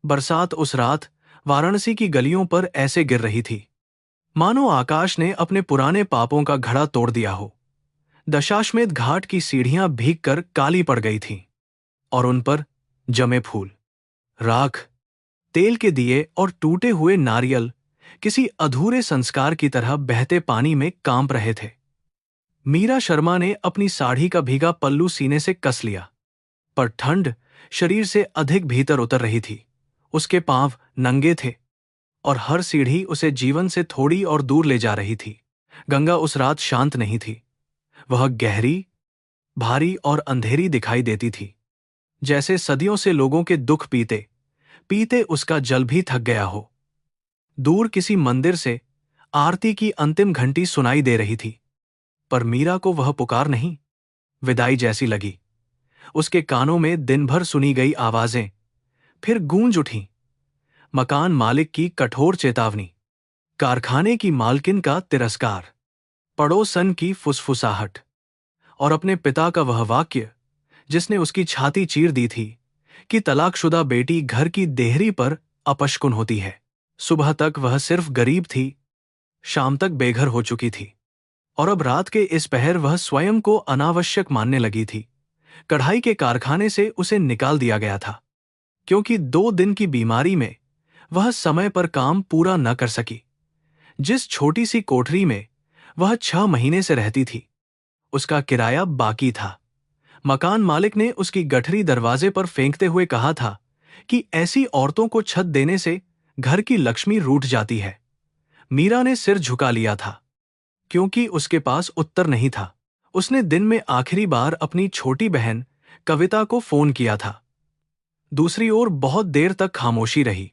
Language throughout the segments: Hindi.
बरसात उस रात वाराणसी की गलियों पर ऐसे गिर रही थी मानो आकाश ने अपने पुराने पापों का घड़ा तोड़ दिया हो। दशाश्वमेध घाट की सीढ़ियां भीगकर काली पड़ गई थीं और उन पर जमे फूल, राख, तेल के दिए और टूटे हुए नारियल किसी अधूरे संस्कार की तरह बहते पानी में कांप रहे थे। मीरा शर्मा ने अपनी साड़ी का भीगा पल्लू सीने से कस लिया, पर ठंड शरीर से अधिक भीतर उतर रही थी। उसके पांव नंगे थे और हर सीढ़ी उसे जीवन से थोड़ी और दूर ले जा रही थी। गंगा उस रात शांत नहीं थी। वह गहरी, भारी और अंधेरी दिखाई देती थी, जैसे सदियों से लोगों के दुख पीते पीते उसका जल भी थक गया हो। दूर किसी मंदिर से आरती की अंतिम घंटी सुनाई दे रही थी, पर मीरा को वह पुकार नहीं, विदाई जैसी लगी। उसके कानों में दिन भर सुनी गई आवाजें फिर गूंज उठीं। मकान मालिक की कठोर चेतावनी, कारखाने की मालकिन का तिरस्कार, पड़ोसन की फुसफुसाहट और अपने पिता का वह वाक्य जिसने उसकी छाती चीर दी थी कि तलाकशुदा बेटी घर की देहरी पर अपशकुन होती है। सुबह तक वह सिर्फ गरीब थी, शाम तक बेघर हो चुकी थी और अब रात के इस पहर वह स्वयं को अनावश्यक मानने लगी थी। कढ़ाई के कारखाने से उसे निकाल दिया गया था क्योंकि 2 दिन की बीमारी में वह समय पर काम पूरा न कर सकी। जिस छोटी सी कोठरी में वह 6 महीने से रहती थी, उसका किराया बाकी था। मकान मालिक ने उसकी गठरी दरवाजे पर फेंकते हुए कहा था कि ऐसी औरतों को छत देने से घर की लक्ष्मी रूठ जाती है। मीरा ने सिर झुका लिया था क्योंकि उसके पास उत्तर नहीं था। उसने दिन में आखिरी बार अपनी छोटी बहन कविता को फोन किया था। दूसरी ओर बहुत देर तक खामोशी रही।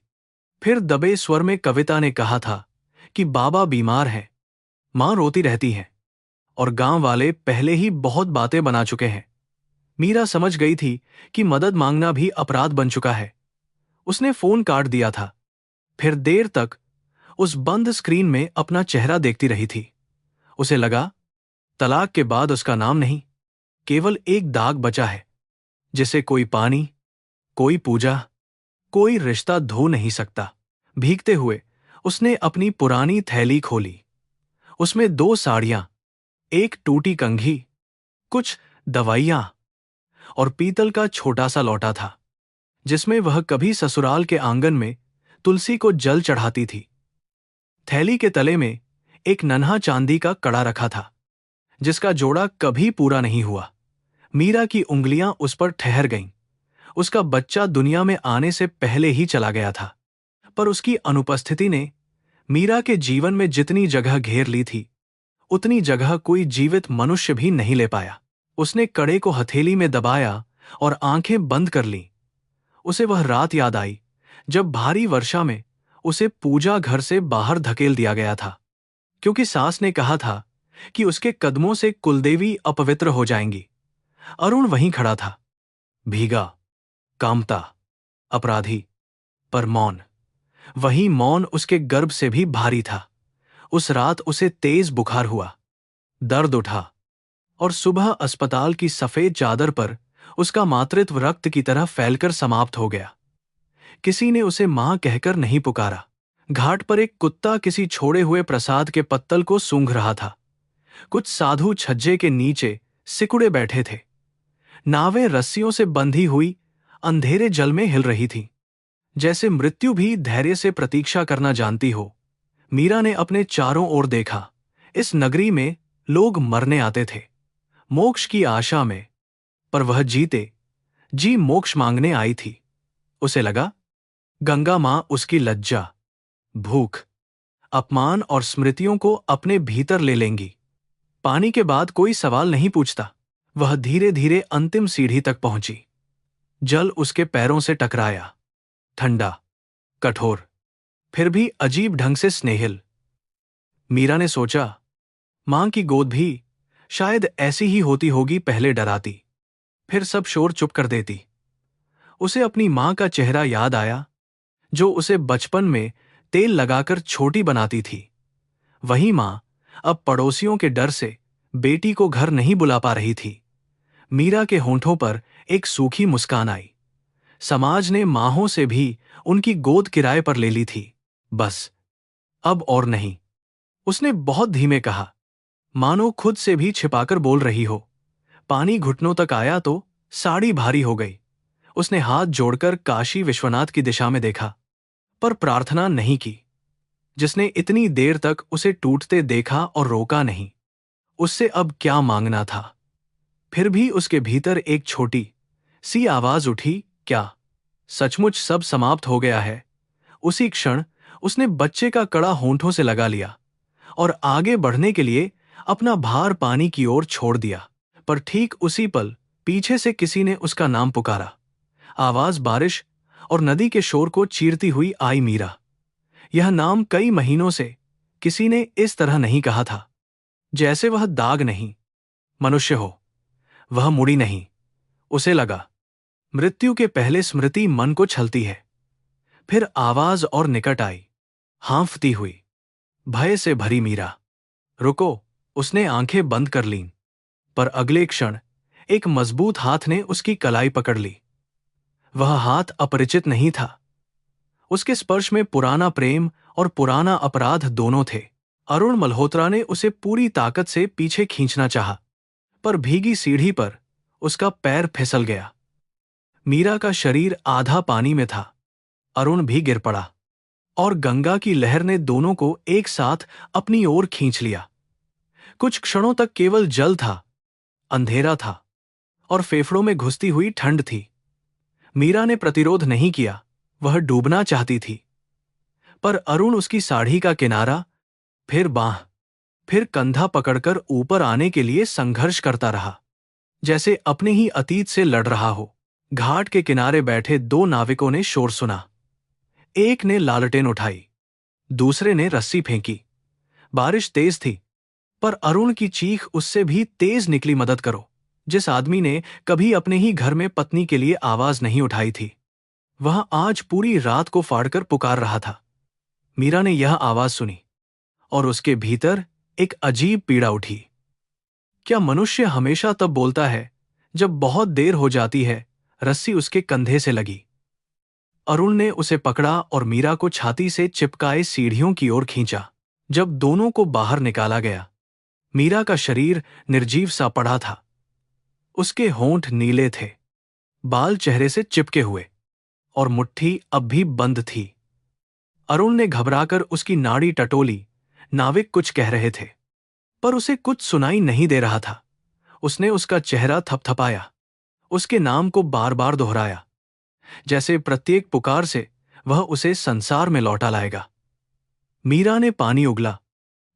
फिर दबे स्वर में कविता ने कहा था कि बाबा बीमार हैं, मां रोती रहती है और गांव वाले पहले ही बहुत बातें बना चुके हैं। मीरा समझ गई थी कि मदद मांगना भी अपराध बन चुका है। उसने फोन काट दिया था। फिर देर तक उस बंद स्क्रीन में अपना चेहरा देखती रही थी। उसे लगा तलाक के बाद उसका नाम नहीं, केवल एक दाग बचा है जिसे कोई पानी, कोई पूजा, कोई रिश्ता धो नहीं सकता। भीगते हुए उसने अपनी पुरानी थैली खोली। उसमें 2 साड़ियां, एक टूटी कंघी, कुछ दवाइयां और पीतल का छोटा सा लौटा था जिसमें वह कभी ससुराल के आंगन में तुलसी को जल चढ़ाती थी। थैली के तले में एक नन्हा चांदी का कड़ा रखा था जिसका जोड़ा कभी पूरा नहीं हुआ। मीरा की उंगलियां उस पर ठहर गईं। उसका बच्चा दुनिया में आने से पहले ही चला गया था, पर उसकी अनुपस्थिति ने मीरा के जीवन में जितनी जगह घेर ली थी, उतनी जगह कोई जीवित मनुष्य भी नहीं ले पाया। उसने कड़े को हथेली में दबाया और आंखें बंद कर लीं। उसे वह रात याद आई जब भारी वर्षा में उसे पूजा घर से बाहर धकेल दिया गया था क्योंकि सास ने कहा था कि उसके कदमों से कुलदेवी अपवित्र हो जाएंगी। अरुण वहीं खड़ा था, भीगा, कामता, अपराधी, पर मौन। वही मौन उसके गर्भ से भी भारी था। उस रात उसे तेज बुखार हुआ, दर्द उठा और सुबह अस्पताल की सफेद चादर पर उसका मातृत्व रक्त की तरह फैलकर समाप्त हो गया। किसी ने उसे मां कहकर नहीं पुकारा। घाट पर एक कुत्ता किसी छोड़े हुए प्रसाद के पत्तल को सूंघ रहा था। कुछ साधु छज्जे के नीचे सिकुड़े बैठे थे। नावें रस्सियों से बंधी हुई अंधेरे जल में हिल रही थीं, जैसे मृत्यु भी धैर्य से प्रतीक्षा करना जानती हो। मीरा ने अपने चारों ओर देखा। इस नगरी में लोग मरने आते थे, मोक्ष की आशा में, पर वह जी मोक्ष मांगने आई थी। उसे लगा गंगा मां उसकी लज्जा, भूख, अपमान और स्मृतियों को अपने भीतर ले लेंगी। पानी के बाद कोई सवाल नहीं पूछता। वह धीरे धीरे अंतिम सीढ़ी तक पहुंची। जल उसके पैरों से टकराया, ठंडा, कठोर, फिर भी अजीब ढंग से स्नेहिल। मीरा ने सोचा, मां की गोद भी शायद ऐसी ही होती होगी। पहले डराती, फिर सब शोर चुप कर देती। उसे अपनी मां का चेहरा याद आया जो उसे बचपन में तेल लगाकर छोटी बनाती थी। वही मां अब पड़ोसियों के डर से बेटी को घर नहीं बुला पा रही थी। मीरा के होंठों पर एक सूखी मुस्कान आई। समाज ने माहों से भी उनकी गोद किराए पर ले ली थी। बस अब और नहीं, उसने बहुत धीमे कहा, मानो खुद से भी छिपाकर बोल रही हो। पानी घुटनों तक आया तो साड़ी भारी हो गई। उसने हाथ जोड़कर काशी विश्वनाथ की दिशा में देखा, पर प्रार्थना नहीं की। जिसने इतनी देर तक उसे टूटते देखा और रोका नहीं, उससे अब क्या मांगना था। फिर भी उसके भीतर एक छोटी सी आवाज उठी, क्या सचमुच सब समाप्त हो गया है? उसी क्षण उसने बच्चे का कड़ा होंठों से लगा लिया और आगे बढ़ने के लिए अपना भार पानी की ओर छोड़ दिया। पर ठीक उसी पल पीछे से किसी ने उसका नाम पुकारा। आवाज बारिश और नदी के शोर को चीरती हुई आई, मीरा। यह नाम कई महीनों से किसी ने इस तरह नहीं कहा था। जैसे वह दाग नहीं, मनुष्य हो। वह मुड़ी नहीं। उसे लगा मृत्यु के पहले स्मृति मन को छलती है। फिर आवाज और निकट आई, हांफती हुई, भय से भरी, मीरा रुको। उसने आंखें बंद कर लीं, पर अगले क्षण एक मजबूत हाथ ने उसकी कलाई पकड़ ली। वह हाथ अपरिचित नहीं था। उसके स्पर्श में पुराना प्रेम और पुराना अपराध दोनों थे। अरुण मल्होत्रा ने उसे पूरी ताकत से पीछे खींचना चाहा, पर भीगी सीढ़ी पर उसका पैर फिसल गया। मीरा का शरीर आधा पानी में था। अरुण भी गिर पड़ा और गंगा की लहर ने दोनों को एक साथ अपनी ओर खींच लिया। कुछ क्षणों तक केवल जल था, अंधेरा था और फेफड़ों में घुसती हुई ठंड थी। मीरा ने प्रतिरोध नहीं किया, वह डूबना चाहती थी। पर अरुण उसकी साड़ी का किनारा, फिर बांह, फिर कंधा पकड़कर ऊपर आने के लिए संघर्ष करता रहा, जैसे अपने ही अतीत से लड़ रहा हो। घाट के किनारे बैठे दो नाविकों ने शोर सुना। एक ने लालटेन उठाई, दूसरे ने रस्सी फेंकी। बारिश तेज थी, पर अरुण की चीख उससे भी तेज निकली, मदद करो। जिस आदमी ने कभी अपने ही घर में पत्नी के लिए आवाज नहीं उठाई थी, वह आज पूरी रात को फाड़कर पुकार रहा था। मीरा ने यह आवाज सुनी और उसके भीतर एक अजीब पीड़ा उठी। क्या मनुष्य हमेशा तब बोलता है जब बहुत देर हो जाती है? रस्सी उसके कंधे से लगी। अरुण ने उसे पकड़ा और मीरा को छाती से चिपकाए सीढ़ियों की ओर खींचा। जब दोनों को बाहर निकाला गया, मीरा का शरीर निर्जीव सा पड़ा था। उसके होंठ नीले थे, बाल चेहरे से चिपके हुए और मुट्ठी अब भी बंद थी। अरुण ने घबराकर उसकी नाड़ी टटोली। नाविक कुछ कह रहे थे, पर उसे कुछ सुनाई नहीं दे रहा था। उसने उसका चेहरा थपथपाया, उसके नाम को बार बार दोहराया, जैसे प्रत्येक पुकार से वह उसे संसार में लौटा लाएगा। मीरा ने पानी उगला।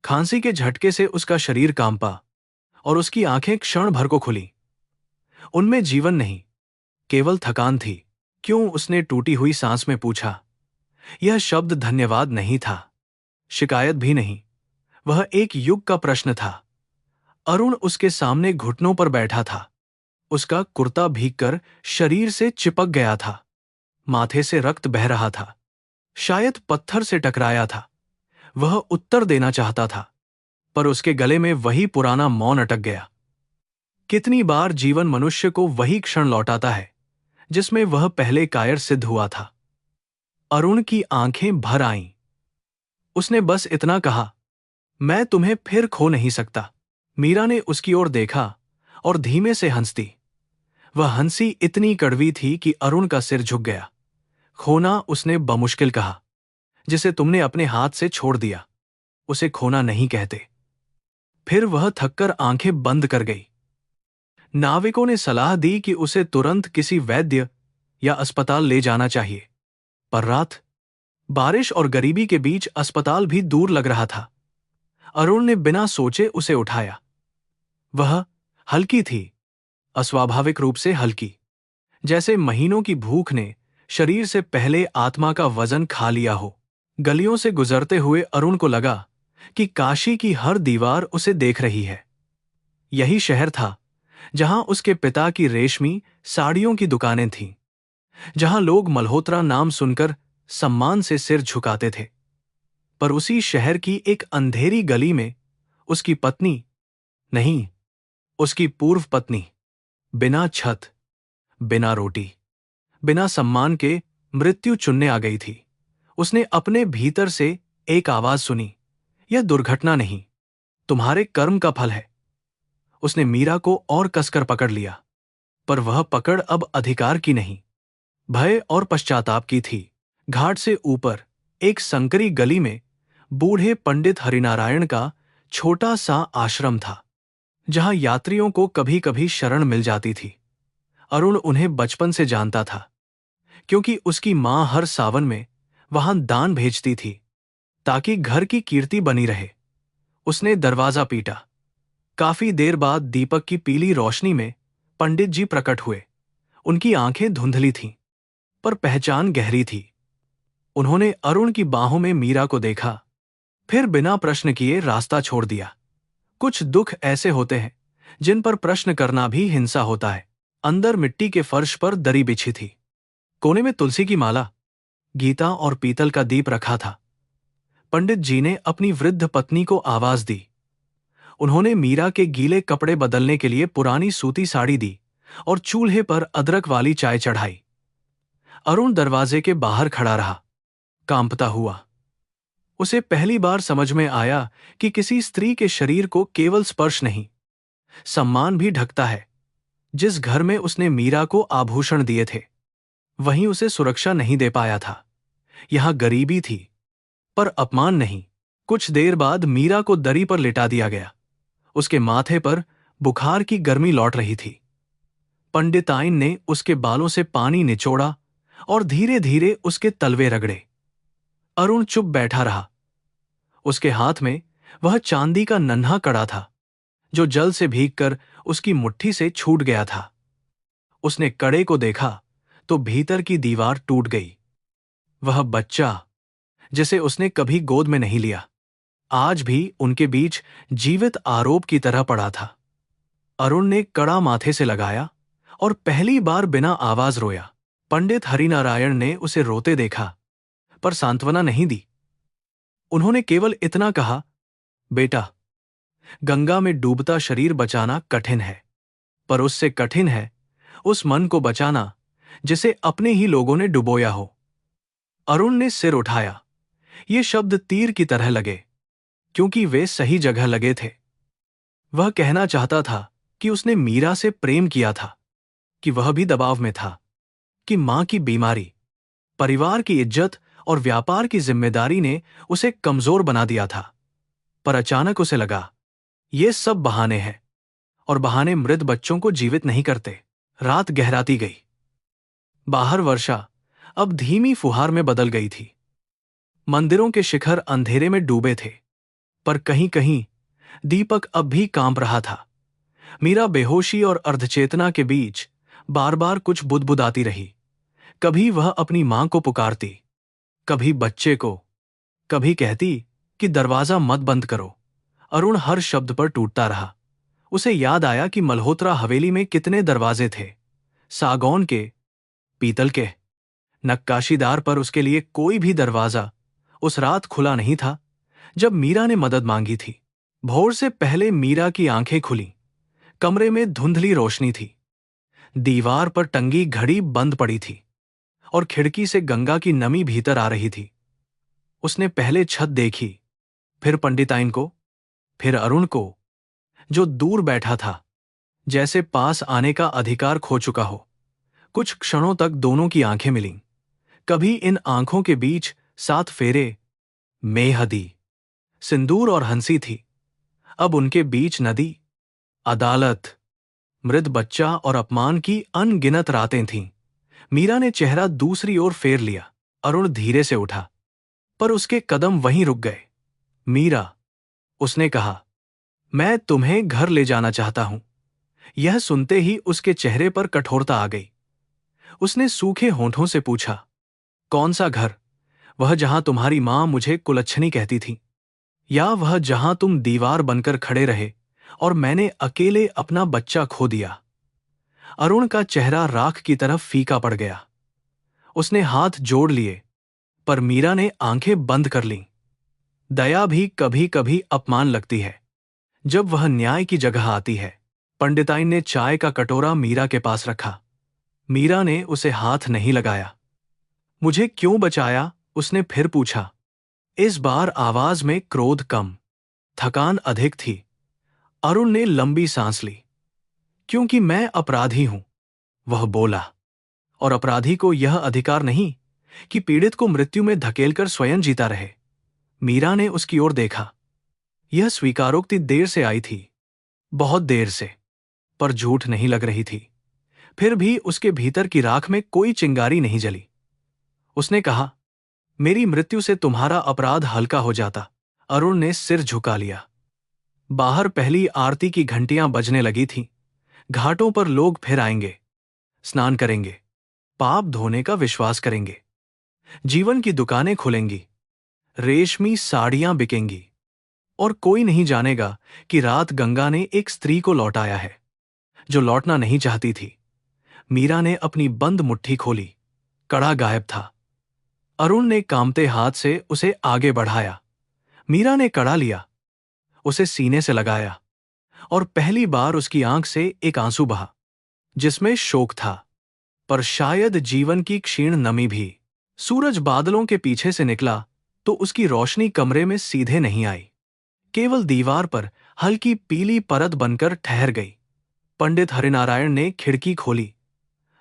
खांसी के झटके से उसका शरीर कांपा और उसकी आंखें क्षण भर को खुली। उनमें जीवन नहीं, केवल थकान थी। क्यों? उसने टूटी हुई सांस में पूछा। यह शब्द धन्यवाद नहीं था, शिकायत भी नहीं, वह एक युग का प्रश्न था। अरुण उसके सामने घुटनों पर बैठा था। उसका कुर्ता भीगकर शरीर से चिपक गया था, माथे से रक्त बह रहा था, शायद पत्थर से टकराया था। वह उत्तर देना चाहता था, पर उसके गले में वही पुराना मौन अटक गया। कितनी बार जीवन मनुष्य को वही क्षण लौटाता है जिसमें वह पहले कायर सिद्ध हुआ था। अरुण की आंखें भर आईं। उसने बस इतना कहा, मैं तुम्हें फिर खो नहीं सकता। मीरा ने उसकी ओर देखा और धीमे से हंस दी। वह हंसी इतनी कड़वी थी कि अरुण का सिर झुक गया। खोना, उसने बमुश्किल कहा, जिसे तुमने अपने हाथ से छोड़ दिया, उसे खोना नहीं कहते। फिर वह थककर आंखें बंद कर गई। नाविकों ने सलाह दी कि उसे तुरंत किसी वैद्य या अस्पताल ले जाना चाहिए, पर रात, बारिश और गरीबी के बीच अस्पताल भी दूर लग रहा था। अरुण ने बिना सोचे उसे उठाया। वह हल्की थी, अस्वाभाविक रूप से हल्की, जैसे महीनों की भूख ने शरीर से पहले आत्मा का वजन खा लिया हो। गलियों से गुजरते हुए अरुण को लगा कि काशी की हर दीवार उसे देख रही है। यही शहर था जहां उसके पिता की रेशमी साड़ियों की दुकानें थीं, जहां लोग मल्होत्रा नाम सुनकर सम्मान से सिर झुकाते थे। पर उसी शहर की एक अंधेरी गली में उसकी पत्नी, नहीं, उसकी पूर्व पत्नी, बिना छत, बिना रोटी, बिना सम्मान के मृत्यु चुनने आ गई थी। उसने अपने भीतर से एक आवाज सुनी, यह दुर्घटना नहीं, तुम्हारे कर्म का फल है। उसने मीरा को और कसकर पकड़ लिया, पर वह पकड़ अब अधिकार की नहीं, भय और पश्चाताप की थी। घाट से ऊपर एक संकरी गली में बूढ़े पंडित हरिनारायण का छोटा सा आश्रम था, जहां यात्रियों को कभी कभी शरण मिल जाती थी। अरुण उन्हें बचपन से जानता था, क्योंकि उसकी मां हर सावन में वहां दान भेजती थी ताकि घर की कीर्ति बनी रहे। उसने दरवाजा पीटा। काफी देर बाद दीपक की पीली रोशनी में पंडित जी प्रकट हुए। उनकी आंखें धुंधली थीं, पर पहचान गहरी थी। उन्होंने अरुण की बाहों में मीरा को देखा, फिर बिना प्रश्न किए रास्ता छोड़ दिया। कुछ दुख ऐसे होते हैं जिन पर प्रश्न करना भी हिंसा होता है। अंदर मिट्टी के फर्श पर दरी बिछी थी। कोने में तुलसी की माला, गीता और पीतल का दीप रखा था। पंडित जी ने अपनी वृद्ध पत्नी को आवाज दी। उन्होंने मीरा के गीले कपड़े बदलने के लिए पुरानी सूती साड़ी दी और चूल्हे पर अदरक वाली चाय चढ़ाई। अरुण दरवाजे के बाहर खड़ा रहा, कांपता हुआ। उसे पहली बार समझ में आया कि किसी स्त्री के शरीर को केवल स्पर्श नहीं, सम्मान भी ढकता है। जिस घर में उसने मीरा को आभूषण दिए थे, वहीं उसे सुरक्षा नहीं दे पाया था। यहां गरीबी थी, पर अपमान नहीं। कुछ देर बाद मीरा को दरी पर लिटा दिया गया। उसके माथे पर बुखार की गर्मी लौट रही थी। पंडिताइन ने उसके बालों से पानी निचोड़ा और धीरे धीरे उसके तलवे रगड़े। अरुण चुप बैठा रहा। उसके हाथ में वह चांदी का नन्हा कड़ा था, जो जल से भीगकर उसकी मुट्ठी से छूट गया था। उसने कड़े को देखा तो भीतर की दीवार टूट गई। वह बच्चा, जिसे उसने कभी गोद में नहीं लिया, आज भी उनके बीच जीवित आरोप की तरह पड़ा था। अरुण ने कड़ा माथे से लगाया और पहली बार बिना आवाज रोया। पंडित हरिनारायण ने उसे रोते देखा, पर सांत्वना नहीं दी। उन्होंने केवल इतना कहा, बेटा, गंगा में डूबता शरीर बचाना कठिन है, पर उससे कठिन है उस मन को बचाना जिसे अपने ही लोगों ने डुबोया हो। अरुण ने सिर उठाया। ये शब्द तीर की तरह लगे, क्योंकि वे सही जगह लगे थे। वह कहना चाहता था कि उसने मीरा से प्रेम किया था, कि वह भी दबाव में था, कि मां की बीमारी, परिवार की इज्जत और व्यापार की जिम्मेदारी ने उसे कमजोर बना दिया था। पर अचानक उसे लगा, ये सब बहाने हैं, और बहाने मृत बच्चों को जीवित नहीं करते। रात गहराती गई। बाहर वर्षा अब धीमी फुहार में बदल गई थी। मंदिरों के शिखर अंधेरे में डूबे थे, पर कहीं कहीं दीपक अब भी कांप रहा था। मीरा बेहोशी और अर्धचेतना के बीच बार बार कुछ बुदबुदाती रही। कभी वह अपनी मां को पुकारती, कभी बच्चे को, कभी कहती कि दरवाजा मत बंद करो। अरुण हर शब्द पर टूटता रहा। उसे याद आया कि मल्होत्रा हवेली में कितने दरवाजे थे, सागौन के, पीतल के, नक्काशीदार, पर उसके लिए कोई भी दरवाजा उस रात खुला नहीं था जब मीरा ने मदद मांगी थी। भोर से पहले मीरा की आंखें खुली। कमरे में धुंधली रोशनी थी। दीवार पर टंगी घड़ी बंद पड़ी थी और खिड़की से गंगा की नमी भीतर आ रही थी। उसने पहले छत देखी, फिर पंडिताइन को, फिर अरुण को, जो दूर बैठा था, जैसे पास आने का अधिकार खो चुका हो। कुछ क्षणों तक दोनों की आंखें मिलीं। कभी इन आंखों के बीच 7 फेरे, मेहदी, सिंदूर और हंसी थी। अब उनके बीच नदी, अदालत, मृत बच्चा और अपमान की अनगिनत रातें थीं। मीरा ने चेहरा दूसरी ओर फेर लिया। अरुण धीरे से उठा, पर उसके कदम वहीं रुक गए। मीरा, उसने कहा, मैं तुम्हें घर ले जाना चाहता हूं। यह सुनते ही उसके चेहरे पर कठोरता आ गई। उसने सूखे होंठों से पूछा, कौन सा घर? वह जहां तुम्हारी मां मुझे कुलच्छनी कहती थी, या वह जहां तुम दीवार बनकर खड़े रहे और मैंने अकेले अपना बच्चा खो दिया? अरुण का चेहरा राख की तरफ फीका पड़ गया। उसने हाथ जोड़ लिए, पर मीरा ने आंखें बंद कर लीं। दया भी कभी कभी अपमान लगती है, जब वह न्याय की जगह आती है। पंडिताइन ने चाय का कटोरा मीरा के पास रखा। मीरा ने उसे हाथ नहीं लगाया। मुझे क्यों बचाया? उसने फिर पूछा। इस बार आवाज में क्रोध कम, थकान अधिक थी। अरुण ने लंबी सांस ली। क्योंकि मैं अपराधी हूं, वह बोला। और अपराधी को यह अधिकार नहीं कि पीड़ित को मृत्यु में धकेलकर स्वयं जीता रहे। मीरा ने उसकी ओर देखा। यह स्वीकारोक्ति देर से आई थी, बहुत देर से, पर झूठ नहीं लग रही थी। फिर भी उसके भीतर की राख में कोई चिंगारी नहीं जली। उसने कहा, मेरी मृत्यु से तुम्हारा अपराध हल्का हो जाता। अरुण ने सिर झुका लिया। बाहर पहली आरती की घंटियां बजने लगी थीं। घाटों पर लोग फिर आएंगे, स्नान करेंगे, पाप धोने का विश्वास करेंगे। जीवन की दुकानें खुलेंगी, रेशमी साड़ियां बिकेंगी, और कोई नहीं जानेगा कि रात गंगा ने एक स्त्री को लौटाया है जो लौटना नहीं चाहती थी। मीरा ने अपनी बंद मुट्ठी खोली। कड़ा गायब था। अरुण ने कांपते हाथ से उसे आगे बढ़ाया। मीरा ने कड़ा लिया, उसे सीने से लगाया, और पहली बार उसकी आंख से एक आंसू बहा, जिसमें शोक था, पर शायद जीवन की क्षीण नमी भी। सूरज बादलों के पीछे से निकला तो उसकी रोशनी कमरे में सीधे नहीं आई, केवल दीवार पर हल्की पीली परत बनकर ठहर गई। पंडित हरिनारायण ने खिड़की खोली।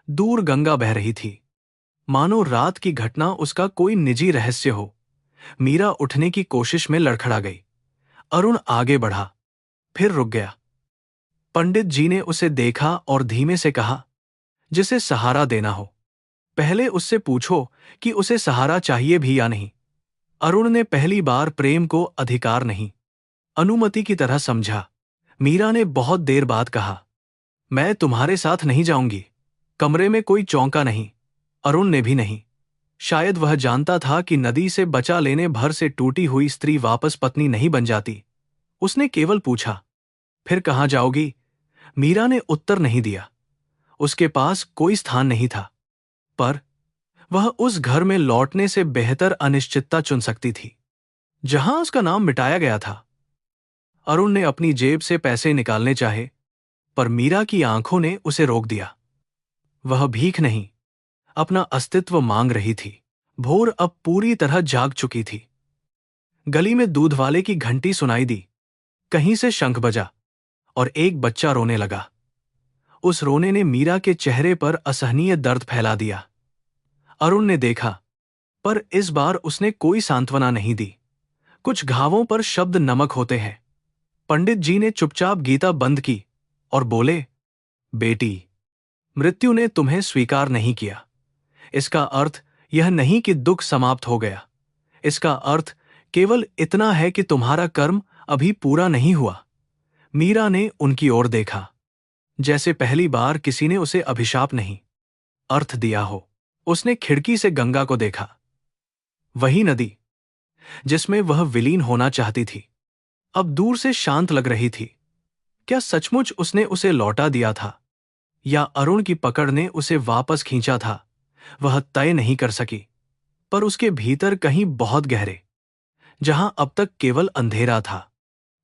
दूर गंगा बह रही थी, मानो रात की घटना उसका कोई निजी रहस्य हो। मीरा उठने की कोशिश में लड़खड़ा गई। अरुण आगे बढ़ा, फिर रुक गया। पंडित जी ने उसे देखा और धीमे से कहा, जिसे सहारा देना हो, पहले उससे पूछो कि उसे सहारा चाहिए भी या नहीं। अरुण ने पहली बार प्रेम को अधिकार नहीं, अनुमति की तरह समझा। मीरा ने बहुत देर बाद कहा, मैं तुम्हारे साथ नहीं जाऊंगी। कमरे में कोई चौंका नहीं, अरुण ने भी नहीं। शायद वह जानता था कि नदी से बचा लेने भर से टूटी हुई स्त्री वापस पत्नी नहीं बन जाती। उसने केवल पूछा, फिर कहाँ जाओगी? मीरा ने उत्तर नहीं दिया। उसके पास कोई स्थान नहीं था, पर वह उस घर में लौटने से बेहतर अनिश्चितता चुन सकती थी, जहां उसका नाम मिटाया गया था। अरुण ने अपनी जेब से पैसे निकालने चाहे, पर मीरा की आंखों ने उसे रोक दिया। वह भीख नहीं, अपना अस्तित्व मांग रही थी। भोर अब पूरी तरह जाग चुकी थी। गली में दूध वाले की घंटी सुनाई दी। कहीं से शंख बजा और एक बच्चा रोने लगा। उस रोने ने मीरा के चेहरे पर असहनीय दर्द फैला दिया। अरुण ने देखा, पर इस बार उसने कोई सांत्वना नहीं दी। कुछ घावों पर शब्द नमक होते हैं। पंडित जी ने चुपचाप गीता बंद की और बोले, बेटी, मृत्यु ने तुम्हें स्वीकार नहीं किया। इसका अर्थ यह नहीं कि दुख समाप्त हो गया। इसका अर्थ केवल इतना है कि तुम्हारा कर्म अभी पूरा नहीं हुआ। मीरा ने उनकी ओर देखा, जैसे पहली बार किसी ने उसे अभिशाप नहीं, अर्थ दिया हो। उसने खिड़की से गंगा को देखा, वही नदी जिसमें वह विलीन होना चाहती थी, अब दूर से शांत लग रही थी। क्या सचमुच उसने उसे लौटा दिया था, या अरुण की पकड़ ने उसे वापस खींचा था? वह तय नहीं कर सकी, पर उसके भीतर कहीं बहुत गहरे, जहां अब तक केवल अंधेरा था,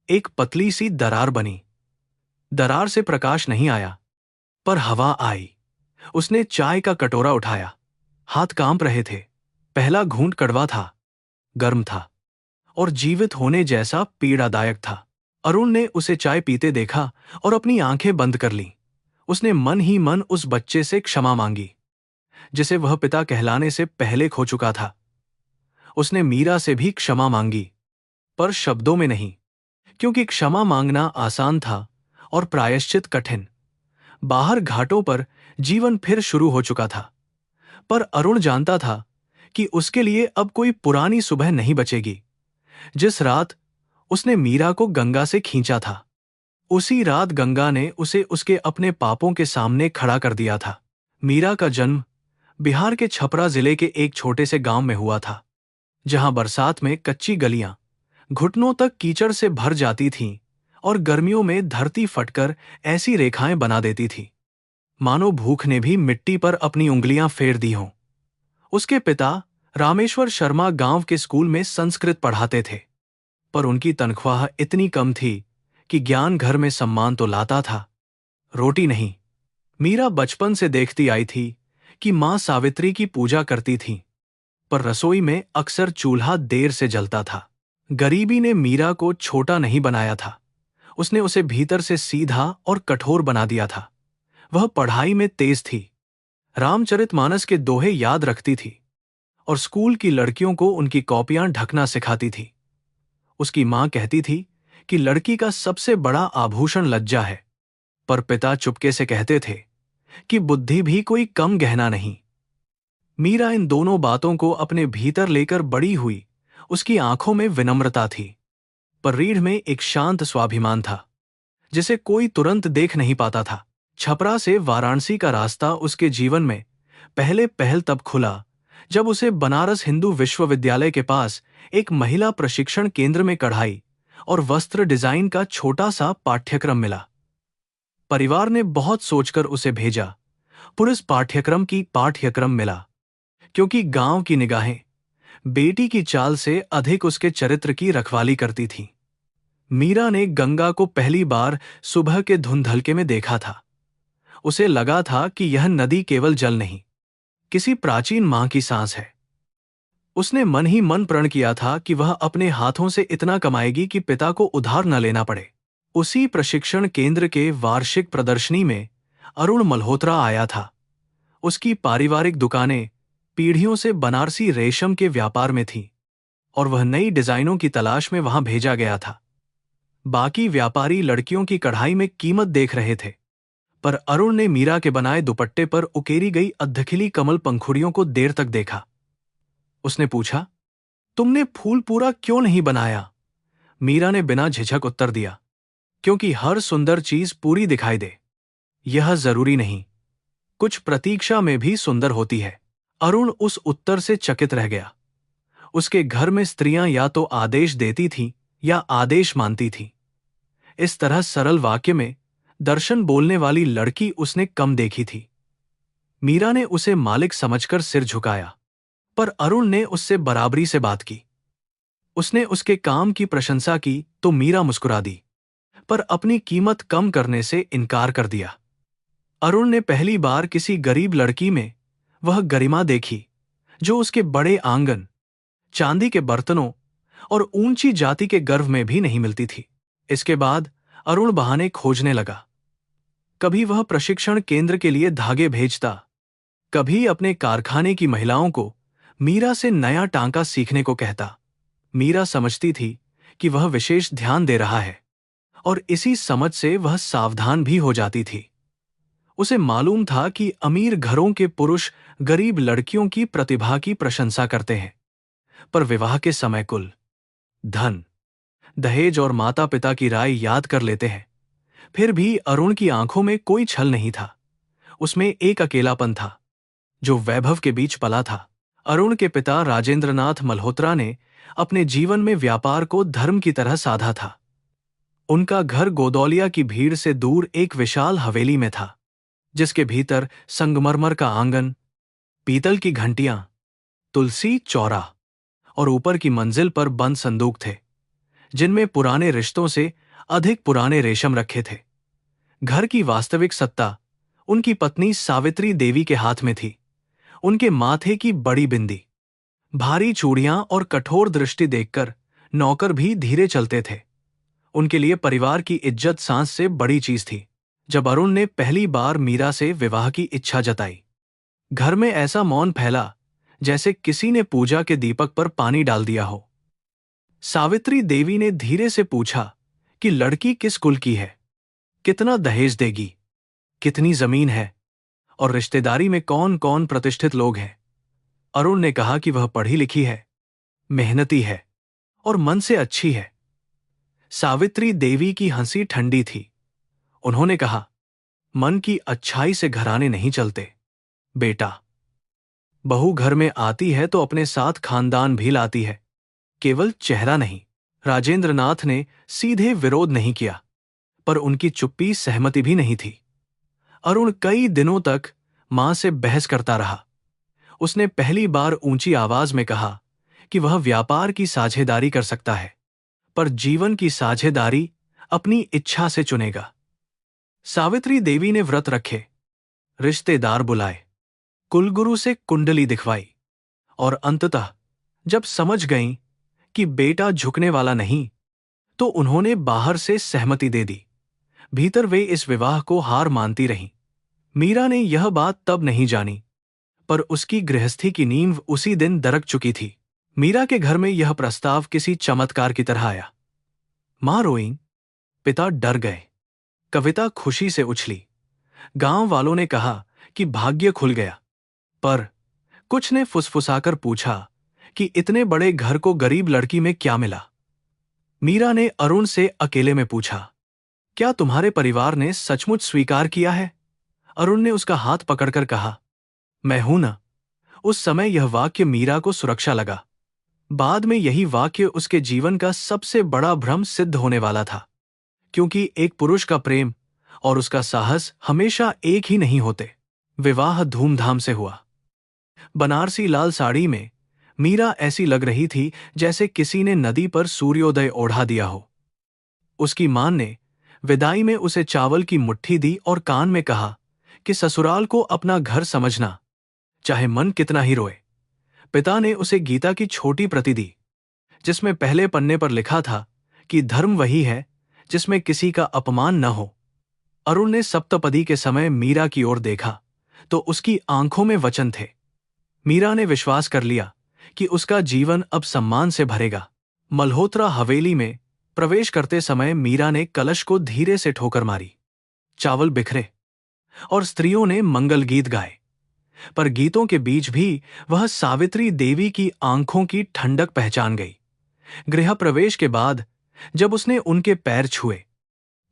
एक पतली सी दरार बनी। दरार से प्रकाश नहीं आया, पर हवा आई। उसने चाय का कटोरा उठाया। हाथ कांप रहे थे। पहला घूंट कड़वा था, गर्म था, और जीवित होने जैसा पीड़ादायक था। अरुण ने उसे चाय पीते देखा और अपनी आंखें बंद कर लीं। उसने मन ही मन उस बच्चे से क्षमा मांगी, जिसे वह पिता कहलाने से पहले खो चुका था। उसने मीरा से भी क्षमा मांगी, पर शब्दों में नहीं, क्योंकि क्षमा मांगना आसान था और प्रायश्चित कठिन। बाहर घाटों पर जीवन फिर शुरू हो चुका था, पर अरुण जानता था कि उसके लिए अब कोई पुरानी सुबह नहीं बचेगी। जिस रात उसने मीरा को गंगा से खींचा था, उसी रात गंगा ने उसे उसके अपने पापों के सामने खड़ा कर दिया था। मीरा का जन्म बिहार के छपरा जिले के एक छोटे से गांव में हुआ था, जहां बरसात में कच्ची गलियां घुटनों तक कीचड़ से भर जाती थीं और गर्मियों में धरती फटकर ऐसी रेखाएं बना देती थी, मानो भूख ने भी मिट्टी पर अपनी उंगलियां फेर दी हों। उसके पिता रामेश्वर शर्मा गांव के स्कूल में संस्कृत पढ़ाते थे, पर उनकी तनख्वाह इतनी कम थी कि ज्ञान घर में सम्मान तो लाता था, रोटी नहीं। मीरा बचपन से देखती आई थी कि मां सावित्री की पूजा करती थी, पर रसोई में अक्सर चूल्हा देर से जलता था। गरीबी ने मीरा को छोटा नहीं बनाया था, उसने उसे भीतर से सीधा और कठोर बना दिया था। वह पढ़ाई में तेज थी, रामचरितमानस के दोहे याद रखती थी और स्कूल की लड़कियों को उनकी कॉपियां ढकना सिखाती थी। उसकी मां कहती थी कि लड़की का सबसे बड़ा आभूषण लज्जा है, पर पिता चुपके से कहते थे कि बुद्धि भी कोई कम गहना नहीं। मीरा इन दोनों बातों को अपने भीतर लेकर बड़ी हुई। उसकी आंखों में विनम्रता थी, पर रीढ़ में एक शांत स्वाभिमान था जिसे कोई तुरंत देख नहीं पाता था। छपरा से वाराणसी का रास्ता उसके जीवन में पहले पहल तब खुला जब उसे बनारस हिंदू विश्वविद्यालय के पास एक महिला प्रशिक्षण केंद्र में कढ़ाई और वस्त्र डिजाइन का छोटा सा पाठ्यक्रम मिला। परिवार ने बहुत सोचकर उसे भेजा, पर इस पाठ्यक्रम मिला क्योंकि गांव की निगाहें बेटी की चाल से अधिक उसके चरित्र की रखवाली करती थीं। मीरा ने गंगा को पहली बार सुबह के धुंधलके में देखा था। उसे लगा था कि यह नदी केवल जल नहीं, किसी प्राचीन मां की सांस है। उसने मन ही मन प्रण किया था कि वह अपने हाथों से इतना कमाएगी कि पिता को उधार न लेना पड़े। उसी प्रशिक्षण केंद्र के वार्षिक प्रदर्शनी में अरुण मल्होत्रा आया था। उसकी पारिवारिक दुकानें पीढ़ियों से बनारसी रेशम के व्यापार में थीं और वह नई डिजाइनों की तलाश में वहां भेजा गया था। बाकी व्यापारी लड़कियों की कढ़ाई में कीमत देख रहे थे, पर अरुण ने मीरा के बनाए दुपट्टे पर उकेरी गई अधखिली कमल पंखुड़ियों को देर तक देखा। उसने पूछा, तुमने फूल पूरा क्यों नहीं बनाया? मीरा ने बिना झिझक उत्तर दिया, क्योंकि हर सुंदर चीज पूरी दिखाई दे, यह जरूरी नहीं। कुछ प्रतीक्षा में भी सुंदर होती है। अरुण उस उत्तर से चकित रह गया। उसके घर में स्त्रियां या तो आदेश देती थीं या आदेश मानती थीं। इस तरह सरल वाक्य में दर्शन बोलने वाली लड़की उसने कम देखी थी। मीरा ने उसे मालिक समझकर सिर झुकाया, पर अरुण ने उससे बराबरी से बात की। उसने उसके काम की प्रशंसा की तो मीरा मुस्कुरा दी, पर अपनी कीमत कम करने से इनकार कर दिया। अरुण ने पहली बार किसी गरीब लड़की में वह गरिमा देखी जो उसके बड़े आंगन, चांदी के बर्तनों और ऊंची जाति के गर्व में भी नहीं मिलती थी। इसके बाद अरुण बहाने खोजने लगा। कभी वह प्रशिक्षण केंद्र के लिए धागे भेजता, कभी अपने कारखाने की महिलाओं को मीरा से नया टांका सीखने को कहता। मीरा समझती थी कि वह विशेष ध्यान दे रहा है और इसी समझ से वह सावधान भी हो जाती थी। उसे मालूम था कि अमीर घरों के पुरुष गरीब लड़कियों की प्रतिभा की प्रशंसा करते हैं, पर विवाह के समय कुल, धन, दहेज और माता पिता की राय याद कर लेते हैं। फिर भी अरुण की आंखों में कोई छल नहीं था। उसमें एक अकेलापन था जो वैभव के बीच पला था। अरुण के पिता राजेंद्रनाथ मल्होत्रा ने अपने जीवन में व्यापार को धर्म की तरह साधा था। उनका घर गोदौलिया की भीड़ से दूर एक विशाल हवेली में था, जिसके भीतर संगमरमर का आंगन, पीतल की घंटियां, तुलसी चौरा और ऊपर की मंजिल पर बंद संदूक थे, जिनमें पुराने रिश्तों से अधिक पुराने रेशम रखे थे। घर की वास्तविक सत्ता उनकी पत्नी सावित्री देवी के हाथ में थी। उनके माथे की बड़ी बिंदी, भारी चूड़ियां और कठोर दृष्टि देखकर नौकर भी धीरे चलते थे। उनके लिए परिवार की इज्जत सांस से बड़ी चीज थी। जब अरुण ने पहली बार मीरा से विवाह की इच्छा जताई, घर में ऐसा मौन फैला जैसे किसी ने पूजा के दीपक पर पानी डाल दिया हो। सावित्री देवी ने धीरे से पूछा कि लड़की किस कुल की है, कितना दहेज देगी, कितनी जमीन है और रिश्तेदारी में कौन कौन प्रतिष्ठित लोग हैं। अरुण ने कहा कि वह पढ़ी लिखी है, मेहनती है और मन से अच्छी है। सावित्री देवी की हंसी ठंडी थी। उन्होंने कहा, मन की अच्छाई से घराने नहीं चलते बेटा। बहू घर में आती है तो अपने साथ खानदान भी लाती है, केवल चेहरा नहीं। राजेंद्रनाथ ने सीधे विरोध नहीं किया, पर उनकी चुप्पी सहमति भी नहीं थी। अरुण कई दिनों तक मां से बहस करता रहा। उसने पहली बार ऊंची आवाज में कहा कि वह व्यापार की साझेदारी कर सकता है, पर जीवन की साझेदारी अपनी इच्छा से चुनेगा। सावित्री देवी ने व्रत रखे, रिश्तेदार बुलाए, कुलगुरु से कुंडली दिखवाई, और अंततः जब समझ गईं कि बेटा झुकने वाला नहीं, तो उन्होंने बाहर से सहमति दे दी। भीतर वे इस विवाह को हार मानती रहीं। मीरा ने यह बात तब नहीं जानी, पर उसकी गृहस्थी की नींव उसी दिन दरक चुकी थी। मीरा के घर में यह प्रस्ताव किसी चमत्कार की तरह आया। मां रोईं, पिता डर गए, कविता खुशी से उछली। गांव वालों ने कहा कि भाग्य खुल गया, पर कुछ ने फुसफुसाकर पूछा कि इतने बड़े घर को गरीब लड़की में क्या मिला। मीरा ने अरुण से अकेले में पूछा, क्या तुम्हारे परिवार ने सचमुच स्वीकार किया है? अरुण ने उसका हाथ पकड़कर कहा, मैं हूं ना। उस समय यह वाक्य मीरा को सुरक्षा लगा। बाद में यही वाक्य उसके जीवन का सबसे बड़ा भ्रम सिद्ध होने वाला था, क्योंकि एक पुरुष का प्रेम और उसका साहस हमेशा एक ही नहीं होते। विवाह धूमधाम से हुआ। बनारसी लाल साड़ी में मीरा ऐसी लग रही थी जैसे किसी ने नदी पर सूर्योदय ओढ़ा दिया हो। उसकी मां ने विदाई में उसे चावल की मुट्ठी दी और कान में कहा कि ससुराल को अपना घर समझना, चाहे मन कितना ही रोए। पिता ने उसे गीता की छोटी प्रति दी, जिसमें पहले पन्ने पर लिखा था कि धर्म वही है जिसमें किसी का अपमान न हो। अरुण ने सप्तपदी के समय मीरा की ओर देखा तो उसकी आंखों में वचन थे। मीरा ने विश्वास कर लिया कि उसका जीवन अब सम्मान से भरेगा। मल्होत्रा हवेली में प्रवेश करते समय मीरा ने कलश को धीरे से ठोकर मारी। चावल बिखरे और स्त्रियों ने मंगल गीत गाए, पर गीतों के बीच भी वह सावित्री देवी की आंखों की ठंडक पहचान गई। गृह प्रवेश के बाद जब उसने उनके पैर छुए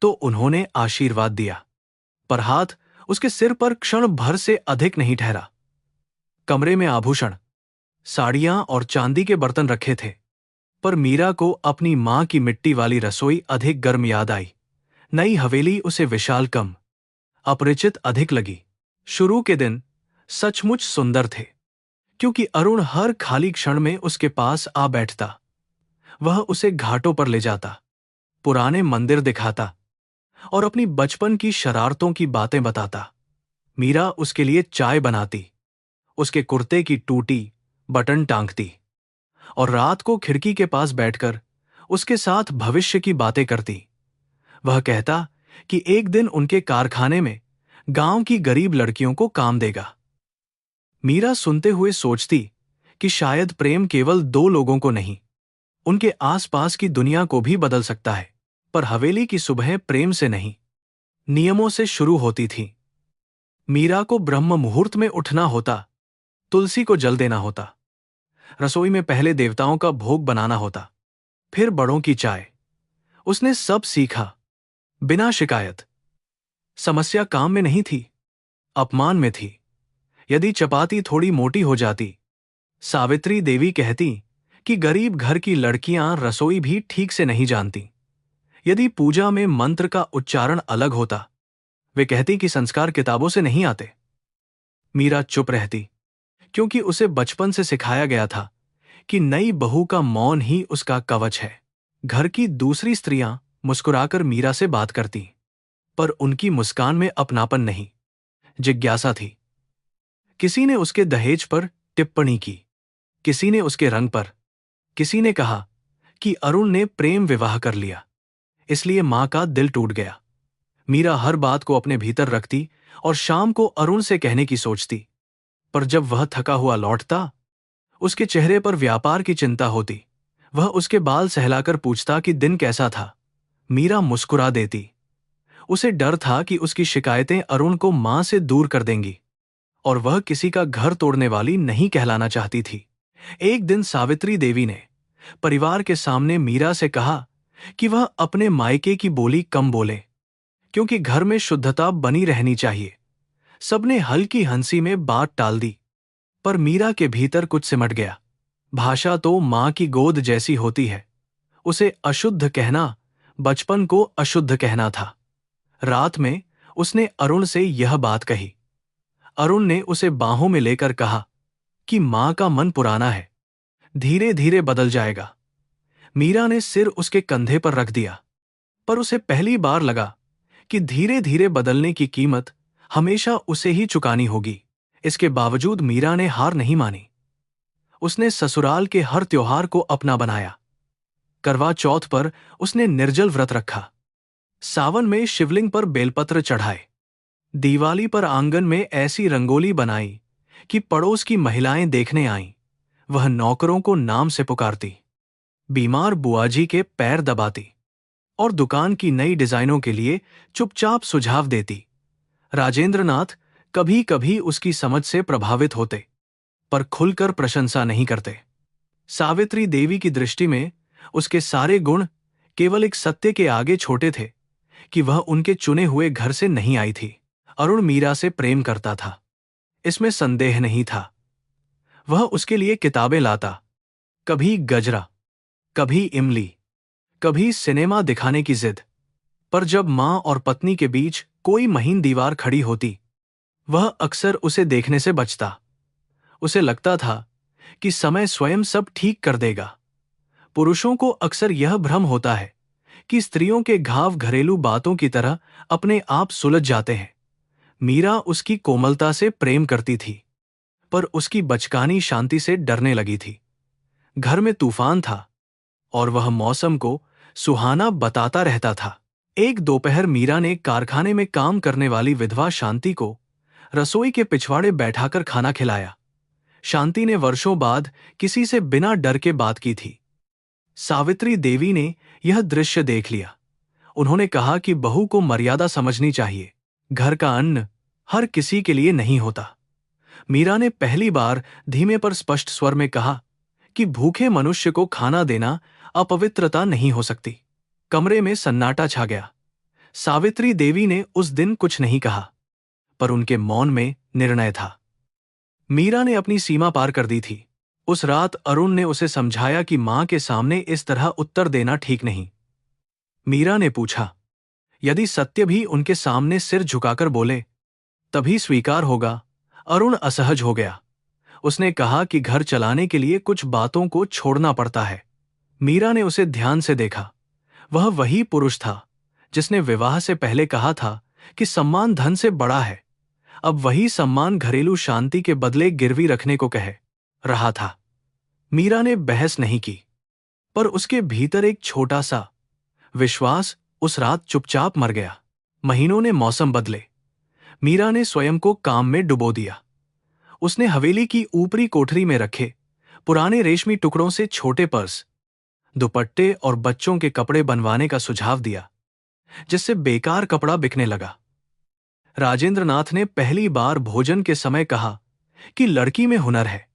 तो उन्होंने आशीर्वाद दिया, पर हाथ उसके सिर पर क्षण भर से अधिक नहीं ठहरा। कमरे में आभूषण, साड़ियां और चांदी के बर्तन रखे थे, पर मीरा को अपनी मां की मिट्टी वाली रसोई अधिक गर्म याद आई। नई हवेली उसे विशाल कम, अपरिचित अधिक लगी। शुरू के दिन सचमुच सुंदर थे, क्योंकि अरुण हर खाली क्षण में उसके पास आ बैठता। वह उसे घाटों पर ले जाता, पुराने मंदिर दिखाता और अपनी बचपन की शरारतों की बातें बताता। मीरा उसके लिए चाय बनाती, उसके कुर्ते की टूटी बटन टांगती और रात को खिड़की के पास बैठकर उसके साथ भविष्य की बातें करती। वह कहता कि एक दिन उनके कारखाने में गांव की गरीब लड़कियों को काम देगा। मीरा सुनते हुए सोचती कि शायद प्रेम केवल दो लोगों को नहीं, उनके आसपास की दुनिया को भी बदल सकता है। पर हवेली की सुबह प्रेम से नहीं, नियमों से शुरू होती थी। मीरा को ब्रह्म मुहूर्त में उठना होता, तुलसी को जल देना होता, रसोई में पहले देवताओं का भोग बनाना होता, फिर बड़ों की चाय। उसने सब सीखा, बिना शिकायत। समस्या काम में नहीं थी, अपमान में थी। यदि चपाती थोड़ी मोटी हो जाती, सावित्री देवी कहती कि गरीब घर की लड़कियां रसोई भी ठीक से नहीं जानती। यदि पूजा में मंत्र का उच्चारण अलग होता, वे कहती कि संस्कार किताबों से नहीं आते। मीरा चुप रहती, क्योंकि उसे बचपन से सिखाया गया था कि नई बहू का मौन ही उसका कवच है। घर की दूसरी स्त्रियां मुस्कुराकर मीरा से बात करती, पर उनकी मुस्कान में अपनापन नहीं, जिज्ञासा थी। किसी ने उसके दहेज पर टिप्पणी की, किसी ने उसके रंग पर, किसी ने कहा कि अरुण ने प्रेम विवाह कर लिया, इसलिए मां का दिल टूट गया। मीरा हर बात को अपने भीतर रखती और शाम को अरुण से कहने की सोचती, पर जब वह थका हुआ लौटता, उसके चेहरे पर व्यापार की चिंता होती। वह उसके बाल सहलाकर पूछता कि दिन कैसा था। मीरा मुस्कुरा देती। उसे डर था कि उसकी शिकायतें अरुण को मां से दूर कर देंगी, और वह किसी का घर तोड़ने वाली नहीं कहलाना चाहती थी। एक दिन सावित्री देवी ने परिवार के सामने मीरा से कहा कि वह अपने मायके की बोली कम बोले, क्योंकि घर में शुद्धता बनी रहनी चाहिए। सबने हल्की हंसी में बात टाल दी, पर मीरा के भीतर कुछ सिमट गया। भाषा तो मां की गोद जैसी होती है। उसे अशुद्ध कहना बचपन को अशुद्ध कहना था। रात में उसने अरुण से यह बात कही। अरुण ने उसे बाहों में लेकर कहा कि मां का मन पुराना है, धीरे धीरे बदल जाएगा। मीरा ने सिर उसके कंधे पर रख दिया, पर उसे पहली बार लगा कि धीरे धीरे बदलने की कीमत हमेशा उसे ही चुकानी होगी। इसके बावजूद मीरा ने हार नहीं मानी। उसने ससुराल के हर त्योहार को अपना बनाया। करवा चौथ पर उसने निर्जल व्रत रखा। सावन में शिवलिंग पर बेलपत्र चढ़ाए। दिवाली पर आंगन में ऐसी रंगोली बनाई कि पड़ोस की महिलाएं देखने आईं। वह नौकरों को नाम से पुकारती, बीमार बुआजी के पैर दबाती और दुकान की नई डिजाइनों के लिए चुपचाप सुझाव देती। राजेंद्रनाथ कभी कभी उसकी समझ से प्रभावित होते, पर खुलकर प्रशंसा नहीं करते। सावित्री देवी की दृष्टि में उसके सारे गुण केवल एक सत्य के आगे छोटे थे कि वह उनके चुने हुए घर से नहीं आई थी। अरुण मीरा से प्रेम करता था, इसमें संदेह नहीं था। वह उसके लिए किताबें लाता, कभी गजरा, कभी इमली, कभी सिनेमा दिखाने की जिद। पर जब मां और पत्नी के बीच कोई महीन दीवार खड़ी होती, वह अक्सर उसे देखने से बचता। उसे लगता था कि समय स्वयं सब ठीक कर देगा। पुरुषों को अक्सर यह भ्रम होता है कि स्त्रियों के घाव घरेलू बातों की तरह अपने आप सुलझ जाते हैं। मीरा उसकी कोमलता से प्रेम करती थी, पर उसकी बचकानी शांति से डरने लगी थी। घर में तूफान था और वह मौसम को सुहाना बताता रहता था। एक दोपहर मीरा ने कारखाने में काम करने वाली विधवा शांति को रसोई के पिछवाड़े बैठाकर खाना खिलाया। शांति ने वर्षों बाद किसी से बिना डर के बात की थी। सावित्री देवी ने यह दृश्य देख लिया। उन्होंने कहा कि बहू को मर्यादा समझनी चाहिए। घर का अन्न हर किसी के लिए नहीं होता। मीरा ने पहली बार धीमे पर स्पष्ट स्वर में कहा कि भूखे मनुष्य को खाना देना अपवित्रता नहीं हो सकती। कमरे में सन्नाटा छा गया। सावित्री देवी ने उस दिन कुछ नहीं कहा, पर उनके मौन में निर्णय था। मीरा ने अपनी सीमा पार कर दी थी। उस रात अरुण ने उसे समझाया कि मां के सामने इस तरह उत्तर देना ठीक नहीं। मीरा ने पूछा, यदि सत्य भी उनके सामने सिर झुकाकर बोले तभी स्वीकार होगा? अरुण असहज हो गया। उसने कहा कि घर चलाने के लिए कुछ बातों को छोड़ना पड़ता है। मीरा ने उसे ध्यान से देखा। वह वही पुरुष था जिसने विवाह से पहले कहा था कि सम्मान धन से बड़ा है। अब वही सम्मान घरेलू शांति के बदले गिरवी रखने को कह रहा था। मीरा ने बहस नहीं की, पर उसके भीतर एक छोटा सा विश्वास उस रात चुपचाप मर गया। महीनों ने मौसम बदले। मीरा ने स्वयं को काम में डुबो दिया। उसने हवेली की ऊपरी कोठरी में रखे पुराने रेशमी टुकड़ों से छोटे पर्स, दुपट्टे और बच्चों के कपड़े बनवाने का सुझाव दिया, जिससे बेकार कपड़ा बिकने लगा। राजेंद्रनाथ ने पहली बार भोजन के समय कहा कि लड़की में हुनर है।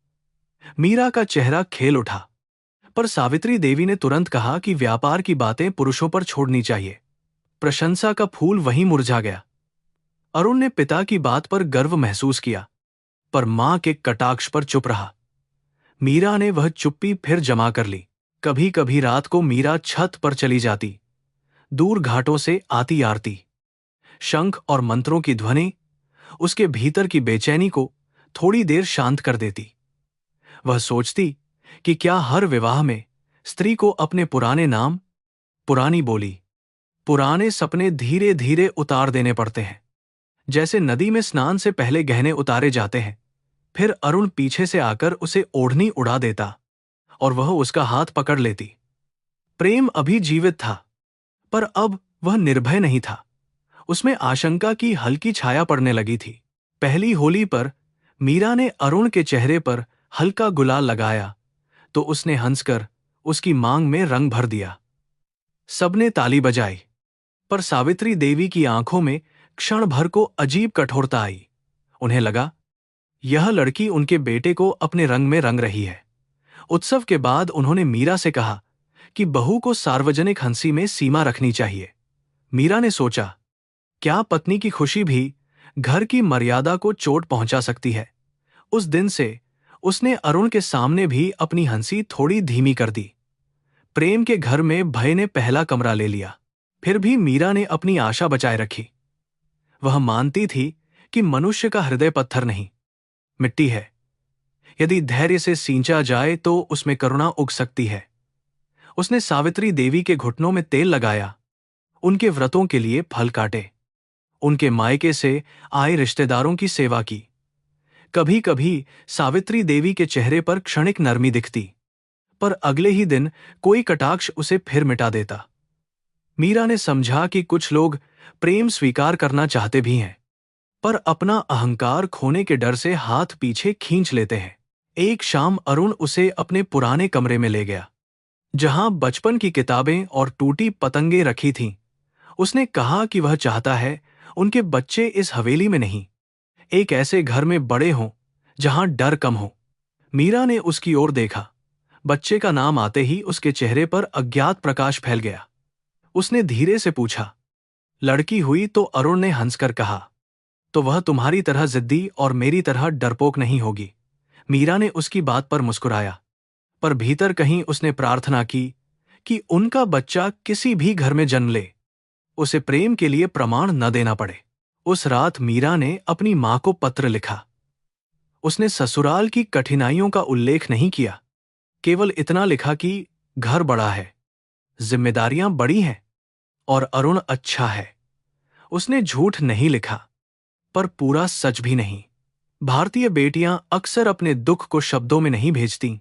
मीरा का चेहरा खेल उठा, पर सावित्री देवी ने तुरंत कहा कि व्यापार की बातें पुरुषों पर छोड़नी चाहिए। प्रशंसा का फूल वहीं मुरझा गया। अरुण ने पिता की बात पर गर्व महसूस किया, पर मां के कटाक्ष पर चुप रहा। मीरा ने वह चुप्पी फिर जमा कर ली। कभी कभी रात को मीरा छत पर चली जाती। दूर घाटों से आती आरती, शंख और मंत्रों की ध्वनि उसके भीतर की बेचैनी को थोड़ी देर शांत कर देती। वह सोचती कि क्या हर विवाह में स्त्री को अपने पुराने नाम, पुरानी बोली, पुराने सपने धीरे धीरे उतार देने पड़ते हैं। जैसे नदी में स्नान से पहले गहने उतारे जाते हैं। फिर अरुण पीछे से आकर उसे ओढ़नी उड़ा देता और वह उसका हाथ पकड़ लेती। प्रेम अभी जीवित था, पर अब वह निर्भय नहीं था। उसमें आशंका की हल्की छाया पड़ने लगी थी। पहली होली पर मीरा ने अरुण के चेहरे पर हल्का गुलाल लगाया तो उसने हंसकर उसकी मांग में रंग भर दिया। सबने ताली बजाई, पर सावित्री देवी की आंखों में क्षण भर को अजीब कठोरता आई। उन्हें लगा यह लड़की उनके बेटे को अपने रंग में रंग रही है। उत्सव के बाद उन्होंने मीरा से कहा कि बहू को सार्वजनिक हंसी में सीमा रखनी चाहिए। मीरा ने सोचा, क्या पत्नी की खुशी भी घर की मर्यादा को चोट पहुंचा सकती है? उस दिन से उसने अरुण के सामने भी अपनी हंसी थोड़ी धीमी कर दी। प्रेम के घर में भय ने पहला कमरा ले लिया। फिर भी मीरा ने अपनी आशा बचाए रखी। वह मानती थी कि मनुष्य का हृदय पत्थर नहीं, मिट्टी है। यदि धैर्य से सींचा जाए तो उसमें करुणा उग सकती है। उसने सावित्री देवी के घुटनों में तेल लगाया, उनके व्रतों के लिए फल काटे, उनके मायके से आए रिश्तेदारों की सेवा की। कभी कभी सावित्री देवी के चेहरे पर क्षणिक नरमी दिखती, पर अगले ही दिन कोई कटाक्ष उसे फिर मिटा देता। मीरा ने समझा कि कुछ लोग प्रेम स्वीकार करना चाहते भी हैं, पर अपना अहंकार खोने के डर से हाथ पीछे खींच लेते हैं। एक शाम अरुण उसे अपने पुराने कमरे में ले गया, जहां बचपन की किताबें और टूटी पतंगें रखी थीं। उसने कहा कि वह चाहता है उनके बच्चे इस हवेली में नहीं, एक ऐसे घर में बड़े हों जहां डर कम हो। मीरा ने उसकी ओर देखा। बच्चे का नाम आते ही उसके चेहरे पर अज्ञात प्रकाश फैल गया। उसने धीरे से पूछा, लड़की हुई तो? अरुण ने हंसकर कहा, तो वह तुम्हारी तरह जिद्दी और मेरी तरह डरपोक नहीं होगी। मीरा ने उसकी बात पर मुस्कुराया, पर भीतर कहीं उसने प्रार्थना की कि उनका बच्चा किसी भी घर में जन्म ले, उसे प्रेम के लिए प्रमाण न देना पड़े। उस रात मीरा ने अपनी मां को पत्र लिखा। उसने ससुराल की कठिनाइयों का उल्लेख नहीं किया, केवल इतना लिखा कि घर बड़ा है, जिम्मेदारियां बड़ी हैं और अरुण अच्छा है। उसने झूठ नहीं लिखा, पर पूरा सच भी नहीं। भारतीय बेटियां अक्सर अपने दुख को शब्दों में नहीं भेजती,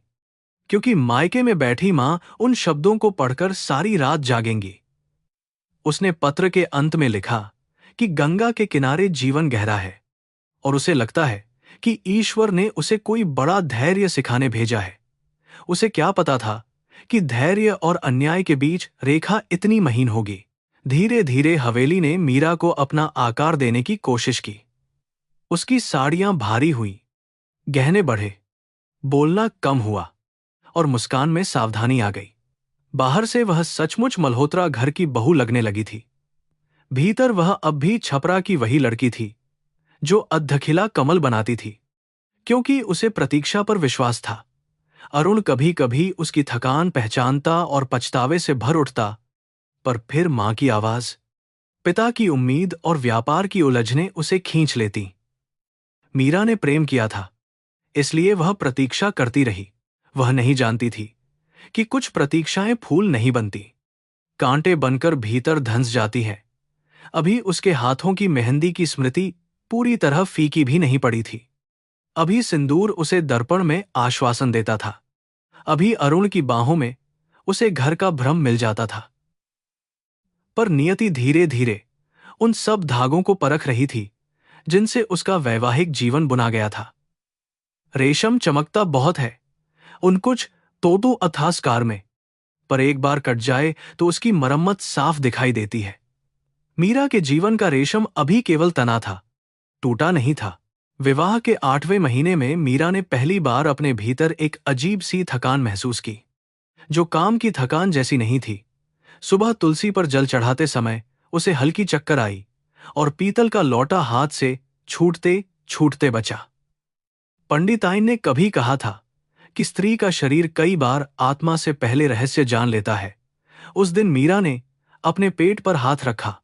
क्योंकि मायके में बैठी मां उन शब्दों को पढ़कर सारी रात जागेंगी। उसने पत्र के अंत में लिखा कि गंगा के किनारे जीवन गहरा है और उसे लगता है कि ईश्वर ने उसे कोई बड़ा धैर्य सिखाने भेजा है। उसे क्या पता था कि धैर्य और अन्याय के बीच रेखा इतनी महीन होगी। धीरे धीरे हवेली ने मीरा को अपना आकार देने की कोशिश की। उसकी साड़ियां भारी हुई, गहने बढ़े, बोलना कम हुआ और मुस्कान में सावधानी आ गई। बाहर से वह सचमुच मल्होत्रा घर की बहू लगने लगी थी। भीतर वह अब भी छपरा की वही लड़की थी जो अधखिला कमल बनाती थी, क्योंकि उसे प्रतीक्षा पर विश्वास था। अरुण कभी कभी उसकी थकान पहचानता और पछतावे से भर उठता, पर फिर मां की आवाज, पिता की उम्मीद और व्यापार की उलझनें उसे खींच लेती। मीरा ने प्रेम किया था, इसलिए वह प्रतीक्षा करती रही। वह नहीं जानती थी कि कुछ प्रतीक्षाएं फूल नहीं बनती, कांटे बनकर भीतर धंस जाती हैं। अभी उसके हाथों की मेहंदी की स्मृति पूरी तरह फीकी भी नहीं पड़ी थी। अभी सिंदूर उसे दर्पण में आश्वासन देता था। अभी अरुण की बाहों में उसे घर का भ्रम मिल जाता था। पर नियति धीरे धीरे उन सब धागों को परख रही थी जिनसे उसका वैवाहिक जीवन बुना गया था। रेशम चमकता बहुत है, उन कुछ तोतू अथासकार में, पर एक बार कट जाए तो उसकी मरम्मत साफ दिखाई देती है। मीरा के जीवन का रेशम अभी केवल तना था, टूटा नहीं था। विवाह के 8वें महीने में मीरा ने पहली बार अपने भीतर एक अजीब सी थकान महसूस की, जो काम की थकान जैसी नहीं थी। सुबह तुलसी पर जल चढ़ाते समय उसे हल्की चक्कर आई और पीतल का लौटा हाथ से छूटते छूटते बचा। पंडिताइन ने कभी कहा था कि स्त्री का शरीर कई बार आत्मा से पहले रहस्य जान लेता है। उस दिन मीरा ने अपने पेट पर हाथ रखा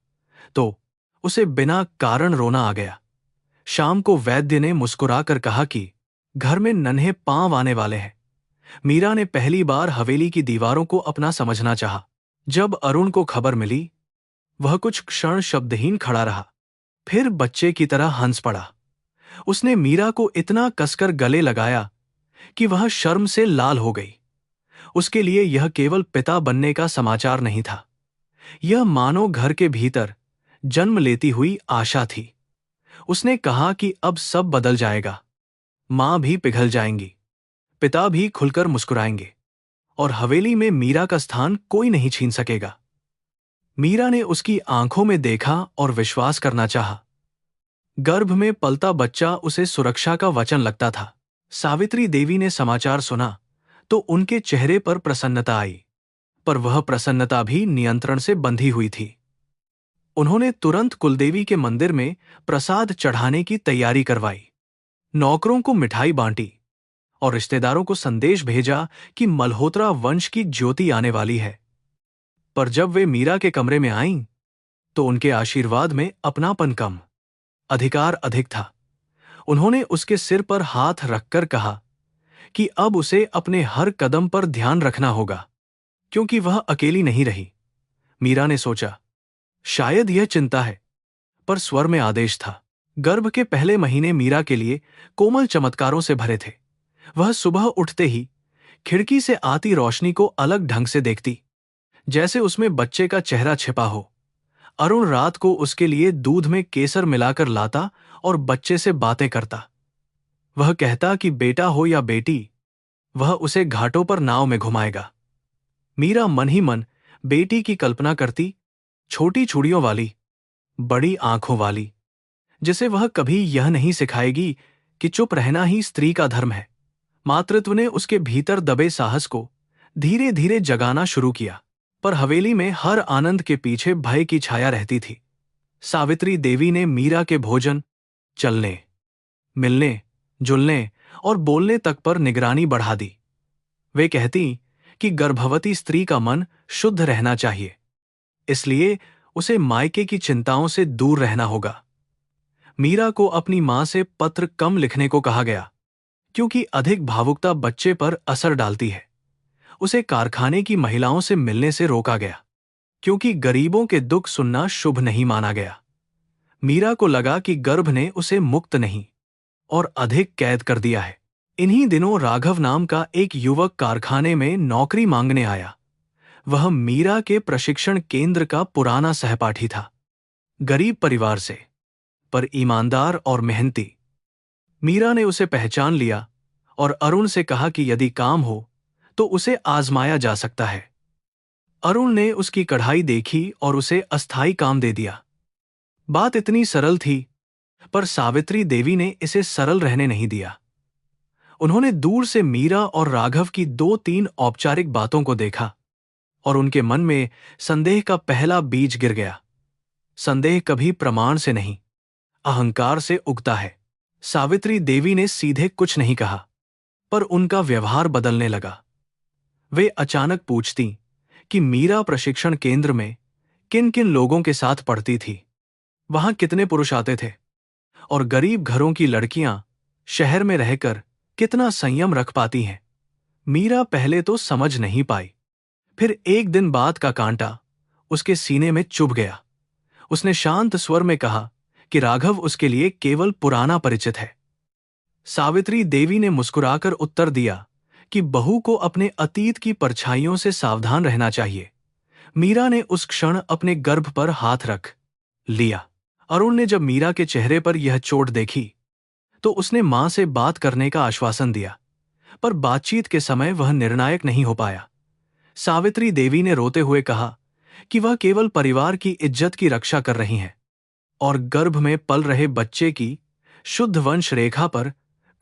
तो उसे बिना कारण रोना आ गया। शाम को वैद्य ने मुस्कुराकर कहा कि घर में नन्हे पांव आने वाले हैं। मीरा ने पहली बार हवेली की दीवारों को अपना समझना चाहा। जब अरुण को खबर मिली, वह कुछ क्षण शब्दहीन खड़ा रहा, फिर बच्चे की तरह हंस पड़ा। उसने मीरा को इतना कसकर गले लगाया कि वह शर्म से लाल हो गई। उसके लिए यह केवल पिता बनने का समाचार नहीं था, यह मानो घर के भीतर जन्म लेती हुई आशा थी। उसने कहा कि अब सब बदल जाएगा, मां भी पिघल जाएंगी, पिता भी खुलकर मुस्कुराएंगे और हवेली में मीरा का स्थान कोई नहीं छीन सकेगा। मीरा ने उसकी आंखों में देखा और विश्वास करना चाहा। गर्भ में पलता बच्चा उसे सुरक्षा का वचन लगता था। सावित्री देवी ने समाचार सुना तो उनके चेहरे पर प्रसन्नता आई, पर वह प्रसन्नता भी नियंत्रण से बंधी हुई थी। उन्होंने तुरंत कुलदेवी के मंदिर में प्रसाद चढ़ाने की तैयारी करवाई, नौकरों को मिठाई बांटी और रिश्तेदारों को संदेश भेजा कि मल्होत्रा वंश की ज्योति आने वाली है। पर जब वे मीरा के कमरे में आईं, तो उनके आशीर्वाद में अपनापन कम, अधिकार अधिक था। उन्होंने उसके सिर पर हाथ रखकर कहा कि अब उसे अपने हर कदम पर ध्यान रखना होगा, क्योंकि वह अकेली नहीं रही। मीरा ने सोचा, शायद यह चिंता है, पर स्वर में आदेश था। गर्भ के पहले महीने मीरा के लिए कोमल चमत्कारों से भरे थे। वह सुबह उठते ही खिड़की से आती रोशनी को अलग ढंग से देखती, जैसे उसमें बच्चे का चेहरा छिपा हो। अरुण रात को उसके लिए दूध में केसर मिलाकर लाता और बच्चे से बातें करता। वह कहता कि बेटा हो या बेटी, वह उसे घाटों पर नाव में घुमाएगा। मीरा मन ही मन बेटी की कल्पना करती, छोटी चूड़ियों वाली, बड़ी आंखों वाली, जिसे वह कभी यह नहीं सिखाएगी कि चुप रहना ही स्त्री का धर्म है। मातृत्व ने उसके भीतर दबे साहस को धीरे धीरे जगाना शुरू किया, पर हवेली में हर आनंद के पीछे भय की छाया रहती थी। सावित्री देवी ने मीरा के भोजन, चलने, मिलने, जुलने और बोलने तक पर निगरानी बढ़ा दी। वे कहती कि गर्भवती स्त्री का मन शुद्ध रहना चाहिए, इसलिए उसे मायके की चिंताओं से दूर रहना होगा। मीरा को अपनी मां से पत्र कम लिखने को कहा गया, क्योंकि अधिक भावुकता बच्चे पर असर डालती है। उसे कारखाने की महिलाओं से मिलने से रोका गया, क्योंकि गरीबों के दुख सुनना शुभ नहीं माना गया। मीरा को लगा कि गर्भ ने उसे मुक्त नहीं और अधिक कैद कर दिया है। इन्हीं दिनों राघव नाम का एक युवक कारखाने में नौकरी मांगने आया। वह मीरा के प्रशिक्षण केंद्र का पुराना सहपाठी था। गरीब परिवार से, पर ईमानदार और मेहनती। मीरा ने उसे पहचान लिया और अरुण से कहा कि यदि काम हो तो उसे आजमाया जा सकता है। अरुण ने उसकी कढ़ाई देखी और उसे अस्थायी काम दे दिया। बात इतनी सरल थी, पर सावित्री देवी ने इसे सरल रहने नहीं दिया। उन्होंने दूर से मीरा और राघव की 2-3 औपचारिक बातों को देखा और उनके मन में संदेह का पहला बीज गिर गया। संदेह कभी प्रमाण से नहीं, अहंकार से उगता है। सावित्री देवी ने सीधे कुछ नहीं कहा, पर उनका व्यवहार बदलने लगा। वे अचानक पूछती कि मीरा प्रशिक्षण केंद्र में किन किन लोगों के साथ पढ़ती थी, वहां कितने पुरुष आते थे, और गरीब घरों की लड़कियां शहर में रहकर कितना संयम रख पाती हैं। मीरा पहले तो समझ नहीं पाई, फिर एक दिन बात का कांटा उसके सीने में चुभ गया। उसने शांत स्वर में कहा कि राघव उसके लिए केवल पुराना परिचित है। सावित्री देवी ने मुस्कुराकर उत्तर दिया कि बहू को अपने अतीत की परछाइयों से सावधान रहना चाहिए। मीरा ने उस क्षण अपने गर्भ पर हाथ रख लिया। अरुण ने जब मीरा के चेहरे पर यह चोट देखी तो उसने मां से बात करने का आश्वासन दिया, पर बातचीत के समय वह निर्णायक नहीं हो पाया। सावित्री देवी ने रोते हुए कहा कि वह केवल परिवार की इज्जत की रक्षा कर रही हैं और गर्भ में पल रहे बच्चे की शुद्ध वंश रेखा पर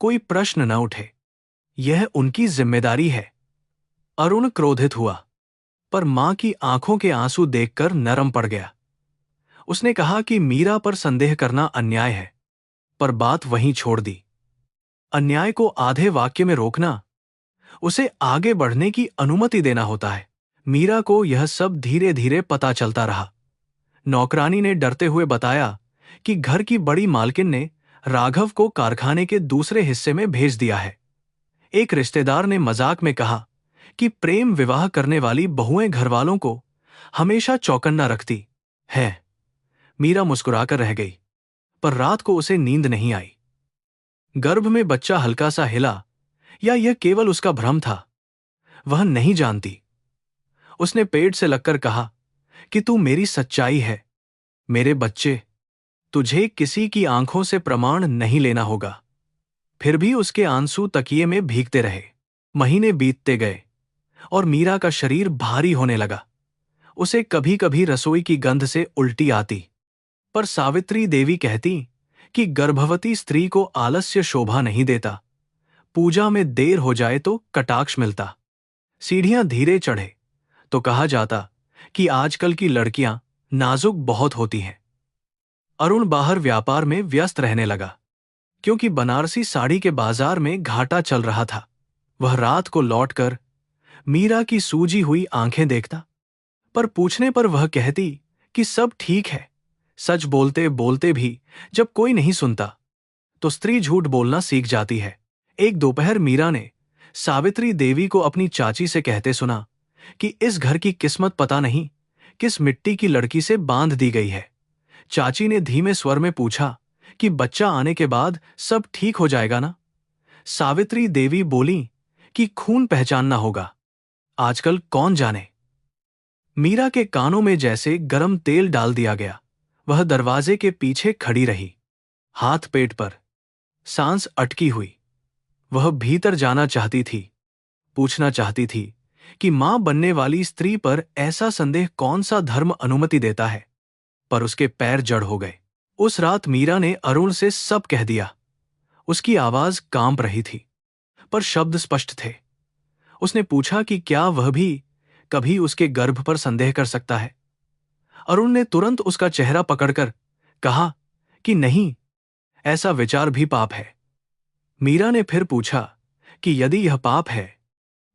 कोई प्रश्न न उठे, यह उनकी जिम्मेदारी है। अरुण क्रोधित हुआ, पर मां की आंखों के आंसू देखकर नरम पड़ गया। उसने कहा कि मीरा पर संदेह करना अन्याय है, पर बात वहीं छोड़ दी। अन्याय को आधे वाक्य में रोकना, उसे आगे बढ़ने की अनुमति देना होता है। मीरा को यह सब धीरे धीरे पता चलता रहा। नौकरानी ने डरते हुए बताया कि घर की बड़ी मालकिन ने राघव को कारखाने के दूसरे हिस्से में भेज दिया है। एक रिश्तेदार ने मजाक में कहा कि प्रेम विवाह करने वाली बहुएं घरवालों को हमेशा चौकन्ना रखती है। मीरा मुस्कुराकर रह गई, पर रात को उसे नींद नहीं आई। गर्भ में बच्चा हल्का सा हिला, या यह केवल उसका भ्रम था, वह नहीं जानती। उसने पेट से लगकर कहा कि तू मेरी सच्चाई है, मेरे बच्चे, तुझे किसी की आंखों से प्रमाण नहीं लेना होगा। फिर भी उसके आंसू तकिए में भीगते रहे। महीने बीतते गए और मीरा का शरीर भारी होने लगा। उसे कभी कभी रसोई की गंध से उल्टी आती, पर सावित्री देवी कहती कि गर्भवती स्त्री को आलस्य शोभा नहीं देता, पूजा में देर हो जाए तो कटाक्ष मिलता। सीढ़ियां धीरे चढ़े तो कहा जाता कि आजकल की लड़कियां नाजुक बहुत होती हैं। अरुण बाहर व्यापार में व्यस्त रहने लगा, क्योंकि बनारसी साड़ी के बाजार में घाटा चल रहा था। वह रात को लौटकर मीरा की सूजी हुई आंखें देखता, पर पूछने पर वह कहती कि सब ठीक है। सच बोलते बोलते भी जब कोई नहीं सुनता तो स्त्री झूठ बोलना सीख जाती है। एक दोपहर मीरा ने सावित्री देवी को अपनी चाची से कहते सुना कि इस घर की किस्मत पता नहीं किस मिट्टी की लड़की से बांध दी गई है, चाची ने धीमे स्वर में पूछा कि बच्चा आने के बाद सब ठीक हो जाएगा ना? सावित्री देवी बोली कि खून पहचानना होगा, आजकल कौन जाने। मीरा के कानों में जैसे गरम तेल डाल दिया गया। वह दरवाजे के पीछे खड़ी रही, हाथ पेट पर, सांस अटकी हुई। वह भीतर जाना चाहती थी, पूछना चाहती थी कि मां बनने वाली स्त्री पर ऐसा संदेह कौन सा धर्म अनुमति देता है, पर उसके पैर जड़ हो गए। उस रात मीरा ने अरुण से सब कह दिया। उसकी आवाज कांप रही थी, पर शब्द स्पष्ट थे। उसने पूछा कि क्या वह भी कभी उसके गर्भ पर संदेह कर सकता है। अरुण ने तुरंत उसका चेहरा पकड़कर कहा कि नहीं, ऐसा विचार भी पाप है। मीरा ने फिर पूछा कि यदि यह पाप है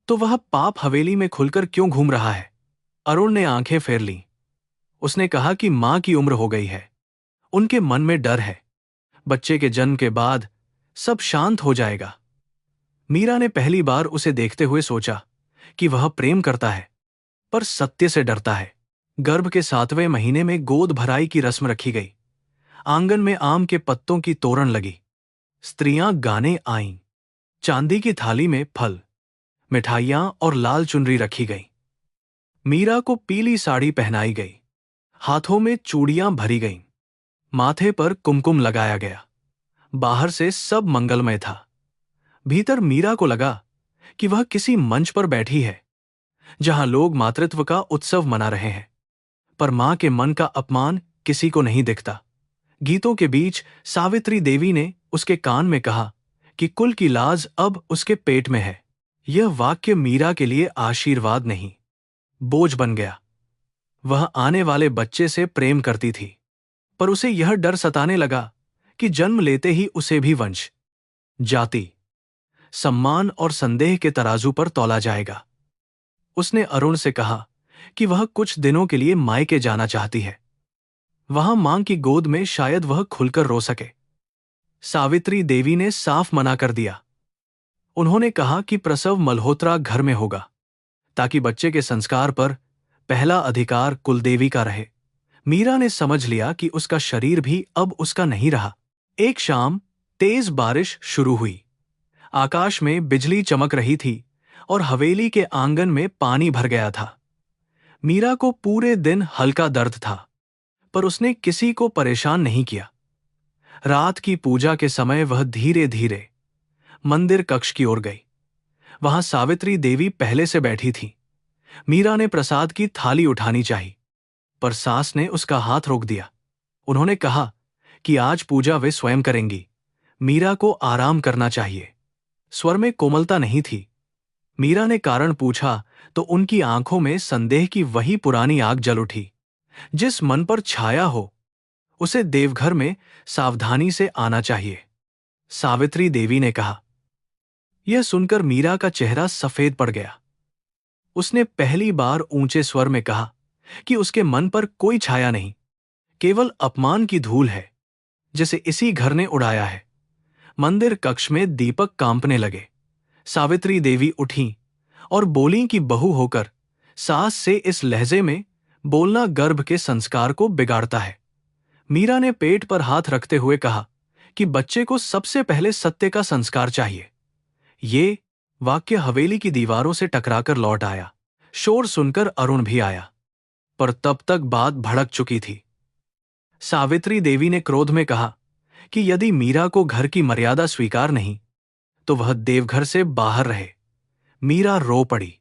तो वह पाप हवेली में खुलकर क्यों घूम रहा है। अरुण ने आंखें फेर लीं। उसने कहा कि मां की उम्र हो गई है, उनके मन में डर है, बच्चे के जन्म के बाद सब शांत हो जाएगा। मीरा ने पहली बार उसे देखते हुए सोचा कि वह प्रेम करता है, पर सत्य से डरता है। गर्भ के 7वें महीने में गोद भराई की रस्म रखी गई। आंगन में आम के पत्तों की तोरण लगी। स्त्रियां गाने आईं। चांदी की थाली में फल, मिठाइयां और लाल चुनरी रखी गई। मीरा को पीली साड़ी पहनाई गई, हाथों में चूड़ियां भरी गईं, माथे पर कुमकुम लगाया गया। बाहर से सब मंगलमय था। भीतर मीरा को लगा कि वह किसी मंच पर बैठी है, जहां लोग मातृत्व का उत्सव मना रहे हैं, पर मां के मन का अपमान किसी को नहीं दिखता। गीतों के बीच सावित्री देवी ने उसके कान में कहा कि कुल की लाज अब उसके पेट में है। यह वाक्य मीरा के लिए आशीर्वाद नहीं, बोझ बन गया। वह आने वाले बच्चे से प्रेम करती थी, पर उसे यह डर सताने लगा कि जन्म लेते ही उसे भी वंश, जाति, सम्मान और संदेह के तराजू पर तौला जाएगा। उसने अरुण से कहा कि वह कुछ दिनों के लिए मायके जाना चाहती है। वहां मां की गोद में शायद वह खुलकर रो सके। सावित्री देवी ने साफ मना कर दिया। उन्होंने कहा कि प्रसव मल्होत्रा घर में होगा, ताकि बच्चे के संस्कार पर पहला अधिकार कुलदेवी का रहे। मीरा ने समझ लिया कि उसका शरीर भी अब उसका नहीं रहा। एक शाम तेज बारिश शुरू हुई। आकाश में बिजली चमक रही थी और हवेली के आंगन में पानी भर गया था। मीरा को पूरे दिन हल्का दर्द था, पर उसने किसी को परेशान नहीं किया। रात की पूजा के समय वह धीरे धीरे मंदिर कक्ष की ओर गई। वहां सावित्री देवी पहले से बैठी थी। मीरा ने प्रसाद की थाली उठानी चाही, पर सास ने उसका हाथ रोक दिया। उन्होंने कहा कि आज पूजा वे स्वयं करेंगी, मीरा को आराम करना चाहिए। स्वर में कोमलता नहीं थी। मीरा ने कारण पूछा तो उनकी आंखों में संदेह की वही पुरानी आग जल उठी। जिस मन पर छाया हो, उसे देवघर में सावधानी से आना चाहिए, सावित्री देवी ने कहा। यह सुनकर मीरा का चेहरा सफेद पड़ गया। उसने पहली बार ऊंचे स्वर में कहा कि उसके मन पर कोई छाया नहीं, केवल अपमान की धूल है, जिसे इसी घर ने उड़ाया है। मंदिर कक्ष में दीपक कांपने लगे। सावित्री देवी उठी और बोलीं कि बहू होकर सास से इस लहजे में बोलना गर्भ के संस्कार को बिगाड़ता है। मीरा ने पेट पर हाथ रखते हुए कहा कि बच्चे को सबसे पहले सत्य का संस्कार चाहिए। ये वाक्य हवेली की दीवारों से टकराकर लौट आया। शोर सुनकर अरुण भी आया, पर तब तक बात भड़क चुकी थी। सावित्री देवी ने क्रोध में कहा कि यदि मीरा को घर की मर्यादा स्वीकार नहीं, तो वह देवघर से बाहर रहे। मीरा रो पड़ी।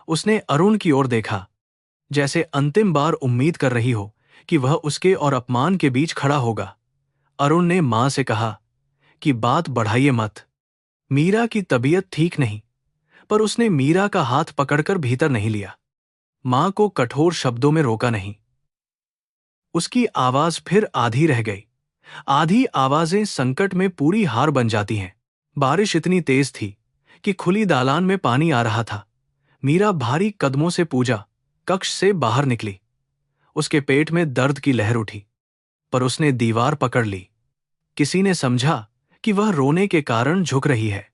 उसने अरुण की ओर देखा, जैसे अंतिम बार उम्मीद कर रही हो कि वह उसके और अपमान के बीच खड़ा होगा। अरुण ने मां से कहा कि बात बढ़ाइए मत। मीरा की तबीयत ठीक नहीं, पर उसने मीरा का हाथ पकड़कर भीतर नहीं लिया। मां को कठोर शब्दों में रोका नहीं। उसकी आवाज फिर आधी रह गई। आधी आवाजें संकट में पूरी हार बन जाती हैं। बारिश इतनी तेज थी कि खुली दालान में पानी आ रहा था। मीरा भारी कदमों से पूजा कक्ष से बाहर निकली। उसके पेट में दर्द की लहर उठी, पर उसने दीवार पकड़ ली। किसी ने समझा कि वह रोने के कारण झुक रही है।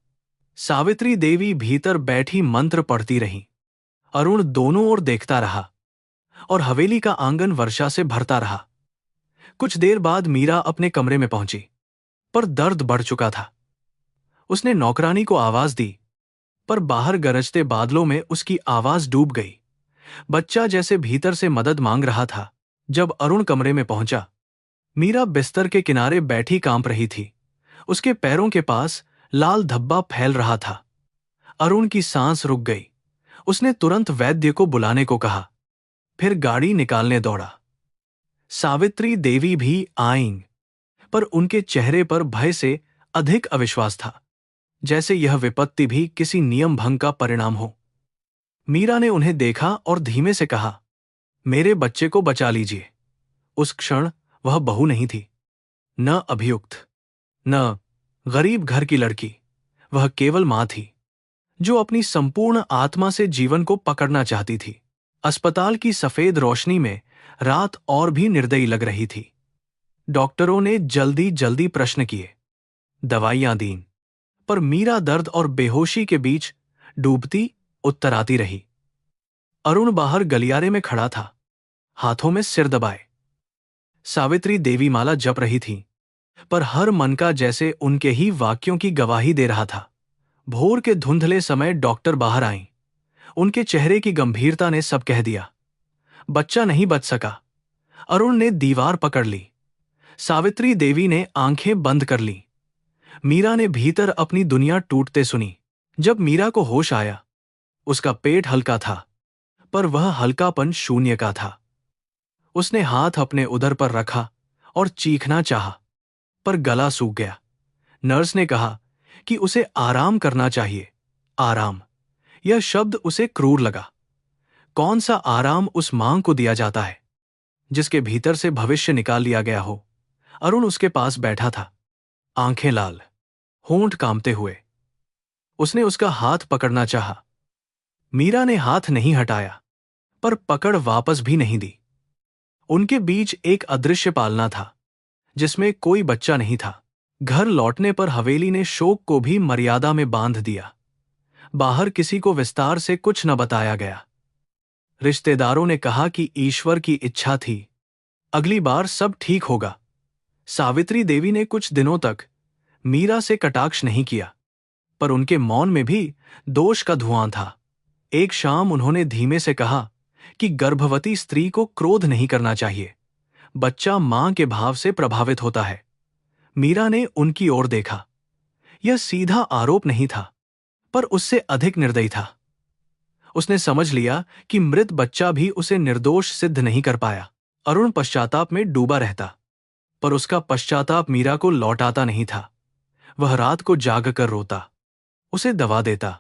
सावित्री देवी भीतर बैठी मंत्र पढ़ती रही। अरुण दोनों ओर देखता रहा और हवेली का आंगन वर्षा से भरता रहा। कुछ देर बाद मीरा अपने कमरे में पहुंची, पर दर्द बढ़ चुका था। उसने नौकरानी को आवाज दी, पर बाहर गरजते बादलों में उसकी आवाज डूब गई। बच्चा जैसे भीतर से मदद मांग रहा था। जब अरुण कमरे में पहुंचा, मीरा बिस्तर के किनारे बैठी कांप रही थी। उसके पैरों के पास लाल धब्बा फैल रहा था। अरुण की सांस रुक गई। उसने तुरंत वैद्य को बुलाने को कहा, फिर गाड़ी निकालने दौड़ा। सावित्री देवी भी आईं, पर उनके चेहरे पर भय से अधिक अविश्वास था, जैसे यह विपत्ति भी किसी नियम भंग का परिणाम हो। मीरा ने उन्हें देखा और धीमे से कहा, मेरे बच्चे को बचा लीजिए। उस क्षण वह बहू नहीं थी, न अभियुक्त, न गरीब घर की लड़की। वह केवल मां थी, जो अपनी संपूर्ण आत्मा से जीवन को पकड़ना चाहती थी। अस्पताल की सफेद रोशनी में रात और भी निर्दयी लग रही थी। डॉक्टरों ने जल्दी जल्दी प्रश्न किए, दवाइयां दीं, पर मीरा दर्द और बेहोशी के बीच डूबती उत्तर आती रही। अरुण बाहर गलियारे में खड़ा था, हाथों में सिर दबाए। सावित्री देवी माला जप रही थी, पर हर मन का जैसे उनके ही वाक्यों की गवाही दे रहा था। भोर के धुंधले समय डॉक्टर बाहर आईं। उनके चेहरे की गंभीरता ने सब कह दिया। बच्चा नहीं बच सका। अरुण ने दीवार पकड़ ली। सावित्री देवी ने आंखें बंद कर ली। मीरा ने भीतर अपनी दुनिया टूटते सुनी। जब मीरा को होश आया, उसका पेट हल्का था, पर वह हल्कापन शून्य का था। उसने हाथ अपने उदर पर रखा और चीखना चाहा, पर गला सूख गया। नर्स ने कहा कि उसे आराम करना चाहिए। आराम, यह शब्द उसे क्रूर लगा। कौन सा आराम उस मां को दिया जाता है, जिसके भीतर से भविष्य निकाल लिया गया हो। अरुण उसके पास बैठा था, आंखें लाल, होंठ कांपते हुए। उसने उसका हाथ पकड़ना चाहा। मीरा ने हाथ नहीं हटाया, पर पकड़ वापस भी नहीं दी। उनके बीच एक अदृश्य पालना था, जिसमें कोई बच्चा नहीं था। घर लौटने पर हवेली ने शोक को भी मर्यादा में बांध दिया। बाहर किसी को विस्तार से कुछ न बताया गया। रिश्तेदारों ने कहा कि ईश्वर की इच्छा थी, अगली बार सब ठीक होगा। सावित्री देवी ने कुछ दिनों तक मीरा से कटाक्ष नहीं किया, पर उनके मौन में भी दोष का धुआं था। एक शाम उन्होंने धीमे से कहा कि गर्भवती स्त्री को क्रोध नहीं करना चाहिए। बच्चा मां के भाव से प्रभावित होता है। मीरा ने उनकी ओर देखा। यह सीधा आरोप नहीं था, पर उससे अधिक निर्दयी था। उसने समझ लिया कि मृत बच्चा भी उसे निर्दोष सिद्ध नहीं कर पाया। अरुण पश्चाताप में डूबा रहता, पर उसका पश्चाताप मीरा को लौटाता नहीं था। वह रात को जाग कर रोता, उसे दवा देता,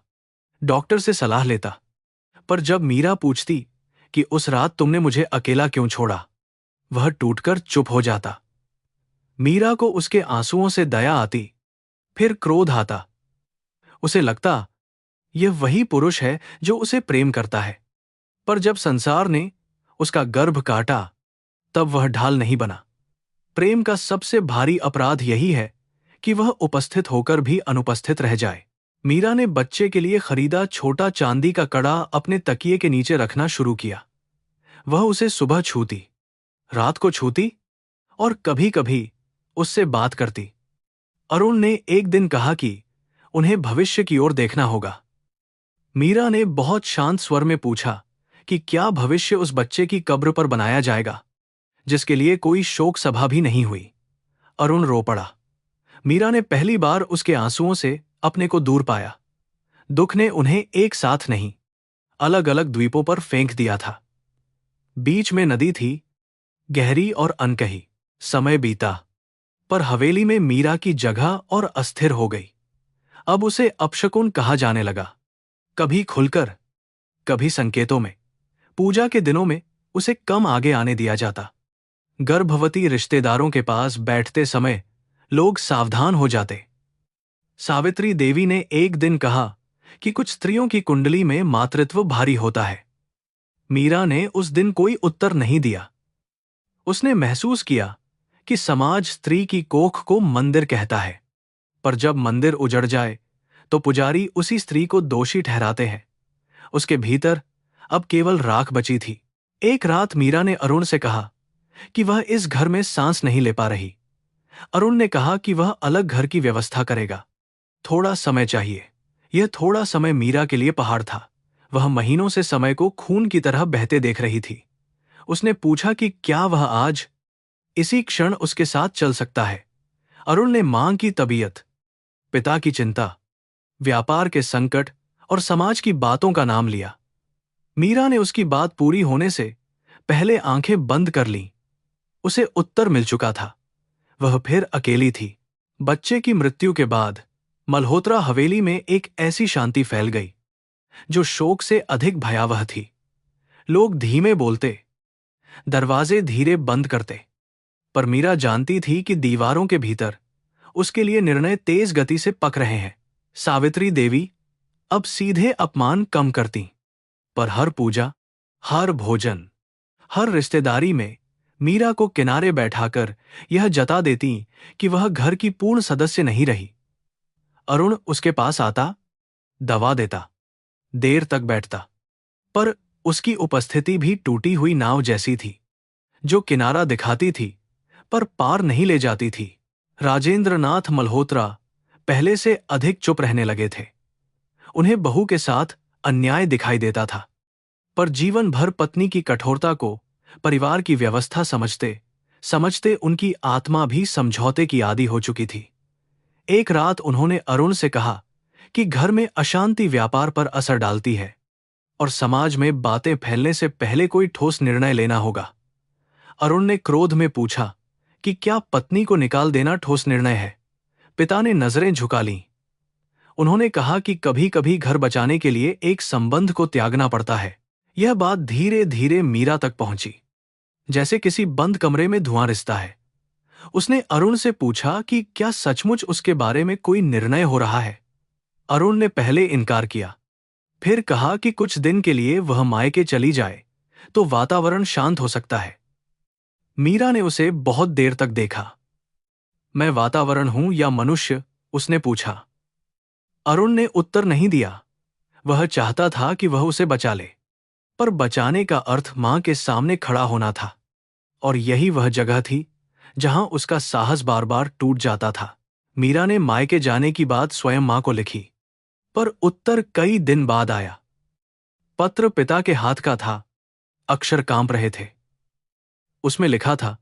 डॉक्टर से सलाह लेता, पर जब मीरा पूछती कि उस रात तुमने मुझे अकेला क्यों छोड़ा, वह टूटकर चुप हो जाता। मीरा को उसके आंसुओं से दया आती, फिर क्रोध आता। उसे लगता यह वही पुरुष है जो उसे प्रेम करता है, पर जब संसार ने उसका गर्भ काटा, तब वह ढाल नहीं बना। प्रेम का सबसे भारी अपराध यही है कि वह उपस्थित होकर भी अनुपस्थित रह जाए। मीरा ने बच्चे के लिए खरीदा छोटा चांदी का कड़ा अपने तकिए के नीचे रखना शुरू किया। वह उसे सुबह छूती, रात को छूती और कभी कभी उससे बात करती। अरुण ने एक दिन कहा कि उन्हें भविष्य की ओर देखना होगा। मीरा ने बहुत शांत स्वर में पूछा कि क्या भविष्य उस बच्चे की कब्र पर बनाया जाएगा, जिसके लिए कोई शोक सभा भी नहीं हुई। अरुण रो पड़ा। मीरा ने पहली बार उसके आंसुओं से अपने को दूर पाया। दुख ने उन्हें एक साथ नहीं, अलग अलग द्वीपों पर फेंक दिया था। बीच में नदी थी, गहरी और अनकही। समय बीता, पर हवेली में मीरा की जगह और अस्थिर हो गई। अब उसे अपशकुन कहा जाने लगा, कभी खुलकर, कभी संकेतों में। पूजा के दिनों में उसे कम आगे आने दिया जाता। गर्भवती रिश्तेदारों के पास बैठते समय लोग सावधान हो जाते। सावित्री देवी ने एक दिन कहा कि कुछ स्त्रियों की कुंडली में मातृत्व भारी होता है। मीरा ने उस दिन कोई उत्तर नहीं दिया। उसने महसूस किया कि समाज स्त्री की कोख को मंदिर कहता है, पर जब मंदिर उजड़ जाए तो पुजारी उसी स्त्री को दोषी ठहराते हैं। उसके भीतर अब केवल राख बची थी। एक रात मीरा ने अरुण से कहा कि वह इस घर में सांस नहीं ले पा रही। अरुण ने कहा कि वह अलग घर की व्यवस्था करेगा। थोड़ा समय चाहिए। यह थोड़ा समय मीरा के लिए पहाड़ था। वह महीनों से समय को खून की तरह बहते देख रही थी। उसने पूछा कि क्या वह आज इसी क्षण उसके साथ चल सकता है। अरुण ने मां की तबीयत, पिता की चिंता, व्यापार के संकट और समाज की बातों का नाम लिया। मीरा ने उसकी बात पूरी होने से पहले आंखें बंद कर लीं। उसे उत्तर मिल चुका था। वह फिर अकेली थी। बच्चे की मृत्यु के बाद मल्होत्रा हवेली में एक ऐसी शांति फैल गई जो शोक से अधिक भयावह थी। लोग धीमे बोलते, दरवाजे धीरे बंद करते, पर मीरा जानती थी कि दीवारों के भीतर उसके लिए निर्णय तेज गति से पक रहे हैं। सावित्री देवी अब सीधे अपमान कम करती, पर हर पूजा, हर भोजन, हर रिश्तेदारी में मीरा को किनारे बैठाकर यह जता देती कि वह घर की पूर्ण सदस्य नहीं रही। अरुण उसके पास आता, दवा देता, देर तक बैठता, पर उसकी उपस्थिति भी टूटी हुई नाव जैसी थी, जो किनारा दिखाती थी पर पार नहीं ले जाती थी। राजेंद्रनाथ मल्होत्रा पहले से अधिक चुप रहने लगे थे। उन्हें बहू के साथ अन्याय दिखाई देता था, पर जीवन भर पत्नी की कठोरता को परिवार की व्यवस्था समझते समझते उनकी आत्मा भी समझौते की आदी हो चुकी थी। एक रात उन्होंने अरुण से कहा कि घर में अशांति व्यापार पर असर डालती है और समाज में बातें फैलने से पहले कोई ठोस निर्णय लेना होगा। अरुण ने क्रोध में पूछा कि क्या पत्नी को निकाल देना ठोस निर्णय है? पिता ने नजरें झुका लीं। उन्होंने कहा कि कभी कभी घर बचाने के लिए एक संबंध को त्यागना पड़ता है। यह बात धीरे धीरे मीरा तक पहुंची, जैसे किसी बंद कमरे में धुआं रिसता है। उसने अरुण से पूछा कि क्या सचमुच उसके बारे में कोई निर्णय हो रहा है। अरुण ने पहले इनकार किया, फिर कहा कि कुछ दिन के लिए वह मायके चली जाए तो वातावरण शांत हो सकता है। मीरा ने उसे बहुत देर तक देखा। मैं वातावरण हूं या मनुष्य? उसने पूछा। अरुण ने उत्तर नहीं दिया। वह चाहता था कि वह उसे बचा ले, पर बचाने का अर्थ मां के सामने खड़ा होना था, और यही वह जगह थी जहां उसका साहस बार बार टूट जाता था। मीरा ने मायके जाने की बात स्वयं मां को लिखी, पर उत्तर कई दिन बाद आया। पत्र पिता के हाथ का था, अक्षर कांप रहे थे। उसमें लिखा था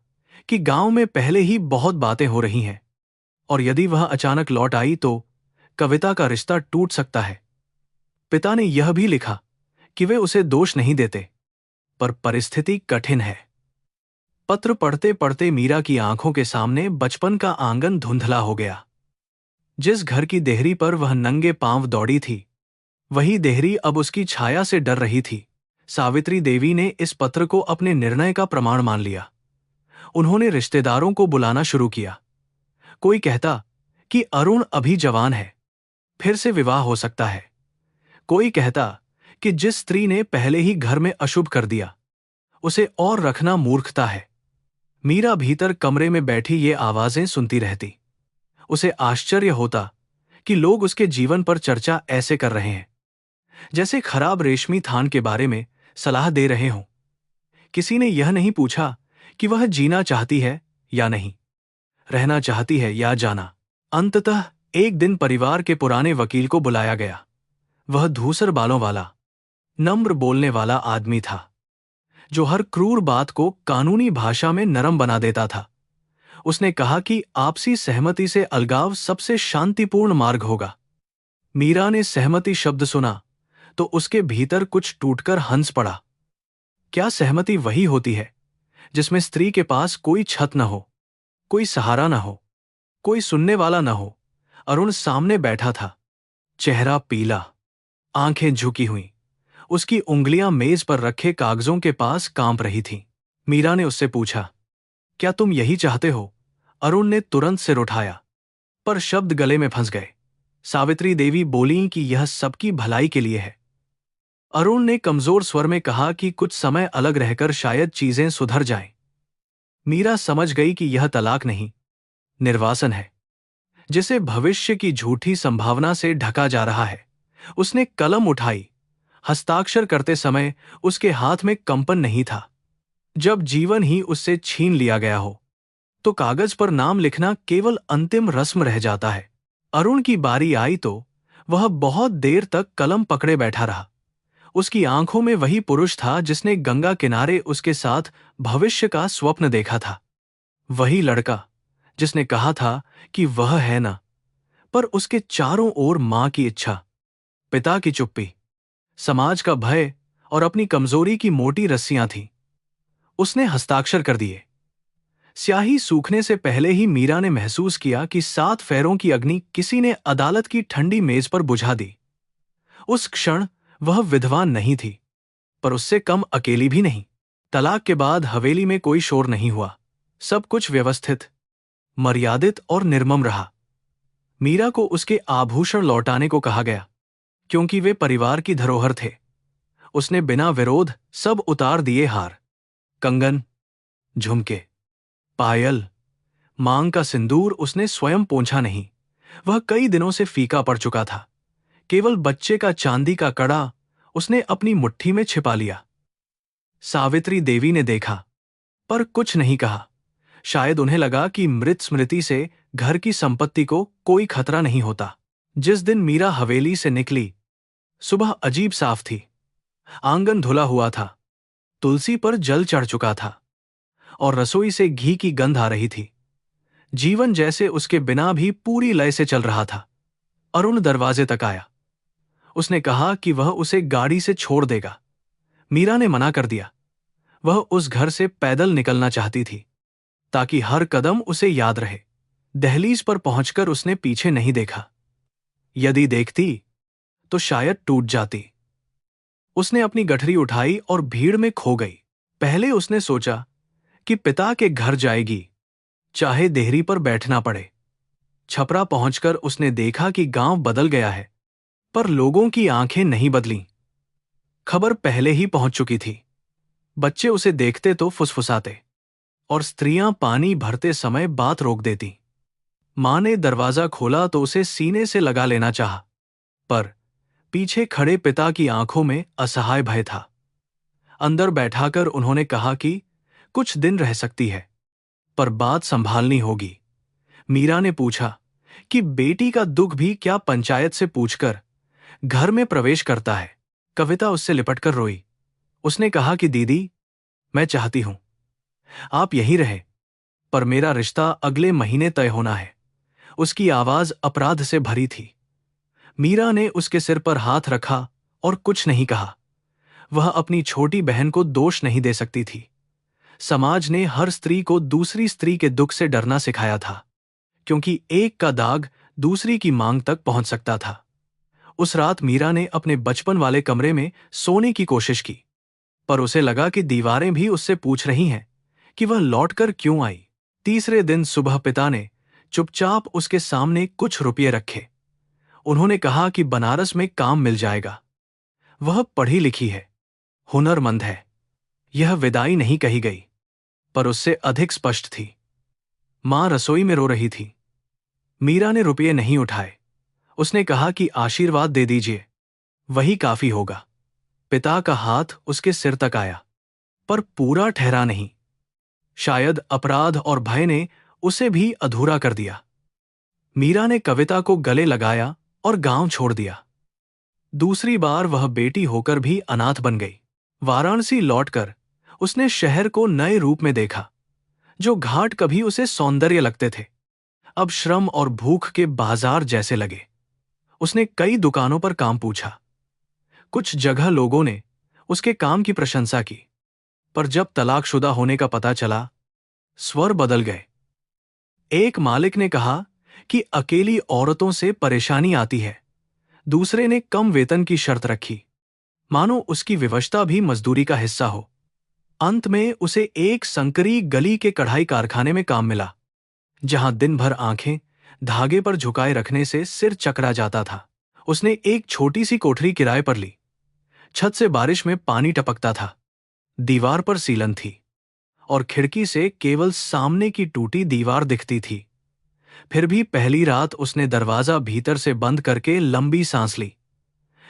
कि गांव में पहले ही बहुत बातें हो रही हैं, और यदि वह अचानक लौट आई तो कविता का रिश्ता टूट सकता है। पिता ने यह भी लिखा कि वे उसे दोष नहीं देते, पर परिस्थिति कठिन है। पत्र पढ़ते पढ़ते मीरा की आंखों के सामने बचपन का आंगन धुंधला हो गया। जिस घर की देहरी पर वह नंगे पांव दौड़ी थी, वही देहरी अब उसकी छाया से डर रही थी। सावित्री देवी ने इस पत्र को अपने निर्णय का प्रमाण मान लिया। उन्होंने रिश्तेदारों को बुलाना शुरू किया। कोई कहता कि अरुण अभी जवान है, फिर से विवाह हो सकता है। कोई कहता कि जिस स्त्री ने पहले ही घर में अशुभ कर दिया, उसे और रखना मूर्खता है। मीरा भीतर कमरे में बैठी ये आवाजें सुनती रहती। उसे आश्चर्य होता कि लोग उसके जीवन पर चर्चा ऐसे कर रहे हैं जैसे खराब रेशमी थान के बारे में सलाह दे रहे हों। किसी ने यह नहीं पूछा कि वह जीना चाहती है या नहीं, रहना चाहती है या जाना। अंततः एक दिन परिवार के पुराने वकील को बुलाया गया। वह धूसर बालों वाला, नम्र बोलने वाला आदमी था, जो हर क्रूर बात को कानूनी भाषा में नरम बना देता था। उसने कहा कि आपसी सहमति से अलगाव सबसे शांतिपूर्ण मार्ग होगा। मीरा ने सहमति शब्द सुना तो उसके भीतर कुछ टूटकर हंस पड़ा। क्या सहमति वही होती है जिसमें स्त्री के पास कोई छत न हो, कोई सहारा न हो, कोई सुनने वाला न हो? अरुण सामने बैठा था, चेहरा पीला, आंखें झुकी हुई। उसकी उंगलियां मेज पर रखे कागजों के पास कांप रही थीं। मीरा ने उससे पूछा, क्या तुम यही चाहते हो? अरुण ने तुरंत सिर उठाया, पर शब्द गले में फंस गए। सावित्री देवी बोलीं कि यह सबकी भलाई के लिए है। अरुण ने कमजोर स्वर में कहा कि कुछ समय अलग रहकर शायद चीजें सुधर जाएं। मीरा समझ गई कि यह तलाक नहीं, निर्वासन है, जिसे भविष्य की झूठी संभावना से ढका जा रहा है। उसने कलम उठाई। हस्ताक्षर करते समय उसके हाथ में कंपन नहीं था, जब जीवन ही उससे छीन लिया गया हो तो कागज पर नाम लिखना केवल अंतिम रस्म रह जाता है। अरुण की बारी आई तो वह बहुत देर तक कलम पकड़े बैठा रहा। उसकी आंखों में वही पुरुष था जिसने गंगा किनारे उसके साथ भविष्य का स्वप्न देखा था। वही लड़का जिसने कहा था कि वह है ना, पर उसके चारों ओर मां की इच्छा, पिता की चुप्पी, समाज का भय और अपनी कमजोरी की मोटी रस्सियां थीं। उसने हस्ताक्षर कर दिए। स्याही सूखने से पहले ही मीरा ने महसूस किया कि 7 फेरों की अग्नि किसी ने अदालत की ठंडी मेज पर बुझा दी। उस क्षण वह विधवा नहीं थी, पर उससे कम अकेली भी नहीं। तलाक के बाद हवेली में कोई शोर नहीं हुआ। सब कुछ व्यवस्थित, मर्यादित और निर्मम रहा। मीरा को उसके आभूषण लौटाने को कहा गया, क्योंकि वे परिवार की धरोहर थे। उसने बिना विरोध सब उतार दिए। हार, कंगन, झुमके, पायल, मांग का सिंदूर उसने स्वयं पोंछा नहीं। वह कई दिनों से फीका पड़ चुका था। केवल बच्चे का चांदी का कड़ा उसने अपनी मुट्ठी में छिपा लिया। सावित्री देवी ने देखा, पर कुछ नहीं कहा। शायद उन्हें लगा कि मृत स्मृति से घर की संपत्ति को कोई खतरा नहीं होता। जिस दिन मीरा हवेली से निकली, सुबह अजीब साफ थी। आंगन धुला हुआ था, तुलसी पर जल चढ़ चुका था और रसोई से घी की गंध आ रही थी। जीवन जैसे उसके बिना भी पूरी लय से चल रहा था। अरुण दरवाजे तक आया। उसने कहा कि वह उसे गाड़ी से छोड़ देगा। मीरा ने मना कर दिया। वह उस घर से पैदल निकलना चाहती थी, ताकि हर कदम उसे याद रहे। दहलीज पर पहुंचकर उसने पीछे नहीं देखा। यदि देखती तो शायद टूट जाती। उसने अपनी गठरी उठाई और भीड़ में खो गई। पहले उसने सोचा कि पिता के घर जाएगी, चाहे देहरी पर बैठना पड़े। छपरा पहुंचकर उसने देखा कि गांव बदल गया है, पर लोगों की आंखें नहीं बदलीं। खबर पहले ही पहुंच चुकी थी। बच्चे उसे देखते तो फुसफुसाते और स्त्रियां पानी भरते समय बात रोक देती। मां ने दरवाजा खोला तो उसे सीने से लगा लेना चाहा, पर पीछे खड़े पिता की आंखों में असहाय भय था। अंदर बैठाकर उन्होंने कहा कि कुछ दिन रह सकती है, पर बात संभालनी होगी। मीरा ने पूछा कि बेटी का दुख भी क्या पंचायत से पूछकर घर में प्रवेश करता है। कविता उससे लिपटकर रोई। उसने कहा कि दीदी, मैं चाहती हूं आप यहीं रहे, पर मेरा रिश्ता अगले महीने तय होना है। उसकी आवाज अपराध से भरी थी। मीरा ने उसके सिर पर हाथ रखा और कुछ नहीं कहा। वह अपनी छोटी बहन को दोष नहीं दे सकती थी। समाज ने हर स्त्री को दूसरी स्त्री के दुख से डरना सिखाया था, क्योंकि एक का दाग दूसरी की मांग तक पहुंच सकता था। उस रात मीरा ने अपने बचपन वाले कमरे में सोने की कोशिश की, पर उसे लगा कि दीवारें भी उससे पूछ रही हैं कि वह लौटकर क्यों आई। तीसरे दिन सुबह पिता ने चुपचाप उसके सामने कुछ रुपये रखे। उन्होंने कहा कि बनारस में काम मिल जाएगा। वह पढ़ी लिखी है, हुनरमंद है। यह विदाई नहीं कही गई, पर उससे अधिक स्पष्ट थी। मां रसोई में रो रही थी। मीरा ने रुपये नहीं उठाए। उसने कहा कि आशीर्वाद दे दीजिए, वही काफी होगा। पिता का हाथ उसके सिर तक आया, पर पूरा ठहरा नहीं। शायद अपराध और भय ने उसे भी अधूरा कर दिया। मीरा ने कविता को गले लगाया और गांव छोड़ दिया। दूसरी बार वह बेटी होकर भी अनाथ बन गई। वाराणसी लौटकर उसने शहर को नए रूप में देखा। जो घाट कभी उसे सौंदर्य लगते थे, अब श्रम और भूख के बाजार जैसे लगे। उसने कई दुकानों पर काम पूछा। कुछ जगह लोगों ने उसके काम की प्रशंसा की, पर जब तलाकशुदा होने का पता चला, स्वर बदल गए। एक मालिक ने कहा कि अकेली औरतों से परेशानी आती है। दूसरे ने कम वेतन की शर्त रखी, मानो उसकी विवशता भी मजदूरी का हिस्सा हो। अंत में उसे एक संकरी गली के कढ़ाई कारखाने में काम मिला, जहां दिन भर आंखें धागे पर झुकाए रखने से सिर चकरा जाता था। उसने एक छोटी सी कोठरी किराए पर ली। छत से बारिश में पानी टपकता था। दीवार पर सीलन थी और खिड़की से केवल सामने की टूटी दीवार दिखती थी। फिर भी पहली रात उसने दरवाजा भीतर से बंद करके लंबी सांस ली।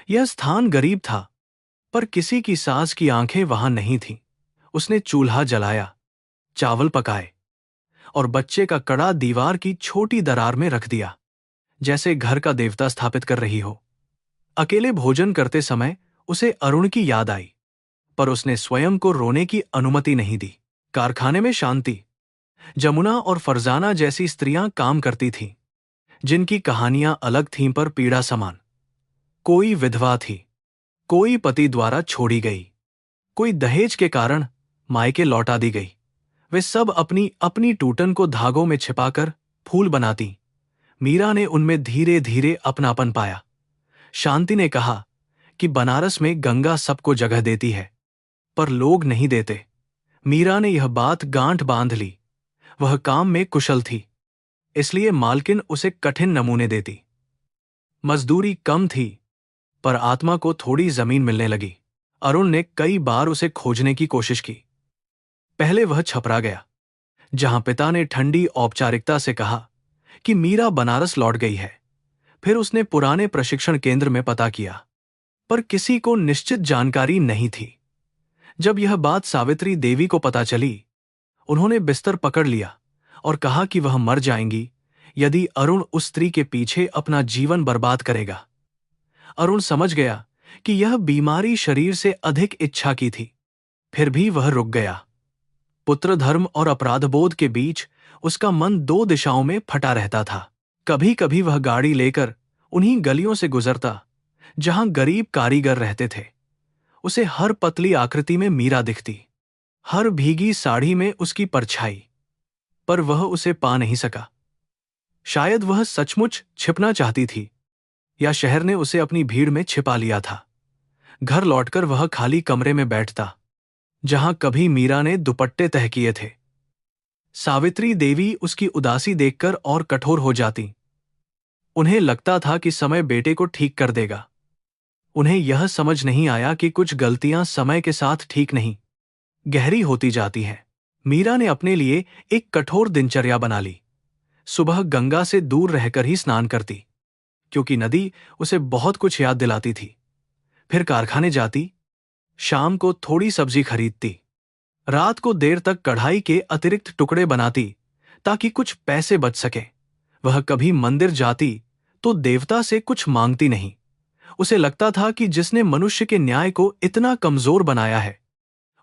यह स्थान गरीब था, पर किसी की सास की आंखें वहां नहीं थीं। उसने चूल्हा जलाया, चावल पकाए और बच्चे का कड़ा दीवार की छोटी दरार में रख दिया, जैसे घर का देवता स्थापित कर रही हो। अकेले भोजन करते समय उसे अरुण की याद आई, पर उसने स्वयं को रोने की अनुमति नहीं दी। कारखाने में शांति। जमुना और फरजाना जैसी स्त्रियां काम करती थीं, जिनकी कहानियां अलग थीं पर पीड़ा समान। कोई विधवा थी, कोई पति द्वारा छोड़ी गई, कोई दहेज के कारण मायके लौटा दी गई। वे सब अपनी अपनी टूटन को धागों में छिपाकर फूल बनाती। मीरा ने उनमें धीरे धीरे अपनापन पाया। शांति ने कहा कि बनारस में गंगा सबको जगह देती है, पर लोग नहीं देते। मीरा ने यह बात गांठ बांध ली। वह काम में कुशल थी, इसलिए मालकिन उसे कठिन नमूने देती। मजदूरी कम थी, पर आत्मा को थोड़ी जमीन मिलने लगी। अरुण ने कई बार उसे खोजने की कोशिश की। पहले वह छपरा गया, जहां पिता ने ठंडी औपचारिकता से कहा कि मीरा बनारस लौट गई है। फिर उसने पुराने प्रशिक्षण केंद्र में पता किया, पर किसी को निश्चित जानकारी नहीं थी। जब यह बात सावित्री देवी को पता चली, उन्होंने बिस्तर पकड़ लिया और कहा कि वह मर जाएंगी यदि अरुण उस स्त्री के पीछे अपना जीवन बर्बाद करेगा। अरुण समझ गया कि यह बीमारी शरीर से अधिक इच्छा की थी, फिर भी वह रुक गया। पुत्र धर्म और अपराधबोध के बीच उसका मन दो दिशाओं में फटा रहता था। कभी कभी वह गाड़ी लेकर उन्हीं गलियों से गुजरता जहां गरीब कारीगर रहते थे। उसे हर पतली आकृति में मीरा दिखती, हर भीगी साड़ी में उसकी परछाई, पर वह उसे पा नहीं सका। शायद वह सचमुच छिपना चाहती थी, या शहर ने उसे अपनी भीड़ में छिपा लिया था। घर लौटकर वह खाली कमरे में बैठता, जहां कभी मीरा ने दुपट्टे तह किए थे। सावित्री देवी उसकी उदासी देखकर और कठोर हो जाती। उन्हें लगता था कि समय बेटे को ठीक कर देगा। उन्हें यह समझ नहीं आया कि कुछ गलतियां समय के साथ ठीक नहीं, गहरी होती जाती हैं। मीरा ने अपने लिए एक कठोर दिनचर्या बना ली। सुबह गंगा से दूर रहकर ही स्नान करती, क्योंकि नदी उसे बहुत कुछ याद दिलाती थी। फिर कारखाने जाती, शाम को थोड़ी सब्जी खरीदती, रात को देर तक कढ़ाई के अतिरिक्त टुकड़े बनाती ताकि कुछ पैसे बच सके। वह कभी मंदिर जाती तो देवता से कुछ मांगती नहीं। उसे लगता था कि जिसने मनुष्य के न्याय को इतना कमजोर बनाया है,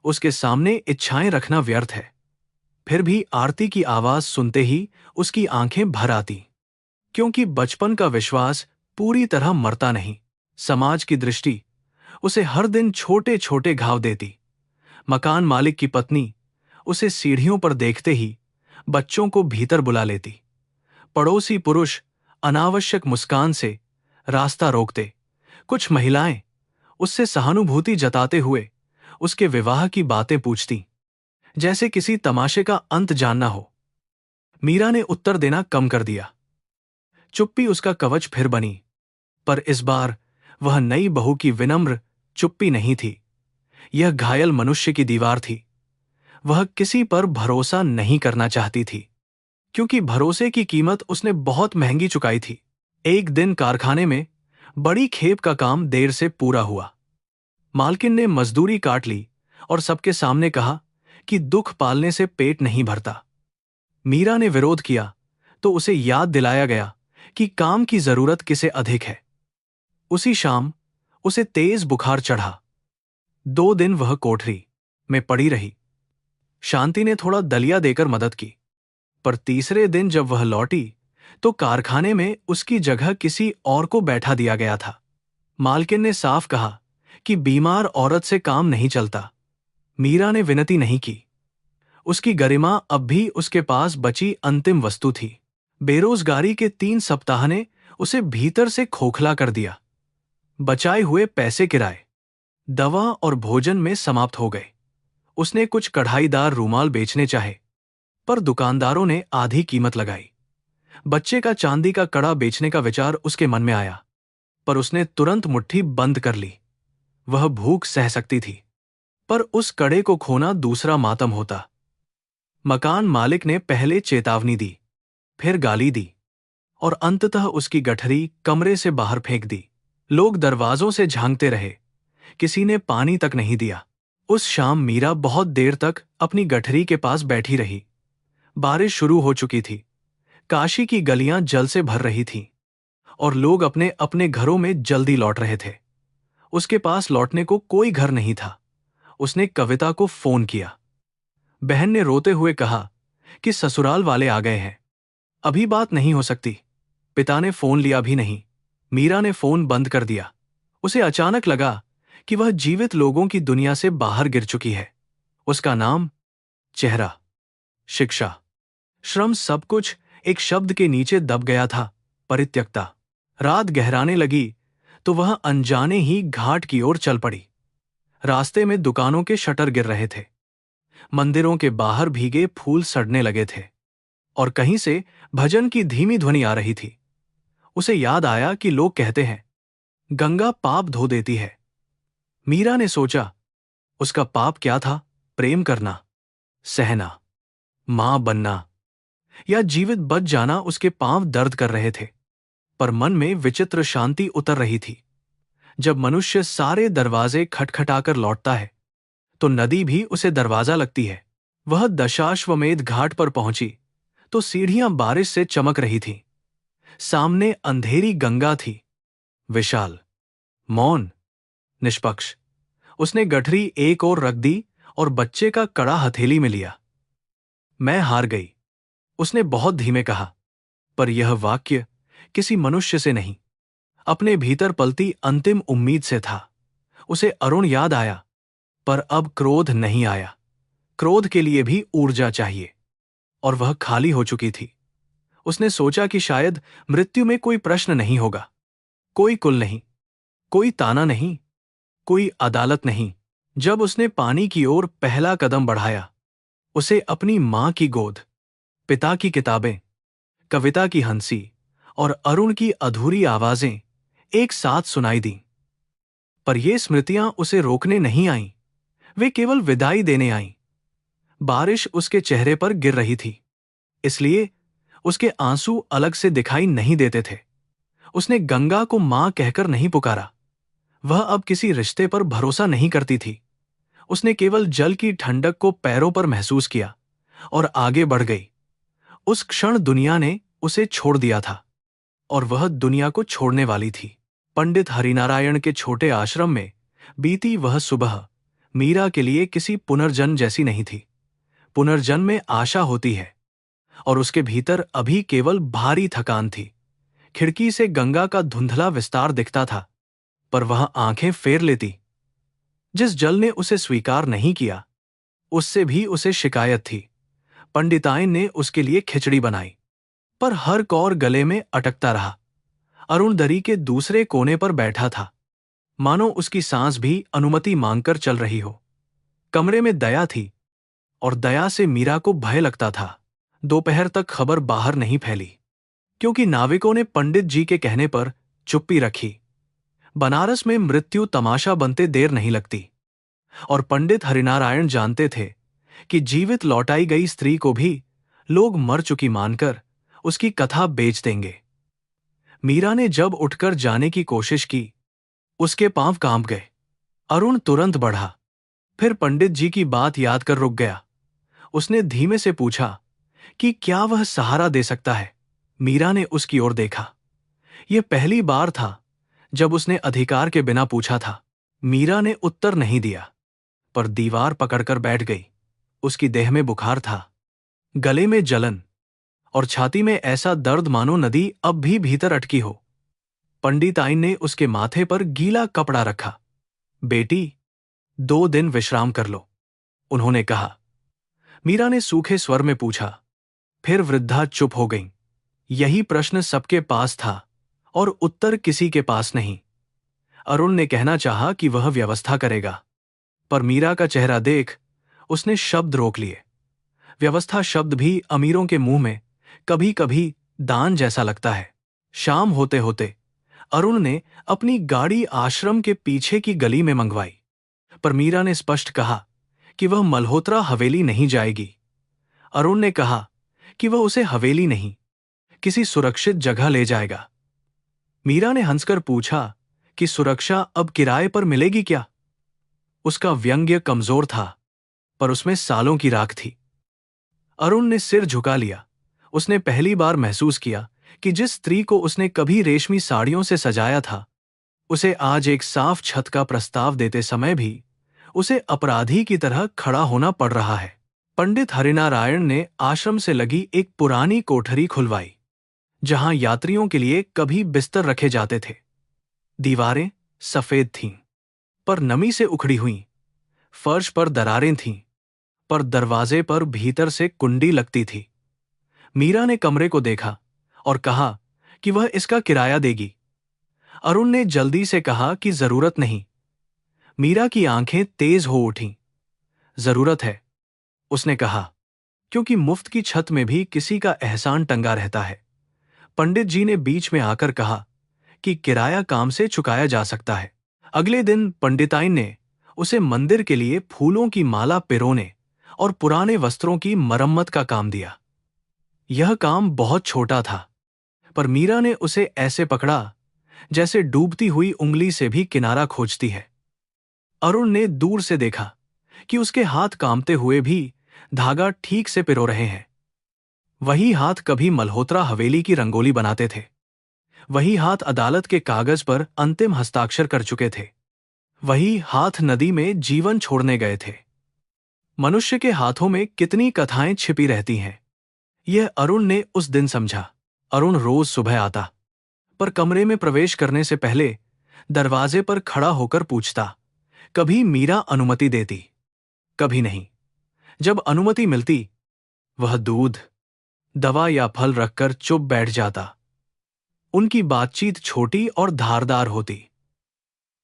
उसके सामने इच्छाएं रखना व्यर्थ है। फिर भी आरती की आवाज सुनते ही उसकी आंखें भर आती, क्योंकि बचपन का विश्वास पूरी तरह मरता नहीं। समाज की दृष्टि उसे हर दिन छोटे छोटे घाव देती। मकान मालिक की पत्नी उसे सीढ़ियों पर देखते ही बच्चों को भीतर बुला लेती। पड़ोसी पुरुष अनावश्यक मुस्कान से रास्ता रोकते। कुछ महिलाएं उससे सहानुभूति जताते हुए उसके विवाह की बातें पूछती, जैसे किसी तमाशे का अंत जानना हो। मीरा ने उत्तर देना कम कर दिया। चुप्पी उसका कवच फिर बनी, पर इस बार वह नई बहू की विनम्र चुप्पी नहीं थी। यह घायल मनुष्य की दीवार थी। वह किसी पर भरोसा नहीं करना चाहती थी, क्योंकि भरोसे की कीमत उसने बहुत महंगी चुकाई थी। एक दिन कारखाने में बड़ी खेप का काम देर से पूरा हुआ। मालकिन ने मजदूरी काट ली और सबके सामने कहा कि दुख पालने से पेट नहीं भरता। मीरा ने विरोध किया तो उसे याद दिलाया गया कि काम की जरूरत किसे अधिक है। उसी शाम उसे तेज बुखार चढ़ा। 2 दिन वह कोठरी में पड़ी रही। शांति ने थोड़ा दलिया देकर मदद की, पर तीसरे दिन जब वह लौटी तो कारखाने में उसकी जगह किसी और को बैठा दिया गया था। मालकिन ने साफ कहा कि बीमार औरत से काम नहीं चलता। मीरा ने विनती नहीं की। उसकी गरिमा अब भी उसके पास बची अंतिम वस्तु थी। बेरोजगारी के 3 सप्ताह ने उसे भीतर से खोखला कर दिया। बचाए हुए पैसे किराए, दवा और भोजन में समाप्त हो गए। उसने कुछ कढ़ाईदार रूमाल बेचने चाहे, पर दुकानदारों ने आधी कीमत लगाई। बच्चे का चांदी का कड़ा बेचने का विचार उसके मन में आया, पर उसने तुरंत मुट्ठी बंद कर ली। वह भूख सह सकती थी, पर उस कड़े को खोना दूसरा मातम होता। मकान मालिक ने पहले चेतावनी दी, फिर गाली दी और अंततः उसकी गठरी कमरे से बाहर फेंक दी। लोग दरवाजों से झांकते रहे, किसी ने पानी तक नहीं दिया। उस शाम मीरा बहुत देर तक अपनी गठरी के पास बैठी रही। बारिश शुरू हो चुकी थी। काशी की गलियां जल से भर रही थीं और लोग अपने अपने घरों में जल्दी लौट रहे थे। उसके पास लौटने को कोई घर नहीं था। उसने कविता को फोन किया। बहन ने रोते हुए कहा कि ससुराल वाले आ गए हैं, अभी बात नहीं हो सकती। पिता ने फोन लिया भी नहीं। मीरा ने फोन बंद कर दिया। उसे अचानक लगा कि वह जीवित लोगों की दुनिया से बाहर गिर चुकी है। उसका नाम, चेहरा, शिक्षा, श्रम, सब कुछ एक शब्द के नीचे दब गया था, परित्यक्ता। रात गहराने लगी तो वह अनजाने ही घाट की ओर चल पड़ी। रास्ते में दुकानों के शटर गिर रहे थे। मंदिरों के बाहर भीगे फूल सड़ने लगे थे और कहीं से भजन की धीमी ध्वनि आ रही थी। उसे याद आया कि लोग कहते हैं, गंगा पाप धो देती है। मीरा ने सोचा, उसका पाप क्या था? प्रेम करना, सहना, मां बनना या जीवित बच जाना। उसके पांव दर्द कर रहे थे, पर मन में विचित्र शांति उतर रही थी। जब मनुष्य सारे दरवाजे खटखटाकर लौटता है तो नदी भी उसे दरवाजा लगती है। वह दशाश्वमेध घाट पर पहुंची तो सीढ़ियां बारिश से चमक रही थीं। सामने अंधेरी गंगा थी, विशाल, मौन, निष्पक्ष। उसने गठरी एक ओर रख दी और बच्चे का कड़ा हथेली में लिया। मैं हार गई, उसने बहुत धीमे कहा, पर यह वाक्य किसी मनुष्य से नहीं, अपने भीतर पलती अंतिम उम्मीद से था। उसे अरुण याद आया, पर अब क्रोध नहीं आया। क्रोध के लिए भी ऊर्जा चाहिए और वह खाली हो चुकी थी। उसने सोचा कि शायद मृत्यु में कोई प्रश्न नहीं होगा, कोई कुल नहीं, कोई ताना नहीं, कोई अदालत नहीं। जब उसने पानी की ओर पहला कदम बढ़ाया, उसे अपनी मां की गोद, पिता की किताबें, कविता की हंसी और अरुण की अधूरी आवाजें एक साथ सुनाई दी। पर ये स्मृतियां उसे रोकने नहीं आईं, वे केवल विदाई देने आईं। बारिश उसके चेहरे पर गिर रही थी, इसलिए उसके आंसू अलग से दिखाई नहीं देते थे। उसने गंगा को मां कहकर नहीं पुकारा। वह अब किसी रिश्ते पर भरोसा नहीं करती थी। उसने केवल जल की ठंडक को पैरों पर महसूस किया और आगे बढ़ गई। उस क्षण दुनिया ने उसे छोड़ दिया था और वह दुनिया को छोड़ने वाली थी। पंडित हरिनारायण के छोटे आश्रम में बीती वह सुबह मीरा के लिए किसी पुनर्जन्म जैसी नहीं थी। पुनर्जन्म में आशा होती है और उसके भीतर अभी केवल भारी थकान थी। खिड़की से गंगा का धुंधला विस्तार दिखता था, पर वह आंखें फेर लेती। जिस जल ने उसे स्वीकार नहीं किया, उससे भी उसे शिकायत थी। पंडिताइन ने उसके लिए खिचड़ी बनाई, पर हर कौर गले में अटकता रहा। अरुण दरी के दूसरे कोने पर बैठा था, मानो उसकी सांस भी अनुमति मांगकर चल रही हो। कमरे में दया थी और दया से मीरा को भय लगता था। दोपहर तक खबर बाहर नहीं फैली, क्योंकि नाविकों ने पंडित जी के कहने पर चुप्पी रखी। बनारस में मृत्यु तमाशा बनते देर नहीं लगती और पंडित हरिनारायण जानते थे कि जीवित लौटाई गई स्त्री को भी लोग मर चुकी मानकर उसकी कथा बेच देंगे। मीरा ने जब उठकर जाने की कोशिश की, उसके पांव कांप गए। अरुण तुरंत बढ़ा, फिर पंडित जी की बात याद कर रुक गया। उसने धीमे से पूछा कि क्या वह सहारा दे सकता है। मीरा ने उसकी ओर देखा। यह पहली बार था जब उसने अधिकार के बिना पूछा था। मीरा ने उत्तर नहीं दिया, पर दीवार पकड़कर बैठ गई। उसकी देह में बुखार था, गले में जलन और छाती में ऐसा दर्द मानो नदी अब भी भीतर अटकी हो। पंडिताइन ने उसके माथे पर गीला कपड़ा रखा। बेटी, 2 दिन विश्राम कर लो, उन्होंने कहा। मीरा ने सूखे स्वर में पूछा। फिर वृद्धा चुप हो गईं। यही प्रश्न सबके पास था और उत्तर किसी के पास नहीं। अरुण ने कहना चाहा कि वह व्यवस्था करेगा, पर मीरा का चेहरा देख उसने शब्द रोक लिए। व्यवस्था शब्द भी अमीरों के मुंह में कभी कभी दान जैसा लगता है। शाम होते होते अरुण ने अपनी गाड़ी आश्रम के पीछे की गली में मंगवाई, पर मीरा ने स्पष्ट कहा कि वह मल्होत्रा हवेली नहीं जाएगी। अरुण ने कहा कि वह उसे हवेली नहीं, किसी सुरक्षित जगह ले जाएगा। मीरा ने हंसकर पूछा कि सुरक्षा अब किराए पर मिलेगी क्या? उसका व्यंग्य कमजोर था, पर उसमें सालों की राख थी। अरुण ने सिर झुका लिया। उसने पहली बार महसूस किया कि जिस स्त्री को उसने कभी रेशमी साड़ियों से सजाया था, उसे आज एक साफ छत का प्रस्ताव देते समय भी उसे अपराधी की तरह खड़ा होना पड़ रहा है। पंडित हरिनारायण ने आश्रम से लगी एक पुरानी कोठरी खुलवाई, जहां यात्रियों के लिए कभी बिस्तर रखे जाते थे। दीवारें सफेद थीं, पर नमी से उखड़ी हुईं। फर्श पर दरारें थीं, पर दरवाजे पर भीतर से कुंडी लगती थी। मीरा ने कमरे को देखा और कहा कि वह इसका किराया देगी। अरुण ने जल्दी से कहा कि जरूरत नहीं। मीरा की आंखें तेज हो उठीं। जरूरत है, उसने कहा, क्योंकि मुफ्त की छत में भी किसी का एहसान टंगा रहता है। पंडित जी ने बीच में आकर कहा कि किराया काम से चुकाया जा सकता है। अगले दिन पंडिताइन ने उसे मंदिर के लिए फूलों की माला पिरोने और पुराने वस्त्रों की मरम्मत का काम दिया। यह काम बहुत छोटा था, पर मीरा ने उसे ऐसे पकड़ा जैसे डूबती हुई उंगली से भी किनारा खोजती है। अरुण ने दूर से देखा कि उसके हाथ कांपते हुए भी धागा ठीक से पिरो रहे हैं। वही हाथ कभी मल्होत्रा हवेली की रंगोली बनाते थे। वही हाथ अदालत के कागज पर अंतिम हस्ताक्षर कर चुके थे। वही हाथ नदी में जीवन छोड़ने गए थे। मनुष्य के हाथों में कितनी कथाएं छिपी रहती हैं, यह अरुण ने उस दिन समझा। अरुण रोज सुबह आता, पर कमरे में प्रवेश करने से पहले दरवाजे पर खड़ा होकर पूछता। कभी मीरा अनुमति देती, कभी नहीं। जब अनुमति मिलती, वह दूध, दवा या फल रखकर चुप बैठ जाता। उनकी बातचीत छोटी और धारदार होती।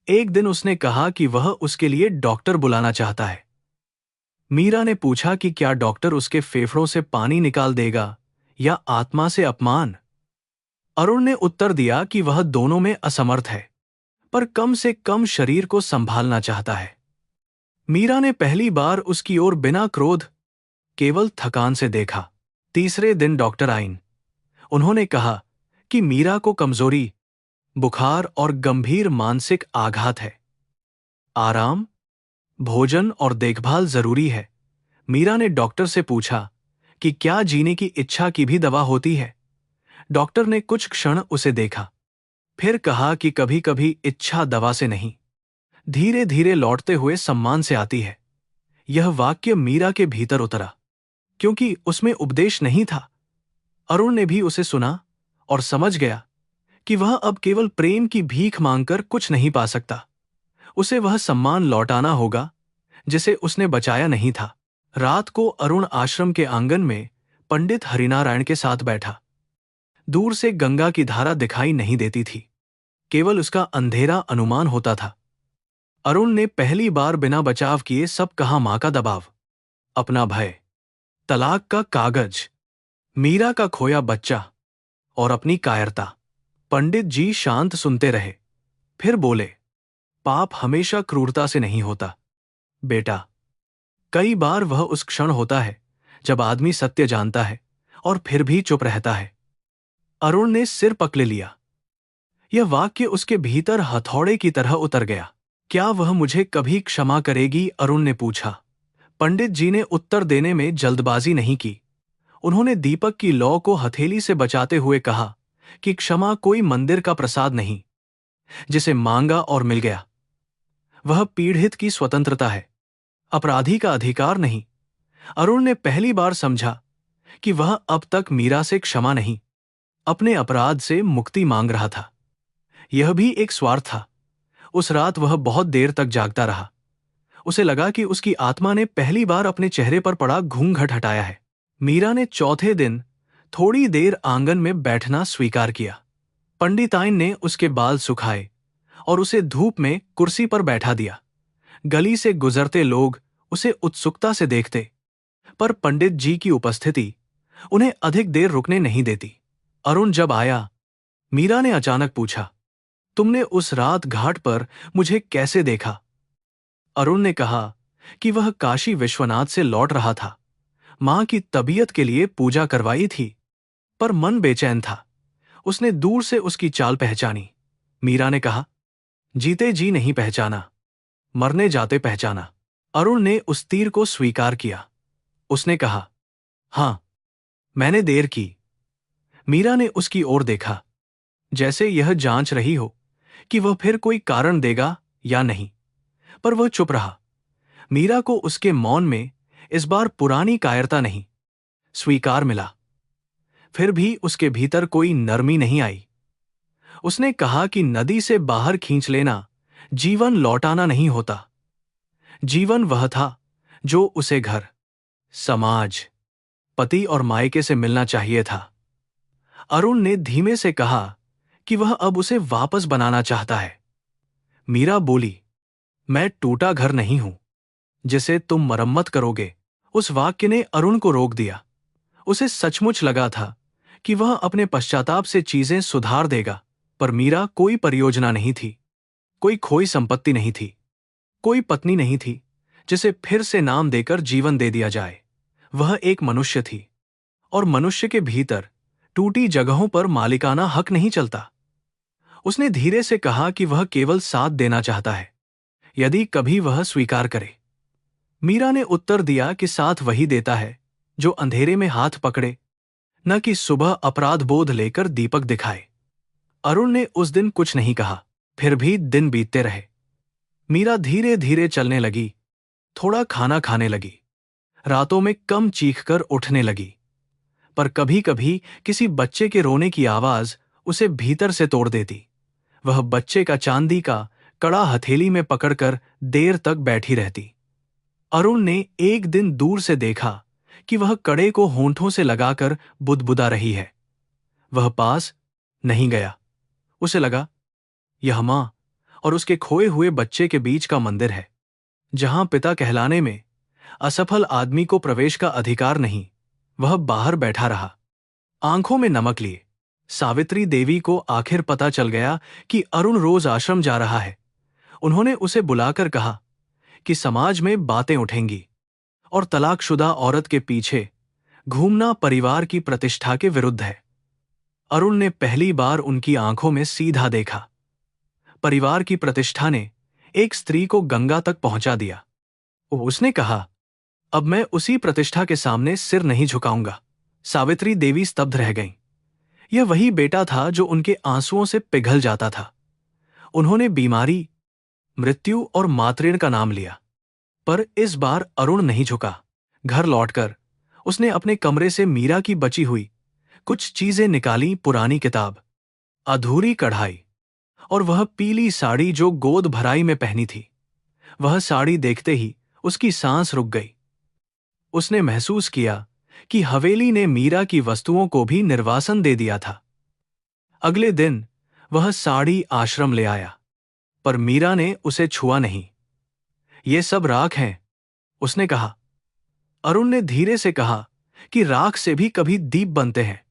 एक दिन उसने कहा कि वह उसके लिए डॉक्टर बुलाना चाहता है। मीरा ने पूछा कि क्या डॉक्टर उसके फेफड़ों से पानी निकाल देगा या आत्मा से अपमान। अरुण ने उत्तर दिया कि वह दोनों में असमर्थ है, पर कम से कम शरीर को संभालना चाहता है। मीरा ने पहली बार उसकी ओर बिना क्रोध, केवल थकान से देखा। तीसरे दिन डॉक्टर आईं। उन्होंने कहा कि मीरा को कमजोरी, बुखार और गंभीर मानसिक आघात है। आराम, भोजन और देखभाल जरूरी है। मीरा ने डॉक्टर से पूछा कि क्या जीने की इच्छा की भी दवा होती है। डॉक्टर ने कुछ क्षण उसे देखा, फिर कहा कि कभी कभी इच्छा दवा से नहीं, धीरे धीरे लौटते हुए सम्मान से आती है। यह वाक्य मीरा के भीतर उतरा, क्योंकि उसमें उपदेश नहीं था। अरुण ने भी उसे सुना और समझ गया कि वह अब केवल प्रेम की भीख मांगकर कुछ नहीं पा सकता। उसे वह सम्मान लौटाना होगा जिसे उसने बचाया नहीं था। रात को अरुण आश्रम के आंगन में पंडित हरिनारायण के साथ बैठा। दूर से गंगा की धारा दिखाई नहीं देती थी, केवल उसका अंधेरा अनुमान होता था। अरुण ने पहली बार बिना बचाव किए सब कहा। मां का दबाव, अपना भय, तलाक का कागज, मीरा का खोया बच्चा और अपनी कायरता। पंडित जी शांत सुनते रहे, फिर बोले, पाप हमेशा क्रूरता से नहीं होता बेटा। कई बार वह उस क्षण होता है जब आदमी सत्य जानता है और फिर भी चुप रहता है। अरुण ने सिर पकड़े लिया। यह वाक्य उसके भीतर हथौड़े की तरह उतर गया। क्या वह मुझे कभी क्षमा करेगी? अरुण ने पूछा। पंडित जी ने उत्तर देने में जल्दबाजी नहीं की। उन्होंने दीपक की लौ को हथेली से बचाते हुए कहा कि क्षमा कोई मंदिर का प्रसाद नहीं, जिसे मांगा और मिल गया। वह पीड़ित की स्वतंत्रता है, अपराधी का अधिकार नहीं। अरुण ने पहली बार समझा कि वह अब तक मीरा से क्षमा नहीं, अपने अपराध से मुक्ति मांग रहा था। यह भी एक स्वार्थ था। उस रात वह बहुत देर तक जागता रहा। उसे लगा कि उसकी आत्मा ने पहली बार अपने चेहरे पर पड़ा घूंघट हटाया है। मीरा ने चौथे दिन थोड़ी देर आंगन में बैठना स्वीकार किया। पंडिताइन ने उसके बाल सुखाए और उसे धूप में कुर्सी पर बैठा दिया। गली से गुजरते लोग उसे उत्सुकता से देखते, पर पंडित जी की उपस्थिति उन्हें अधिक देर रुकने नहीं देती। अरुण जब आया, मीरा ने अचानक पूछा, तुमने उस रात घाट पर मुझे कैसे देखा? अरुण ने कहा कि वह काशी विश्वनाथ से लौट रहा था। मां की तबीयत के लिए पूजा करवाई थी, पर मन बेचैन था। उसने दूर से उसकी चाल पहचानी। मीरा ने कहा, जीते जी नहीं पहचाना। मरने जाते पहचाना। अरुण ने उस तीर को स्वीकार किया। उसने कहा, हाँ, मैंने देर की। मीरा ने उसकी ओर देखा, जैसे यह जांच रही हो कि वह फिर कोई कारण देगा या नहीं, पर वह चुप रहा। मीरा को उसके मौन में इस बार पुरानी कायरता नहीं, स्वीकार मिला। फिर भी उसके भीतर कोई नरमी नहीं आई। उसने कहा कि नदी से बाहर खींच लेना जीवन लौटाना नहीं होता। जीवन वह था जो उसे घर, समाज, पति और मायके से मिलना चाहिए था। अरुण ने धीमे से कहा कि वह अब उसे वापस बनाना चाहता है। मीरा बोली, मैं टूटा घर नहीं हूं जिसे तुम मरम्मत करोगे। उस वाक्य ने अरुण को रोक दिया। उसे सचमुच लगा था कि वह अपने पश्चाताप से चीजें सुधार देगा, पर मीरा कोई परियोजना नहीं थी, कोई खोई संपत्ति नहीं थी, कोई पत्नी नहीं थी जिसे फिर से नाम देकर जीवन दे दिया जाए। वह एक मनुष्य थी, और मनुष्य के भीतर टूटी जगहों पर मालिकाना हक नहीं चलता। उसने धीरे से कहा कि वह केवल साथ देना चाहता है, यदि कभी वह स्वीकार करे। मीरा ने उत्तर दिया कि साथ वही देता है जो अंधेरे में हाथ पकड़े, न कि सुबह अपराध बोध लेकर दीपक दिखाए। अरुण ने उस दिन कुछ नहीं कहा। फिर भी दिन बीतते रहे। मीरा धीरे धीरे चलने लगी, थोड़ा खाना खाने लगी, रातों में कम चीखकर उठने लगी। पर कभी कभी किसी बच्चे के रोने की आवाज उसे भीतर से तोड़ देती। वह बच्चे का चांदी का कड़ा हथेली में पकड़कर देर तक बैठी रहती। अरुण ने एक दिन दूर से देखा कि वह कड़े को होंठों से लगाकर बुदबुदा रही है। वह पास नहीं गया। उसे लगा, यह मां और उसके खोए हुए बच्चे के बीच का मंदिर है, जहां पिता कहलाने में असफल आदमी को प्रवेश का अधिकार नहीं। वह बाहर बैठा रहा, आंखों में नमक लिए। सावित्री देवी को आखिर पता चल गया कि अरुण रोज आश्रम जा रहा है। उन्होंने उसे बुलाकर कहा कि समाज में बातें उठेंगी और तलाकशुदा औरत के पीछे घूमना परिवार की प्रतिष्ठा के विरुद्ध है। अरुण ने पहली बार उनकी आंखों में सीधा देखा। परिवार की प्रतिष्ठा ने एक स्त्री को गंगा तक पहुंचा दिया। उसने कहा, अब मैं उसी प्रतिष्ठा के सामने सिर नहीं झुकाऊंगा। सावित्री देवी स्तब्ध रह गईं। यह वही बेटा था जो उनके आंसुओं से पिघल जाता था। उन्होंने बीमारी, मृत्यु और मातृण का नाम लिया, पर इस बार अरुण नहीं झुका। घर लौटकर उसने अपने कमरे से मीरा की बची हुई कुछ चीजें निकाली। पुरानी किताब, अधूरी कढ़ाई और वह पीली साड़ी जो गोद भराई में पहनी थी। वह साड़ी देखते ही उसकी सांस रुक गई। उसने महसूस किया कि हवेली ने मीरा की वस्तुओं को भी निर्वासन दे दिया था। अगले दिन वह साड़ी आश्रम ले आया, पर मीरा ने उसे छुआ नहीं। ये सब राख हैं, उसने कहा। अरुण ने धीरे से कहा कि राख से भी कभी दीप बनते हैं।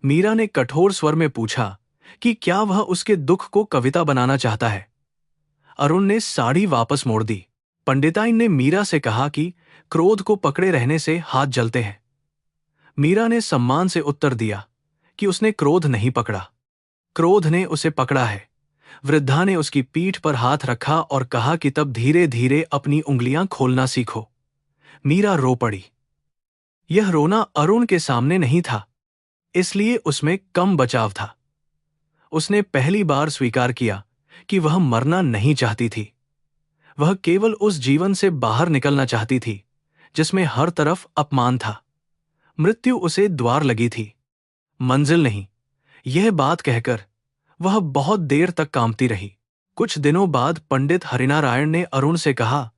मीरा ने कठोर स्वर में पूछा कि क्या वह उसके दुख को कविता बनाना चाहता है। अरुण ने साड़ी वापस मोड़ दी। पंडिताइन ने मीरा से कहा कि क्रोध को पकड़े रहने से हाथ जलते हैं। मीरा ने सम्मान से उत्तर दिया कि उसने क्रोध नहीं पकड़ा, क्रोध ने उसे पकड़ा है। वृद्धा ने उसकी पीठ पर हाथ रखा और कहा कि तब धीरे धीरे अपनी उंगलियां खोलना सीखो। मीरा रो पड़ी। यह रोना अरुण के सामने नहीं था, इसलिए उसमें कम बचाव था। उसने पहली बार स्वीकार किया कि वह मरना नहीं चाहती थी। वह केवल उस जीवन से बाहर निकलना चाहती थी जिसमें हर तरफ अपमान था। मृत्यु उसे द्वार लगी थी, मंजिल नहीं। यह बात कहकर वह बहुत देर तक कांपती रही। कुछ दिनों बाद पंडित हरिनारायण ने अरुण से कहा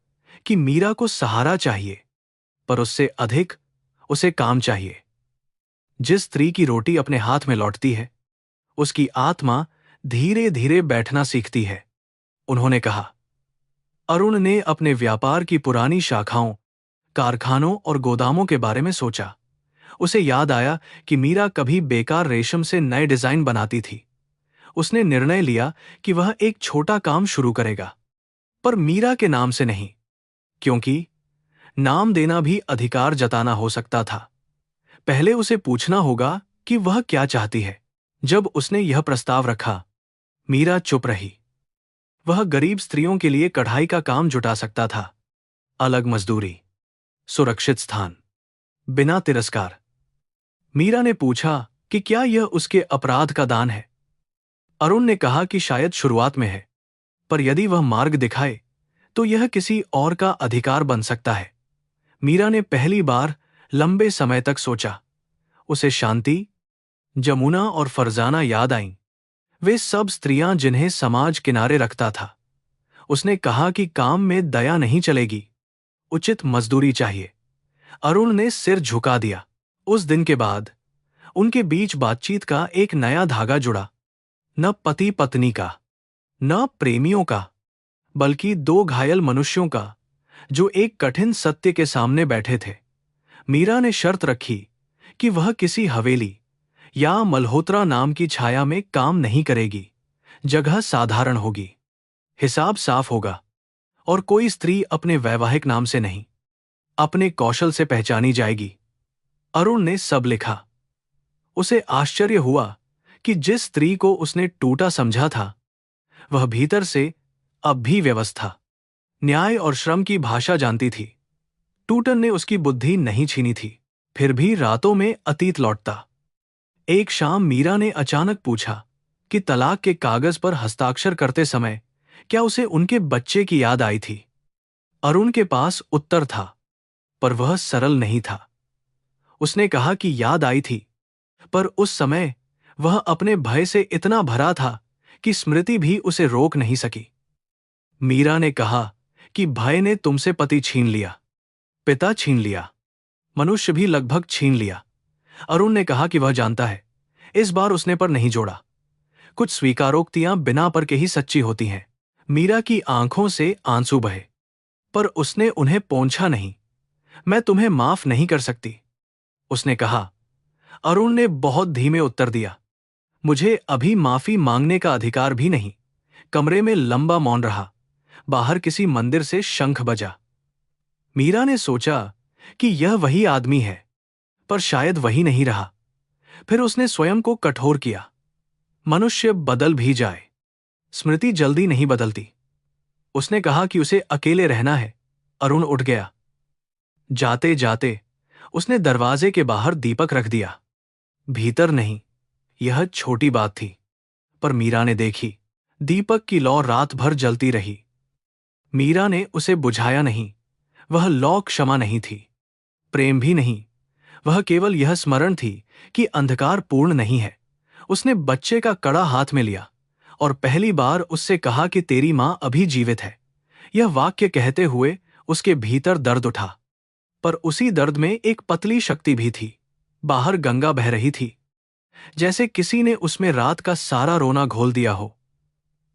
कि मीरा को सहारा चाहिए, पर उससे अधिक उसे काम चाहिए। जिस स्त्री की रोटी अपने हाथ में लौटती है, उसकी आत्मा धीरे धीरे बैठना सीखती है, उन्होंने कहा। अरुण ने अपने व्यापार की पुरानी शाखाओं, कारखानों और गोदामों के बारे में सोचा। उसे याद आया कि मीरा कभी बेकार रेशम से नए डिजाइन बनाती थी। उसने निर्णय लिया कि वह एक छोटा काम शुरू करेगा, पर मीरा के नाम से नहीं, क्योंकि नाम देना भी अधिकार जताना हो सकता था। पहले उसे पूछना होगा कि वह क्या चाहती है। जब उसने यह प्रस्ताव रखा, मीरा चुप रही। वह गरीब स्त्रियों के लिए कढ़ाई का काम जुटा सकता था। अलग मजदूरी, सुरक्षित स्थान, बिना तिरस्कार। मीरा ने पूछा कि क्या यह उसके अपराध का दान है। अरुण ने कहा कि शायद शुरुआत में है, पर यदि वह मार्ग दिखाए तो यह किसी और का अधिकार बन सकता है। मीरा ने पहली बार लंबे समय तक सोचा। उसे शांति, जमुना और फरजाना याद आईं, वे सब स्त्रियां जिन्हें समाज किनारे रखता था। उसने कहा कि काम में दया नहीं चलेगी, उचित मजदूरी चाहिए। अरुण ने सिर झुका दिया। उस दिन के बाद उनके बीच बातचीत का एक नया धागा जुड़ा। न पति पत्नी का, न प्रेमियों का, बल्कि दो घायल मनुष्यों का जो एक कठिन सत्य के सामने बैठे थे। मीरा ने शर्त रखी कि वह किसी हवेली या मल्होत्रा नाम की छाया में काम नहीं करेगी। जगह साधारण होगी, हिसाब साफ होगा, और कोई स्त्री अपने वैवाहिक नाम से नहीं, अपने कौशल से पहचानी जाएगी। अरुण ने सब लिखा। उसे आश्चर्य हुआ कि जिस स्त्री को उसने टूटा समझा था, वह भीतर से अब भी व्यवस्था, न्याय और श्रम की भाषा जानती थी। टूटन ने उसकी बुद्धि नहीं छीनी थी, फिर भी रातों में अतीत लौटता। एक शाम मीरा ने अचानक पूछा कि तलाक के कागज पर हस्ताक्षर करते समय क्या उसे उनके बच्चे की याद आई थी। अरुण के पास उत्तर था, पर वह सरल नहीं था। उसने कहा कि याद आई थी, पर उस समय वह अपने भय से इतना भरा था कि स्मृति भी उसे रोक नहीं सकी। मीरा ने कहा कि भय ने तुमसे पति छीन लिया, पिता छीन लिया, मनुष्य भी लगभग छीन लिया। अरुण ने कहा कि वह जानता है। इस बार उसने पर नहीं जोड़ा। कुछ स्वीकारोक्तियां बिना पर के ही सच्ची होती हैं। मीरा की आंखों से आंसू बहे, पर उसने उन्हें पोंछा नहीं। मैं तुम्हें माफ नहीं कर सकती, उसने कहा। अरुण ने बहुत धीमे उत्तर दिया, मुझे अभी माफी मांगने का अधिकार भी नहीं। कमरे में लंबा मौन रहा। बाहर किसी मंदिर से शंख बजा। मीरा ने सोचा कि यह वही आदमी है, पर शायद वही नहीं रहा। फिर उसने स्वयं को कठोर किया। मनुष्य बदल भी जाए, स्मृति जल्दी नहीं बदलती। उसने कहा कि उसे अकेले रहना है। अरुण उठ गया। जाते जाते उसने दरवाजे के बाहर दीपक रख दिया। भीतर नहीं, यह छोटी बात थी, पर मीरा ने देखी। दीपक की लौ रात भर जलती रही। मीरा ने उसे बुझाया नहीं। वह लौ क्षमा नहीं थी, प्रेम भी नहीं। वह केवल यह स्मरण थी कि अंधकार पूर्ण नहीं है। उसने बच्चे का कड़ा हाथ में लिया और पहली बार उससे कहा कि तेरी मां अभी जीवित है। यह वाक्य कहते हुए उसके भीतर दर्द उठा, पर उसी दर्द में एक पतली शक्ति भी थी। बाहर गंगा बह रही थी, जैसे किसी ने उसमें रात का सारा रोना घोल दिया हो।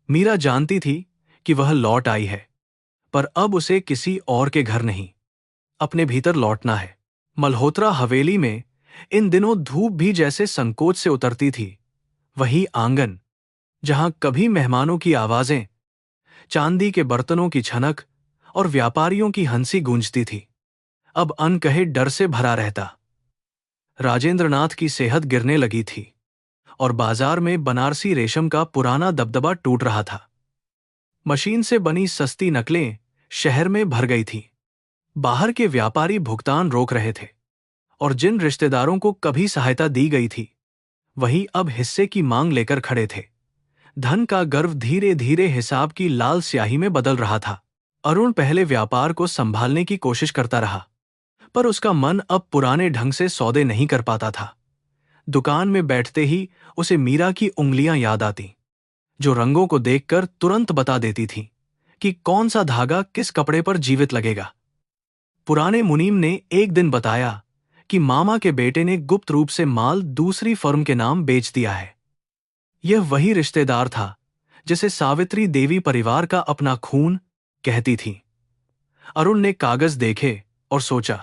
मीरा जानती थी कि वह लौट आई है, पर अब उसे किसी और के घर नहीं, अपने भीतर लौटना है। मल्होत्रा हवेली में इन दिनों धूप भी जैसे संकोच से उतरती थी। वही आंगन जहां कभी मेहमानों की आवाजें, चांदी के बर्तनों की छनक और व्यापारियों की हंसी गूंजती थी, अब अनकहे डर से भरा रहता। राजेंद्रनाथ की सेहत गिरने लगी थी और बाजार में बनारसी रेशम का पुराना दबदबा टूट रहा था। मशीन से बनी सस्ती नकलें शहर में भर गई थीं। बाहर के व्यापारी भुगतान रोक रहे थे, और जिन रिश्तेदारों को कभी सहायता दी गई थी, वही अब हिस्से की मांग लेकर खड़े थे। धन का गर्व धीरे धीरे हिसाब की लाल स्याही में बदल रहा था। अरुण पहले व्यापार को संभालने की कोशिश करता रहा, पर उसका मन अब पुराने ढंग से सौदे नहीं कर पाता था। दुकान में बैठते ही उसे मीरा की उंगलियां याद आती, जो रंगों को देखकर तुरंत बता देती थीं कि कौन सा धागा किस कपड़े पर जीवित लगेगा। पुराने मुनीम ने एक दिन बताया कि मामा के बेटे ने गुप्त रूप से माल दूसरी फर्म के नाम बेच दिया है। यह वही रिश्तेदार था जिसे सावित्री देवी परिवार का अपना खून कहती थी। अरुण ने कागज देखे और सोचा,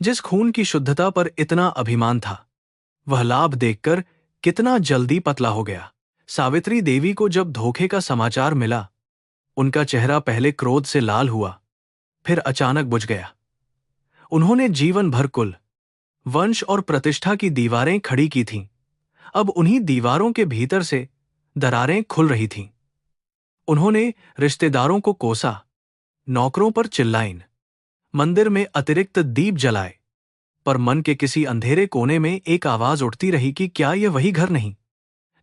जिस खून की शुद्धता पर इतना अभिमान था, वह लाभ देखकर कितना जल्दी पतला हो गया। सावित्री देवी को जब धोखे का समाचार मिला, उनका चेहरा पहले क्रोध से लाल हुआ, फिर अचानक बुझ गया। उन्होंने जीवन भर कुल, वंश और प्रतिष्ठा की दीवारें खड़ी की थीं। अब उन्हीं दीवारों के भीतर से दरारें खुल रही थीं। उन्होंने रिश्तेदारों को कोसा, नौकरों पर चिल्लाइन, मंदिर में अतिरिक्त दीप जलाए, पर मन के किसी अंधेरे कोने में एक आवाज उठती रही कि क्या यह वही घर नहीं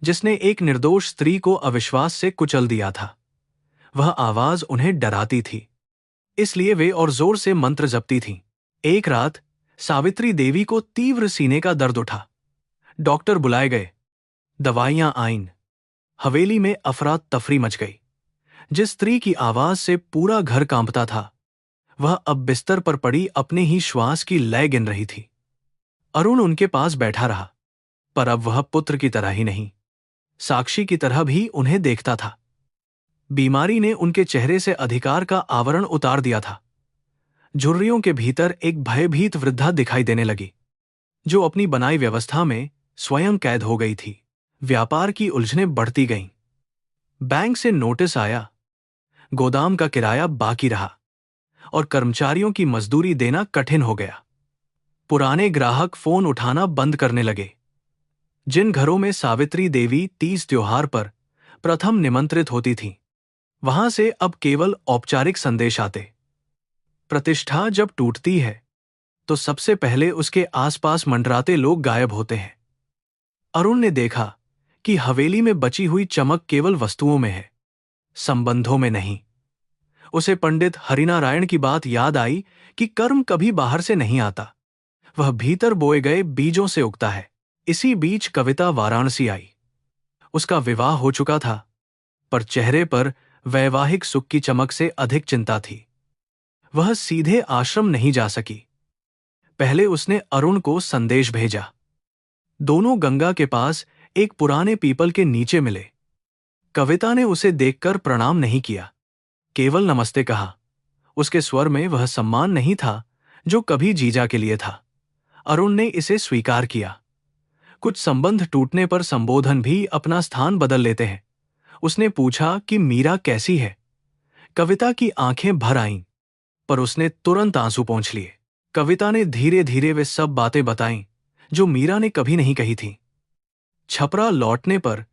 जिसने एक निर्दोष स्त्री को अविश्वास से कुचल दिया था। वह आवाज उन्हें डराती थी, इसलिए वे और जोर से मंत्र जपती थीं। एक रात सावित्री देवी को तीव्र सीने का दर्द उठा। डॉक्टर बुलाए गए, दवाइयां आईं। हवेली में अफरा तफरी मच गई। जिस स्त्री की आवाज से पूरा घर कांपता था, वह अब बिस्तर पर पड़ी अपने ही श्वास की लय गिन रही थी। अरुण उनके पास बैठा रहा, पर अब वह पुत्र की तरह ही नहीं, साक्षी की तरह भी उन्हें देखता था। बीमारी ने उनके चेहरे से अधिकार का आवरण उतार दिया था। झुर्रियों के भीतर एक भयभीत वृद्धा दिखाई देने लगी, जो अपनी बनाई व्यवस्था में स्वयं कैद हो गई थी। व्यापार की उलझनें बढ़ती गईं। बैंक से नोटिस आया, गोदाम का किराया बाकी रहा और कर्मचारियों की मजदूरी देना कठिन हो गया। पुराने ग्राहक फोन उठाना बंद करने लगे। जिन घरों में सावित्री देवी तीज त्योहार पर प्रथम निमंत्रित होती थीं, वहां से अब केवल औपचारिक संदेश आते। प्रतिष्ठा जब टूटती है तो सबसे पहले उसके आसपास मंडराते लोग गायब होते हैं। अरुण ने देखा कि हवेली में बची हुई चमक केवल वस्तुओं में है, संबंधों में नहीं। उसे पंडित हरिनारायण की बात याद आई कि कर्म कभी बाहर से नहीं आता, वह भीतर बोए गए बीजों से उगता है। इसी बीच कविता वाराणसी आई। उसका विवाह हो चुका था, पर चेहरे पर वैवाहिक सुख की चमक से अधिक चिंता थी। वह सीधे आश्रम नहीं जा सकी। पहले उसने अरुण को संदेश भेजा। दोनों गंगा के पास एक पुराने पीपल के नीचे मिले। कविता ने उसे देखकर प्रणाम नहीं किया, केवल नमस्ते कहा। उसके स्वर में वह सम्मान नहीं था जो कभी जीजा के लिए था। अरुण ने इसे स्वीकार किया। कुछ संबंध टूटने पर संबोधन भी अपना स्थान बदल लेते हैं। उसने पूछा कि मीरा कैसी है। कविता की आंखें भर आईं, पर उसने तुरंत आंसू पोंछ लिए। कविता ने धीरे धीरे वे सब बातें बताईं जो मीरा ने कभी नहीं कही थीं। छपरा लौटने पर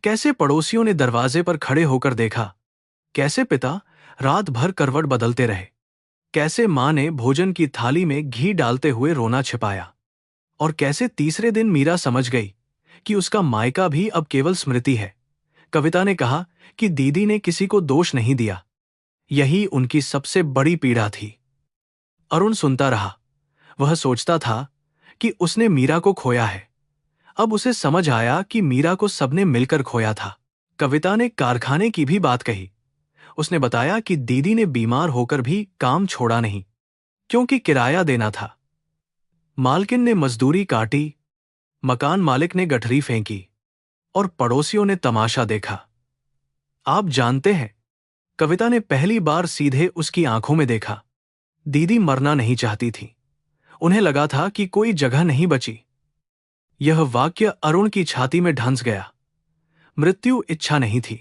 कैसे पड़ोसियों ने दरवाजे पर खड़े होकर देखा, कैसे पिता रात भर करवट बदलते रहे, कैसे मां ने भोजन की थाली में घी डालते हुए रोना छिपाया, और कैसे तीसरे दिन मीरा समझ गई कि उसका मायका भी अब केवल स्मृति है। कविता ने कहा कि दीदी ने किसी को दोष नहीं दिया, यही उनकी सबसे बड़ी पीड़ा थी। अरुण सुनता रहा। वह सोचता था कि उसने मीरा को खोया है। अब उसे समझ आया कि मीरा को सबने मिलकर खोया था। कविता ने कारखाने की भी बात कही। उसने बताया कि दीदी ने बीमार होकर भी काम छोड़ा नहीं, क्योंकि किराया देना था। मालकिन ने मजदूरी काटी, मकान मालिक ने गठरी फेंकी और पड़ोसियों ने तमाशा देखा। आप जानते हैं, कविता ने पहली बार सीधे उसकी आंखों में देखा। दीदी मरना नहीं चाहती थी। उन्हें लगा था कि कोई जगह नहीं बची। यह वाक्य अरुण की छाती में ढंस गया। मृत्यु इच्छा नहीं थी,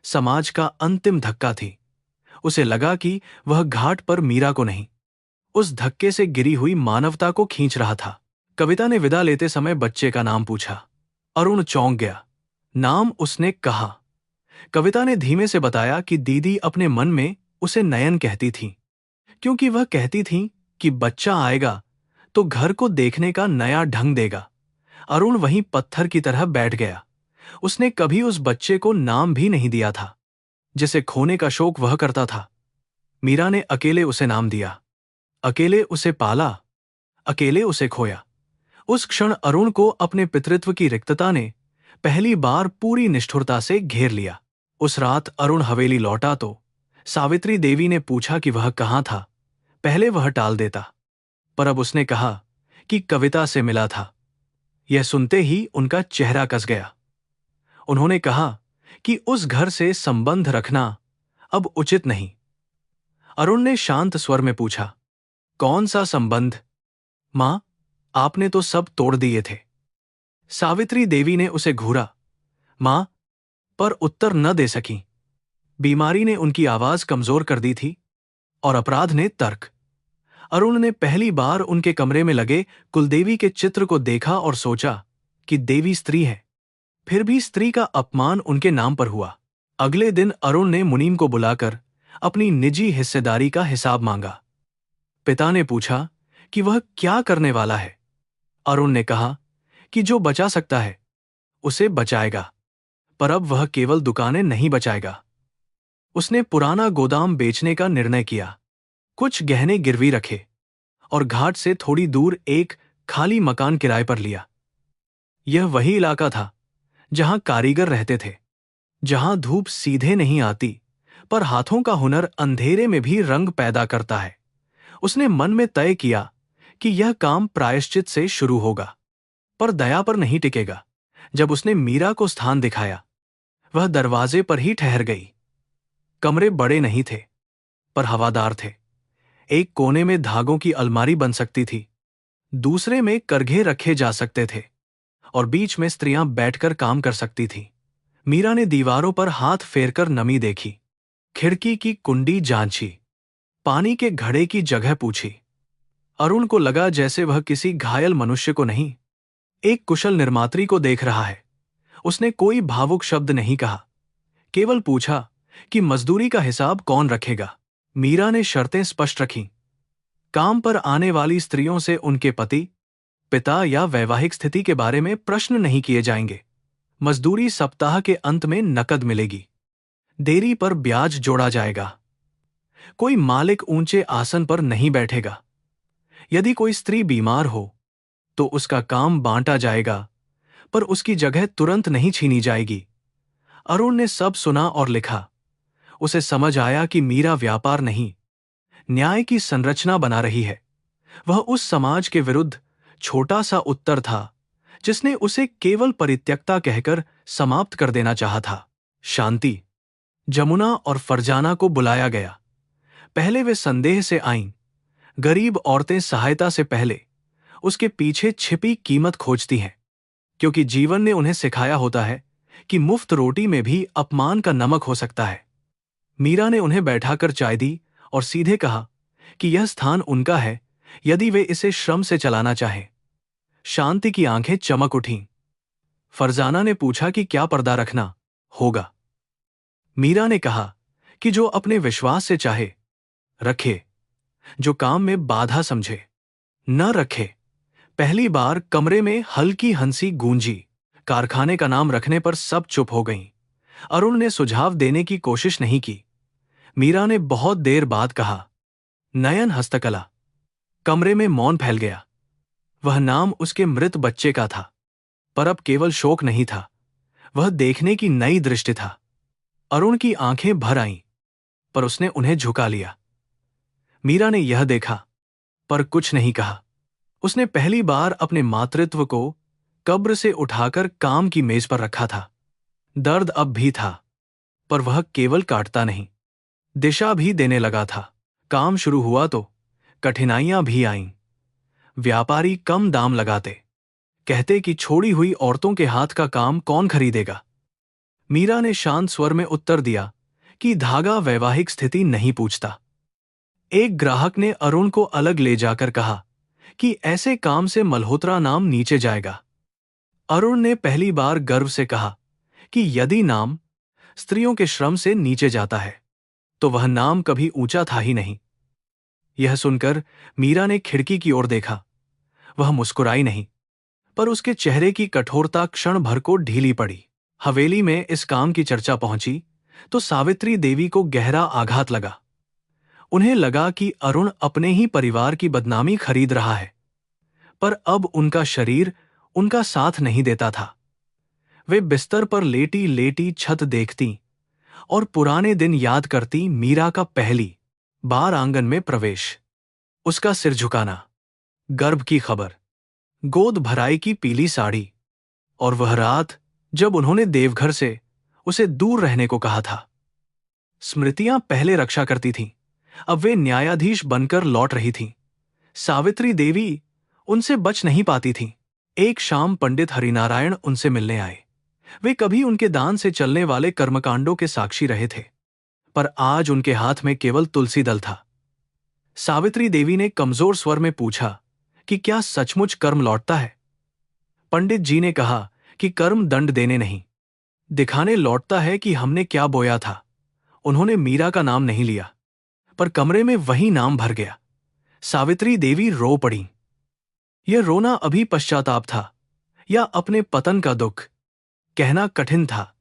समाज का अंतिम धक्का थी। उसे लगा कि वह घाट पर मीरा को नहीं, उस धक्के से गिरी हुई मानवता को खींच रहा था। कविता ने विदा लेते समय बच्चे का नाम पूछा। अरुण चौंक गया। नाम उसने कहा। कविता ने धीमे से बताया कि दीदी अपने मन में उसे नयन कहती थी, क्योंकि वह कहती थी कि बच्चा आएगा तो घर को देखने का नया ढंग देगा। अरुण वहीं पत्थर की तरह बैठ गया। उसने कभी उस बच्चे को नाम भी नहीं दिया था, जिसे खोने का शोक वह करता था। मीरा ने अकेले उसे नाम दिया, अकेले उसे पाला, अकेले उसे खोया। उस क्षण अरुण को अपने पितृत्व की रिक्तता ने पहली बार पूरी निष्ठुरता से घेर लिया। उस रात अरुण हवेली लौटा तो सावित्री देवी ने पूछा कि वह कहाँ था। पहले वह टाल देता, पर अब उसने कहा कि कविता से मिला था। यह सुनते ही उनका चेहरा कस गया। उन्होंने कहा कि उस घर से संबंध रखना अब उचित नहीं। अरुण ने शांत स्वर में पूछा, कौन सा संबंध? मां, आपने तो सब तोड़ दिए थे। सावित्री देवी ने उसे घूरा, मां, पर उत्तर न दे सकी। बीमारी ने उनकी आवाज कमजोर कर दी थी और अपराध ने तर्क। अरुण ने पहली बार उनके कमरे में लगे कुलदेवी के चित्र को देखा और सोचा कि देवी स्त्री है, फिर भी स्त्री का अपमान उनके नाम पर हुआ। अगले दिन अरुण ने मुनीम को बुलाकर अपनी निजी हिस्सेदारी का हिसाब मांगा। पिता ने पूछा कि वह क्या करने वाला है। अरुण ने कहा कि जो बचा सकता है उसे बचाएगा, पर अब वह केवल दुकानें नहीं बचाएगा। उसने पुराना गोदाम बेचने का निर्णय किया, कुछ गहने गिरवी रखे और घाट से थोड़ी दूर एक खाली मकान किराए पर लिया। यह वही इलाका था जहां कारीगर रहते थे, जहां धूप सीधे नहीं आती, पर हाथों का हुनर अंधेरे में भी रंग पैदा करता है। उसने मन में तय किया कि यह काम प्रायश्चित से शुरू होगा, पर दया पर नहीं टिकेगा। जब उसने मीरा को स्थान दिखाया, वह दरवाजे पर ही ठहर गई। कमरे बड़े नहीं थे, पर हवादार थे। एक कोने में धागों की अलमारी बन सकती थी, दूसरे में करघे रखे जा सकते थे और बीच में स्त्रियां बैठकर काम कर सकती थीं। मीरा ने दीवारों पर हाथ फेरकर नमी देखी, खिड़की की कुंडी जांची, पानी के घड़े की जगह पूछी। अरुण को लगा जैसे वह किसी घायल मनुष्य को नहीं, एक कुशल निर्मात्री को देख रहा है। उसने कोई भावुक शब्द नहीं कहा, केवल पूछा कि मजदूरी का हिसाब कौन रखेगा। मीरा ने शर्तें स्पष्ट रखीं। काम पर आने वाली स्त्रियों से उनके पति, पिता या वैवाहिक स्थिति के बारे में प्रश्न नहीं किए जाएंगे। मजदूरी सप्ताह के अंत में नकद मिलेगी, देरी पर ब्याज जोड़ा जाएगा। कोई मालिक ऊंचे आसन पर नहीं बैठेगा। यदि कोई स्त्री बीमार हो तो उसका काम बांटा जाएगा, पर उसकी जगह तुरंत नहीं छीनी जाएगी। अरुण ने सब सुना और लिखा। उसे समझ आया कि मीरा व्यापार नहीं, न्याय की संरचना बना रही है। वह उस समाज के विरुद्ध छोटा सा उत्तर था जिसने उसे केवल परित्यक्ता कहकर समाप्त कर देना चाहा था। शांति, जमुना और फरजाना को बुलाया गया। पहले वे संदेह से आईं। गरीब औरतें सहायता से पहले उसके पीछे छिपी कीमत खोजती हैं, क्योंकि जीवन ने उन्हें सिखाया होता है कि मुफ्त रोटी में भी अपमान का नमक हो सकता है। मीरा ने उन्हें बैठाकर चाय दी और सीधे कहा कि यह स्थान उनका है यदि वे इसे श्रम से चलाना चाहें। शांति की आंखें चमक उठीं। फरजाना ने पूछा कि क्या पर्दा रखना होगा। मीरा ने कहा कि जो अपने विश्वास से चाहे रखे, जो काम में बाधा समझे न रखे। पहली बार कमरे में हल्की हंसी गूंजी। कारखाने का नाम रखने पर सब चुप हो गईं। अरुण ने सुझाव देने की कोशिश नहीं की। मीरा ने बहुत देर बाद कहा, नयन हस्तकला। कमरे में मौन फैल गया। वह नाम उसके मृत बच्चे का था, पर अब केवल शोक नहीं था, वह देखने की नई दृष्टि था। अरुण की आंखें भर आईं, पर उसने उन्हें झुका लिया। मीरा ने यह देखा, पर कुछ नहीं कहा। उसने पहली बार अपने मातृत्व को कब्र से उठाकर काम की मेज पर रखा था। दर्द अब भी था, पर वह केवल काटता नहीं, दिशा भी देने लगा था। काम शुरू हुआ तो कठिनाइयां भी आईं। व्यापारी कम दाम लगाते, कहते कि छोड़ी हुई औरतों के हाथ का काम कौन खरीदेगा। मीरा ने शांत स्वर में उत्तर दिया कि धागा वैवाहिक स्थिति नहीं पूछता। एक ग्राहक ने अरुण को अलग ले जाकर कहा कि ऐसे काम से मल्होत्रा नाम नीचे जाएगा। अरुण ने पहली बार गर्व से कहा कि यदि नाम स्त्रियों के श्रम से नीचे जाता है तो वह नाम कभी ऊंचा था ही नहीं। यह सुनकर मीरा ने खिड़की की ओर देखा। वह मुस्कुराई नहीं, पर उसके चेहरे की कठोरता क्षण भर को ढीली पड़ी। हवेली में इस काम की चर्चा पहुंची तो सावित्री देवी को गहरा आघात लगा। उन्हें लगा कि अरुण अपने ही परिवार की बदनामी खरीद रहा है, पर अब उनका शरीर उनका साथ नहीं देता था। वे बिस्तर पर लेटी लेटी छत देखती और पुराने दिन याद करती। मीरा का पहली बार आंगन में प्रवेश, उसका सिर झुकाना, गर्भ की खबर, गोद भराई की पीली साड़ी, और वह रात जब उन्होंने देवघर से उसे दूर रहने को कहा था। स्मृतियां पहले रक्षा करती थीं, अब वे न्यायाधीश बनकर लौट रही थीं। सावित्री देवी उनसे बच नहीं पाती थीं। एक शाम पंडित हरिनारायण उनसे मिलने आए। वे कभी उनके दान से चलने वाले कर्मकांडों के साक्षी रहे थे, पर आज उनके हाथ में केवल तुलसी दल था। सावित्री देवी ने कमजोर स्वर में पूछा कि क्या सचमुच कर्म लौटता है। पंडित जी ने कहा कि कर्म दंड देने नहीं, दिखाने लौटता है कि हमने क्या बोया था। उन्होंने मीरा का नाम नहीं लिया, पर कमरे में वही नाम भर गया। सावित्री देवी रो पड़ी। यह रोना अभी पश्चाताप था या अपने पतन का दुख, कहना कठिन था।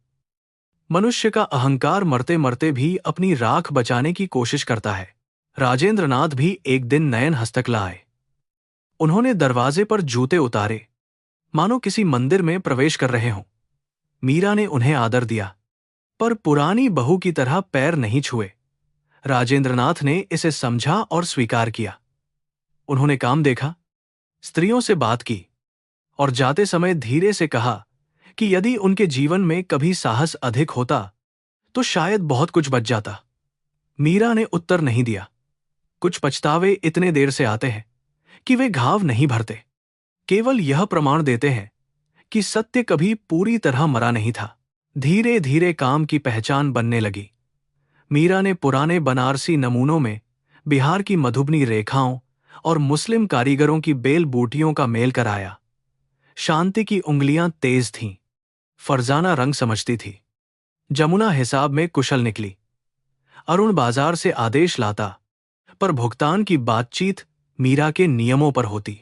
मनुष्य का अहंकार मरते मरते भी अपनी राख बचाने की कोशिश करता है। राजेंद्रनाथ भी एक दिन नयन हस्तकला आए। उन्होंने दरवाजे पर जूते उतारे, मानो किसी मंदिर में प्रवेश कर रहे हों। मीरा ने उन्हें आदर दिया, पर पुरानी बहू की तरह पैर नहीं छुए। राजेंद्रनाथ ने इसे समझा और स्वीकार किया। उन्होंने काम देखा, स्त्रियों से बात की और जाते समय धीरे से कहा कि यदि उनके जीवन में कभी साहस अधिक होता तो शायद बहुत कुछ बच जाता। मीरा ने उत्तर नहीं दिया। कुछ पछतावे इतने देर से आते हैं कि वे घाव नहीं भरते, केवल यह प्रमाण देते हैं कि सत्य कभी पूरी तरह मरा नहीं था। धीरे धीरे काम की पहचान बनने लगी। मीरा ने पुराने बनारसी नमूनों में बिहार की मधुबनी रेखाओं और मुस्लिम कारीगरों की बेल बूटियों का मेल कराया। शांति की उंगलियां तेज थीं, फरजाना रंग समझती थी। जमुना हिसाब में कुशल निकली। अरुण बाजार से आदेश लाता, पर भुगतान की बातचीत मीरा के नियमों पर होती।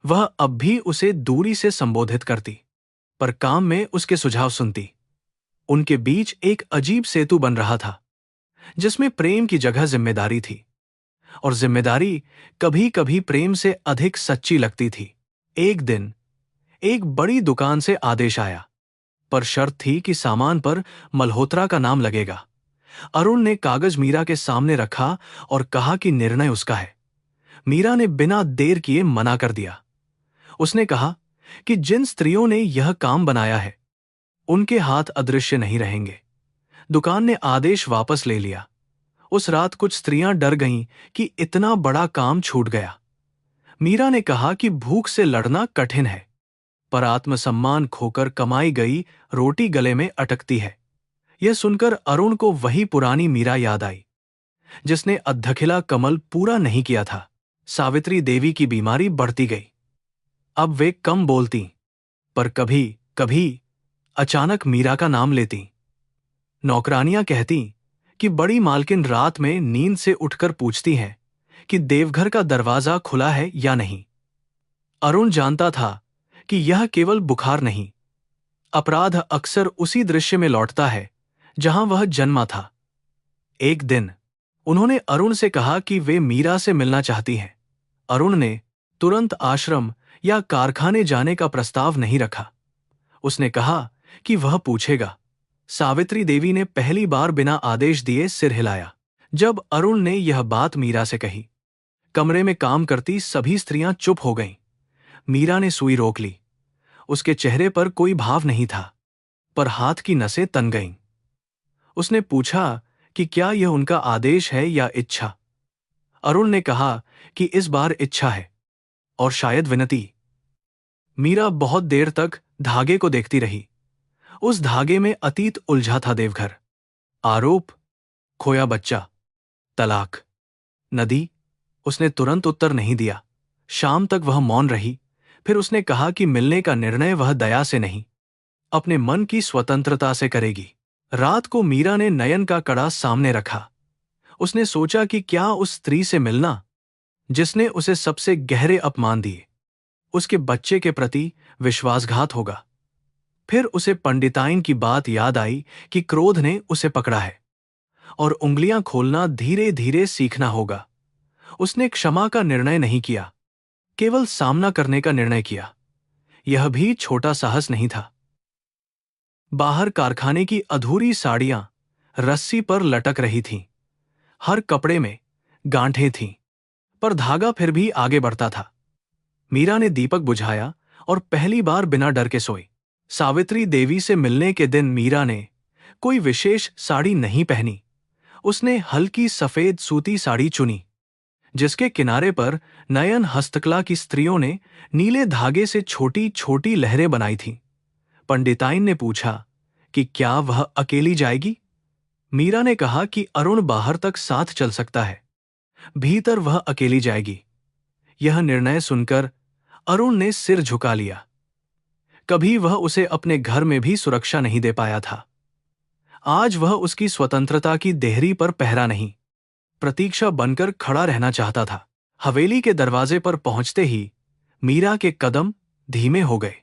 वह अब भी उसे दूरी से संबोधित करती, पर काम में उसके सुझाव सुनती। उनके बीच एक अजीब सेतु बन रहा था, जिसमें प्रेम की जगह जिम्मेदारी थी, और जिम्मेदारी कभी कभी प्रेम से अधिक सच्ची लगती थी। एक दिन एक बड़ी दुकान से आदेश आया, पर शर्त थी कि सामान पर मल्होत्रा का नाम लगेगा। अरुण ने कागज मीरा के सामने रखा और कहा कि निर्णय उसका है। मीरा ने बिना देर किए मना कर दिया। उसने कहा कि जिन स्त्रियों ने यह काम बनाया है उनके हाथ अदृश्य नहीं रहेंगे। दुकान ने आदेश वापस ले लिया। उस रात कुछ स्त्रियां डर गईं कि इतना बड़ा काम छूट गया। मीरा ने कहा कि भूख से लड़ना कठिन है, पर आत्मसम्मान खोकर कमाई गई रोटी गले में अटकती है। यह सुनकर अरुण को वही पुरानी मीरा याद आई, जिसने अधखिला कमल पूरा नहीं किया था। सावित्री देवी की बीमारी बढ़ती गई। अब वे कम बोलती, पर कभी कभी अचानक मीरा का नाम लेती। नौकरानियां कहती कि बड़ी मालकिन रात में नींद से उठकर पूछती हैं कि देवघर का दरवाजा खुला है या नहीं। अरुण जानता था कि यह केवल बुखार नहीं, अपराध अक्सर उसी दृश्य में लौटता है जहां वह जन्मा था। एक दिन उन्होंने अरुण से कहा कि वे मीरा से मिलना चाहती हैं। अरुण ने तुरंत आश्रम या कारखाने जाने का प्रस्ताव नहीं रखा। उसने कहा कि वह पूछेगा। सावित्री देवी ने पहली बार बिना आदेश दिए सिर हिलाया। जब अरुण ने यह बात मीरा से कही, कमरे में काम करती सभी स्त्रियां चुप हो गईं। मीरा ने सुई रोक ली। उसके चेहरे पर कोई भाव नहीं था, पर हाथ की नसें तन गईं। उसने पूछा कि क्या यह उनका आदेश है या इच्छा। अरुण ने कहा कि इस बार इच्छा है, और शायद विनती। मीरा बहुत देर तक धागे को देखती रही। उस धागे में अतीत उलझा था। देवघर, आरोप, खोया बच्चा, तलाक, नदी। उसने तुरंत उत्तर नहीं दिया। शाम तक वह मौन रही। फिर उसने कहा कि मिलने का निर्णय वह दया से नहीं, अपने मन की स्वतंत्रता से करेगी। रात को मीरा ने नयन का कड़ा सामने रखा। उसने सोचा कि क्या उस स्त्री से मिलना जिसने उसे सबसे गहरे अपमान दिए, उसके बच्चे के प्रति विश्वासघात होगा। फिर उसे पंडिताइन की बात याद आई कि क्रोध ने उसे पकड़ा है और उंगलियां खोलना धीरे धीरे सीखना होगा। उसने क्षमा का निर्णय नहीं किया, केवल सामना करने का निर्णय किया। यह भी छोटा साहस नहीं था। बाहर कारखाने की अधूरी साड़ियां रस्सी पर लटक रही थीं। हर कपड़े में गांठें थीं, पर धागा फिर भी आगे बढ़ता था। मीरा ने दीपक बुझाया और पहली बार बिना डर के सोई। सावित्री देवी से मिलने के दिन मीरा ने कोई विशेष साड़ी नहीं पहनी। उसने हल्की सफेद सूती साड़ी चुनी, जिसके किनारे पर नयन हस्तकला की स्त्रियों ने नीले धागे से छोटी छोटी लहरें बनाई थीं। पंडिताइन ने पूछा कि क्या वह अकेली जाएगी। मीरा ने कहा कि अरुण बाहर तक साथ चल सकता है, भीतर वह अकेली जाएगी। यह निर्णय सुनकर अरुण ने सिर झुका लिया। कभी वह उसे अपने घर में भी सुरक्षा नहीं दे पाया था। आज वह उसकी स्वतंत्रता की देहरी पर पहरा नहीं, प्रतीक्षा बनकर खड़ा रहना चाहता था। हवेली के दरवाजे पर पहुंचते ही मीरा के कदम धीमे हो गए।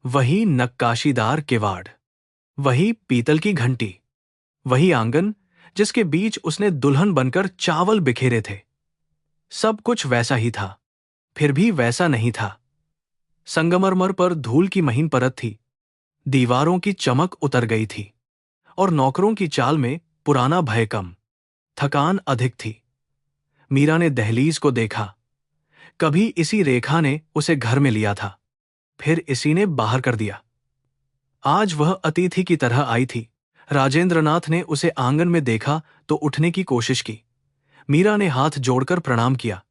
वही नक्काशीदार किवाड़, वही पीतल की घंटी, वही आंगन जिसके बीच उसने दुल्हन बनकर चावल बिखेरे थे। सब कुछ वैसा ही था, फिर भी वैसा नहीं था। संगमरमर पर धूल की महीन परत थी, दीवारों की चमक उतर गई थी और नौकरों की चाल में पुराना भय कम, थकान अधिक थी। मीरा ने दहलीज को देखा। कभी इसी रेखा ने उसे घर में लिया था, फिर इसी ने बाहर कर दिया। आज वह अतिथि की तरह आई थी। राजेंद्रनाथ ने उसे आंगन में देखा तो उठने की कोशिश की। मीरा ने हाथ जोड़कर प्रणाम किया,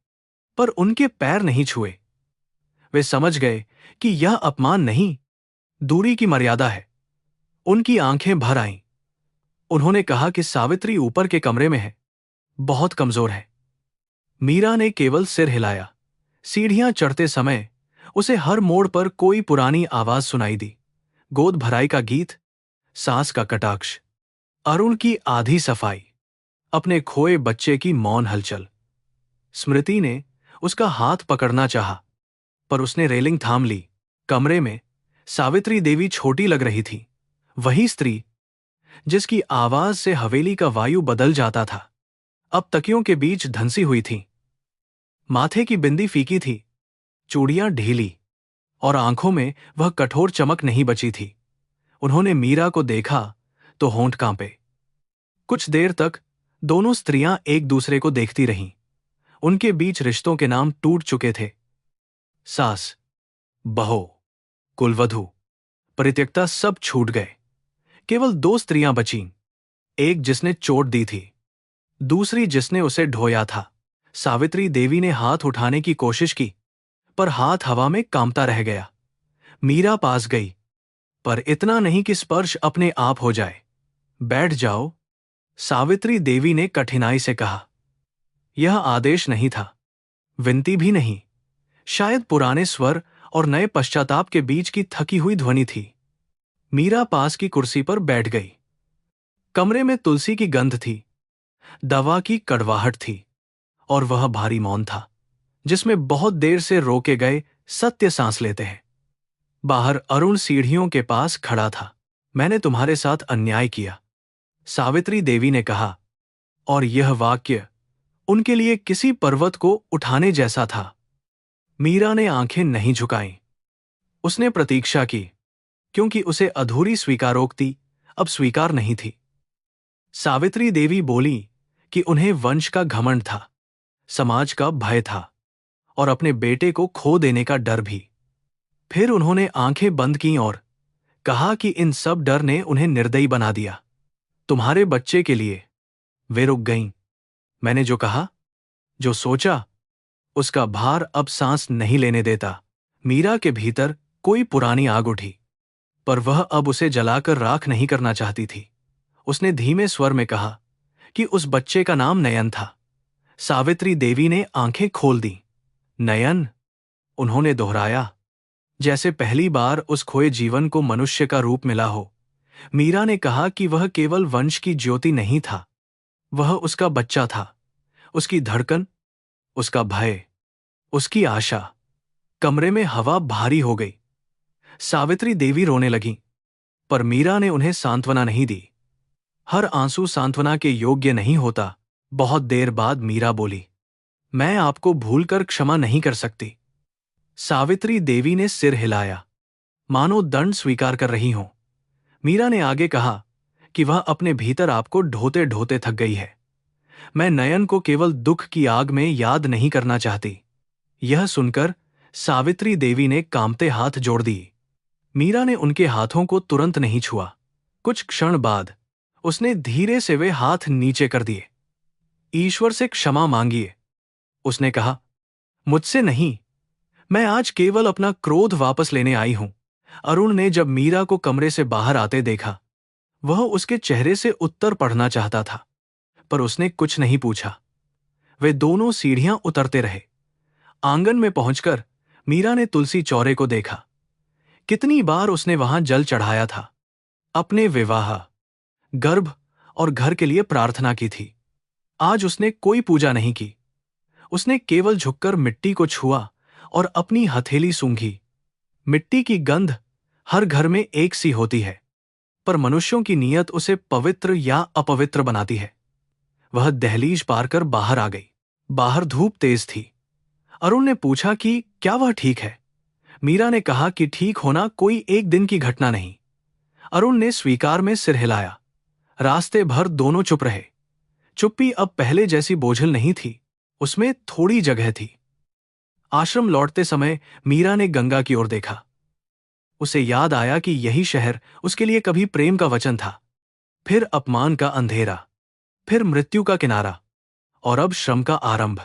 पर उनके पैर नहीं छुए। वे समझ गए कि यह अपमान नहीं, दूरी की मर्यादा है। उनकी आंखें भर आईं। उन्होंने कहा कि सावित्री ऊपर के कमरे में है, बहुत कमजोर है। मीरा ने केवल सिर हिलाया। सीढ़ियां चढ़ते समय उसे हर मोड़ पर कोई पुरानी आवाज सुनाई दी। गोद भराई का गीत, सांस का कटाक्ष, अरुण की आधी सफाई, अपने खोए बच्चे की मौन हलचल। स्मृति ने उसका हाथ पकड़ना चाहा, पर उसने रेलिंग थाम ली। कमरे में सावित्री देवी छोटी लग रही थी, वही स्त्री जिसकी आवाज से हवेली का वायु बदल जाता था, अब तकियों के बीच धंसी हुई थी। माथे की बिंदी फीकी थी, चूड़ियां ढीली, और आंखों में वह कठोर चमक नहीं बची थी। उन्होंने मीरा को देखा तो होंठ कांपे। कुछ देर तक दोनों स्त्रियां एक दूसरे को देखती रहीं। उनके बीच रिश्तों के नाम टूट चुके थे। सास, बहू, कुलवधू, परित्यक्ता सब छूट गए। केवल दो स्त्रियां बचीं, एक जिसने चोट दी थी, दूसरी जिसने उसे ढोया था। सावित्री देवी ने हाथ उठाने की कोशिश की, पर हाथ हवा में कांपता रह गया। मीरा पास गई, पर इतना नहीं कि स्पर्श अपने आप हो जाए। बैठ जाओ, सावित्री देवी ने कठिनाई से कहा। यह आदेश नहीं था, विनती भी नहीं, शायद पुराने स्वर और नए पश्चाताप के बीच की थकी हुई ध्वनि थी। मीरा पास की कुर्सी पर बैठ गई। कमरे में तुलसी की गंध थी, दवा की कड़वाहट थी, और वह भारी मौन था जिसमें बहुत देर से रोके गए सत्य सांस लेते हैं। बाहर अरुण सीढ़ियों के पास खड़ा था। मैंने तुम्हारे साथ अन्याय किया, सावित्री देवी ने कहा, और यह वाक्य उनके लिए किसी पर्वत को उठाने जैसा था। मीरा ने आंखें नहीं झुकाईं। उसने प्रतीक्षा की, क्योंकि उसे अधूरी स्वीकारोक्ति अब स्वीकार नहीं थी। सावित्री देवी बोली कि उन्हें वंश का घमंड था, समाज का भय था, और अपने बेटे को खो देने का डर भी। फिर उन्होंने आंखें बंद कीं और कहा कि इन सब डर ने उन्हें निर्दयी बना दिया। तुम्हारे बच्चे के लिए। वे रुक गईं। मैंने जो कहा, जो सोचा, उसका भार अब सांस नहीं लेने देता। मीरा के भीतर कोई पुरानी आग उठी, पर वह अब उसे जलाकर राख नहीं करना चाहती थी। उसने धीमे स्वर में कहा कि उस बच्चे का नाम नयन था। सावित्री देवी ने आंखें खोल दी। नयन, उन्होंने दोहराया, जैसे पहली बार उस खोए जीवन को मनुष्य का रूप मिला हो। मीरा ने कहा कि वह केवल वंश की ज्योति नहीं था, वह उसका बच्चा था, उसकी धड़कन, उसका भय, उसकी आशा। कमरे में हवा भारी हो गई। सावित्री देवी रोने लगी, पर मीरा ने उन्हें सांत्वना नहीं दी। हर आंसू सांत्वना के योग्य नहीं होता। बहुत देर बाद मीरा बोली, मैं आपको भूलकर क्षमा नहीं कर सकती। सावित्री देवी ने सिर हिलाया, मानो दंड स्वीकार कर रही हो। मीरा ने आगे कहा कि वह अपने भीतर आपको ढोते ढोते थक गई है। मैं नयन को केवल दुख की आग में याद नहीं करना चाहती। यह सुनकर सावित्री देवी ने कांपते हाथ जोड़ दिए। मीरा ने उनके हाथों को तुरंत नहीं छुआ। कुछ क्षण बाद उसने धीरे से वे हाथ नीचे कर दिए। ईश्वर से क्षमा मांगिए, उसने कहा। मुझसे नहीं, मैं आज केवल अपना क्रोध वापस लेने आई हूं। अरुण ने जब मीरा को कमरे से बाहर आते देखा, वह उसके चेहरे से उत्तर पढ़ना चाहता था, पर उसने कुछ नहीं पूछा। वे दोनों सीढ़ियां उतरते रहे। आंगन में पहुंचकर मीरा ने तुलसी चौरे को देखा। कितनी बार उसने वहां जल चढ़ाया था, अपने विवाह, गर्भ और घर के लिए प्रार्थना की थी। आज उसने कोई पूजा नहीं की। उसने केवल झुककर मिट्टी को छुआ और अपनी हथेली सूंघी। मिट्टी की गंध हर घर में एक सी होती है, पर मनुष्यों की नीयत उसे पवित्र या अपवित्र बनाती है। वह दहलीज पार कर बाहर आ गई। बाहर धूप तेज थी। अरुण ने पूछा कि क्या वह ठीक है। मीरा ने कहा कि ठीक होना कोई एक दिन की घटना नहीं। अरुण ने स्वीकार में सिर हिलाया। रास्ते भर दोनों चुप रहे। चुप्पी अब पहले जैसी बोझिल नहीं थी, उसमें थोड़ी जगह थी। आश्रम लौटते समय मीरा ने गंगा की ओर देखा। उसे याद आया कि यही शहर उसके लिए कभी प्रेम का वचन था, फिर अपमान का अंधेरा, फिर मृत्यु का किनारा, और अब श्रम का आरंभ।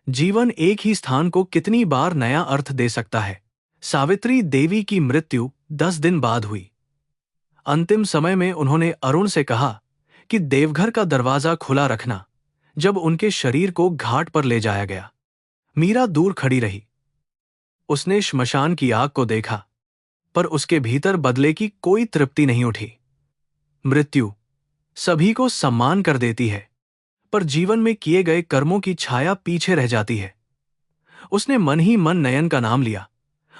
जीवन एक ही स्थान को कितनी बार नया अर्थ दे सकता है। सावित्री देवी की मृत्यु 10 दिन बाद हुई। अंतिम समय में उन्होंने अरुण से कहा कि देवघर का दरवाजा खुला रखना। जब उनके शरीर को घाट पर ले जाया गया, मीरा दूर खड़ी रही। उसने श्मशान की आग को देखा, पर उसके भीतर बदले की कोई तृप्ति नहीं उठी। मृत्यु सभी को सम्मान कर देती है, पर जीवन में किए गए कर्मों की छाया पीछे रह जाती है। उसने मन ही मन नयन का नाम लिया